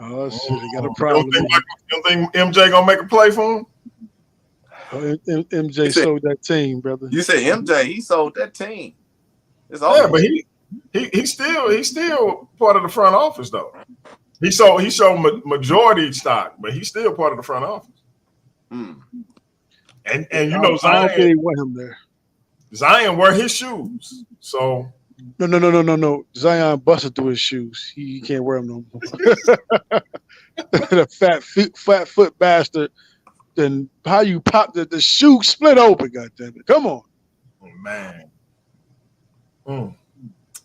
Oh shit, they got a problem. You don't think MJ gonna make a play for him? MJ sold that team, brother. You said MJ, he sold that team. It's yeah, but he's still part of the front office though. He showed majority stock, but he's still part of the front office. And you know Zion, I don't think they want him there. Zion wear his shoes, so no. Zion busted through his shoes. He can't wear them no more. The fat foot bastard. Then how you pop the shoe split open? Goddamn it! Come on, man.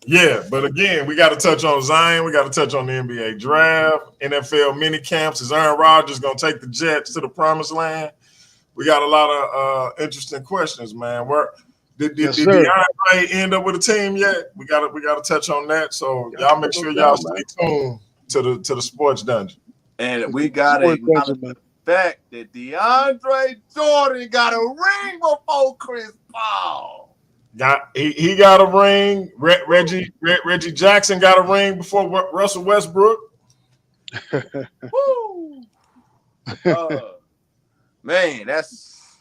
Yeah, but again, we got to touch on Zion. We got to touch on the NBA draft, NFL mini camps. Is Aaron Rodgers going to take the Jets to the promised land? We got a lot of interesting questions, man. Did DeAndre end up with a team yet? We got to touch on that. So y'all make sure y'all stay tuned to the sports dungeon. And we got the fact that DeAndre Jordan got a ring before Chris Paul. He got a ring. Reggie Jackson got a ring before Russell Westbrook. Woo! Man, that's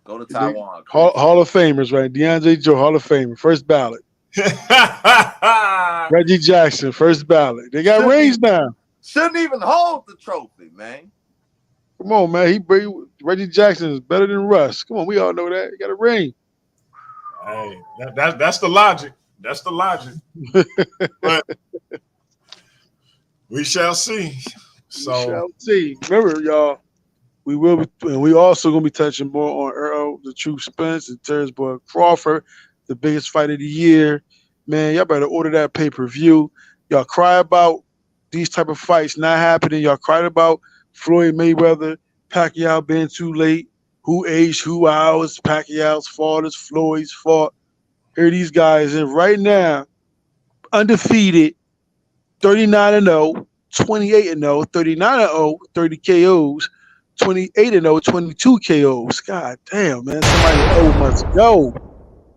go to Taiwan. Hall of Famers, right? DeAndre Jordan, Hall of Famer, first ballot. Reggie Jackson, first ballot. They got rings now. Shouldn't even hold the trophy, man. Come on, man. Reggie Jackson is better than Russ. Come on, we all know that. He got a ring. Hey, that's the logic. That's the logic. But we shall see. So we shall see. Remember, y'all, we also gonna be touching more on Earl, the True Spence, and Terrence Boy Crawford, the biggest fight of the year. Man, y'all better order that pay-per-view. Y'all cry about these type of fights not happening. Y'all cried about Floyd Mayweather, Pacquiao being too late. Who aged, who hours, Pacquiao's fault, it's Floyd's fault. Here these guys, and right now, undefeated, 39-0, 28-0, 39-0, 30 KOs, 28-0, 22 KOs. God damn, man.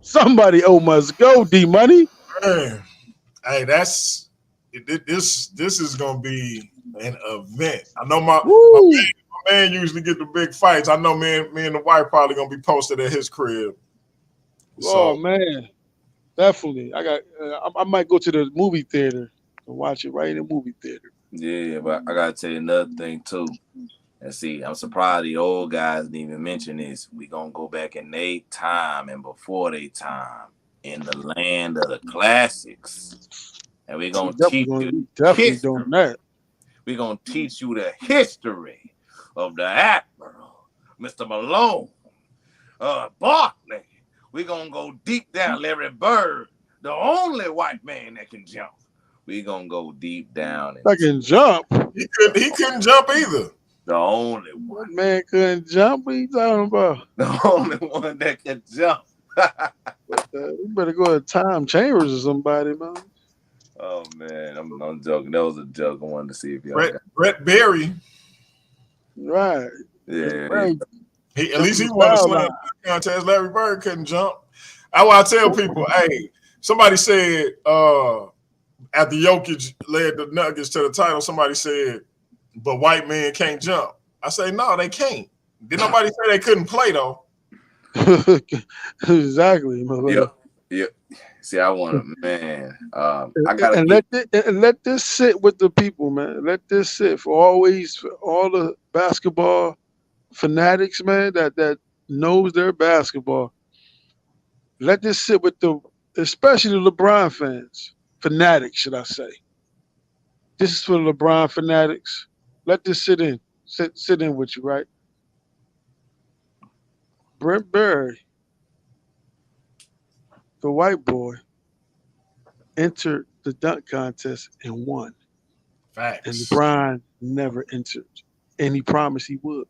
Somebody must go, D-Money. Man. Hey, this is gonna be an event. I know my man usually get the big fights. I know me and the wife probably gonna be posted at his crib. Oh man, definitely. I might go to the movie theater and watch it right in the movie theater. Yeah, but I gotta tell you another thing too. And see, I'm surprised the old guys didn't even mention this. We gonna go back in their time and before their time in the land of the classics, and we gonna teach you definitely doing that. We gonna teach you the history of the Admiral, Mr. Malone, Barkley. We gonna go deep down, Larry Bird, the only white man that can jump. We gonna go deep down. I can jump. He couldn't jump either. The only one. That man couldn't jump. What are you talking about? The only one that can jump. You better go to Tom Chambers or somebody, man. Oh man, I'm joking. That was a joke. I wanted to see if y'all Brett Berry. Right. Yeah. At least he won the slam contest. Larry Bird couldn't jump. That's why I tell people, hey, somebody said after Jokic led the Nuggets to the title, somebody said, but white men can't jump. I say, no, they can't. Did nobody say they couldn't play, though? Exactly. Yeah. See, I want to, man. I gotta let this sit with the people, man. Let this sit for always for all the basketball fanatics, man, that knows their basketball. Let this sit with especially the LeBron fans, fanatics, should I say? This is for the LeBron fanatics. Let this sit in with you, right? Brent Berry, the white boy, entered the dunk contest and won. Facts. And LeBron never entered, and he promised he would.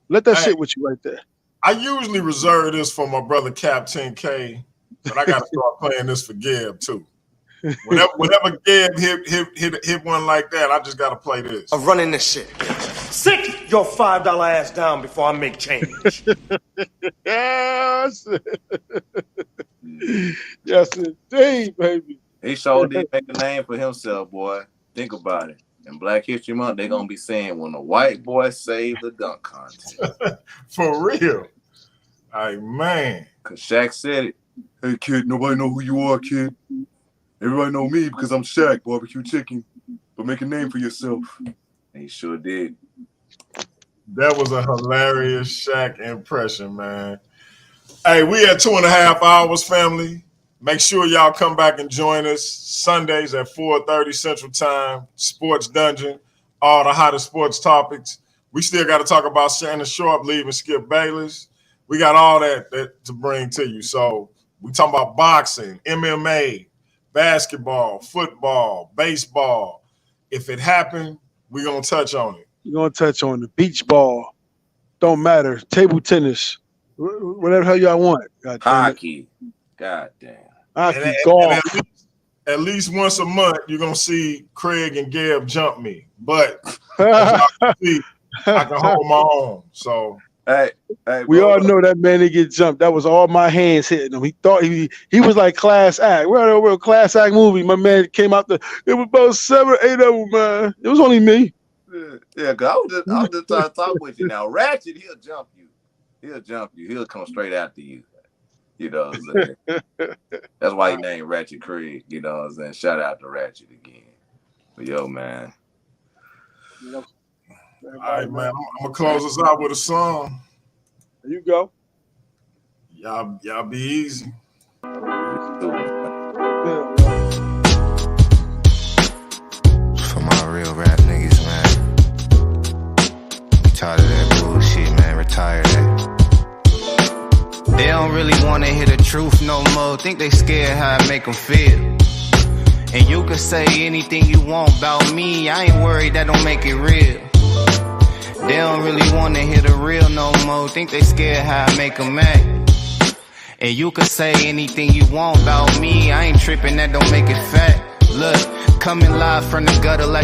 Let that sit with you right there. I usually reserve this for my brother Cap 10K, but I got to start playing this for Gab too. Whenever Gab hit one like that, I just got to play this. I'm running this shit. Sit your $5 ass down before I make change. Yes. Yes, indeed, baby. He sure did make a name for himself, boy. Think about it. In Black History Month, they're going to be saying, when a white boy saved the dunk contest. For real. Like, man. Because Shaq said it. Hey, kid, nobody know who you are, kid. Everybody know me because I'm Shaq, barbecue chicken. But make a name for yourself. And he sure did. That was a hilarious Shaq impression, man. Hey, we at 2.5 hours, family. Make sure y'all come back and join us Sundays at 4:30 Central Time. Sports Dungeon, all the hottest sports topics. We still got to talk about Shannon Sharp leaving Skip Bayless. We got all that to bring to you. So we talking about boxing, MMA, basketball, football, baseball. If it happened, we're going to touch on it. You're going to touch on the beach ball. Don't matter. Table tennis. Whatever the hell y'all want. Hockey. God damn. Hockey, golf. At least once a month, you're going to see Craig and Gab jump me. But as y'all can see, I can hold my own. So, hey, we all know that man that get jumped. That was all my hands hitting him. He thought he was like Class Act. We're at a Class Act movie. My man came out it was about 7 or 8 of them, man. It was only me. Yeah, because I was just trying to talk with you now. Ratchet, he'll jump you. He'll come straight after you. You know what I'm saying? That's why he named Ratchet Craig. You know what I'm saying? Shout out to Ratchet again. But yo, man. All right, man. I'm going to close us out with a song. There you go. Y'all be easy. For my real rap niggas, man. Tired of that bullshit, man. Retire that. They don't really wanna hear the truth no more. Think they scared how I make them feel. And you can say anything you want about me. I ain't worried, that don't make it real. They don't really wanna hear the real no more. Think they scared how I make them act. And you can say anything you want about me. I ain't tripping, that don't make it fact. Look, coming live from the gutter like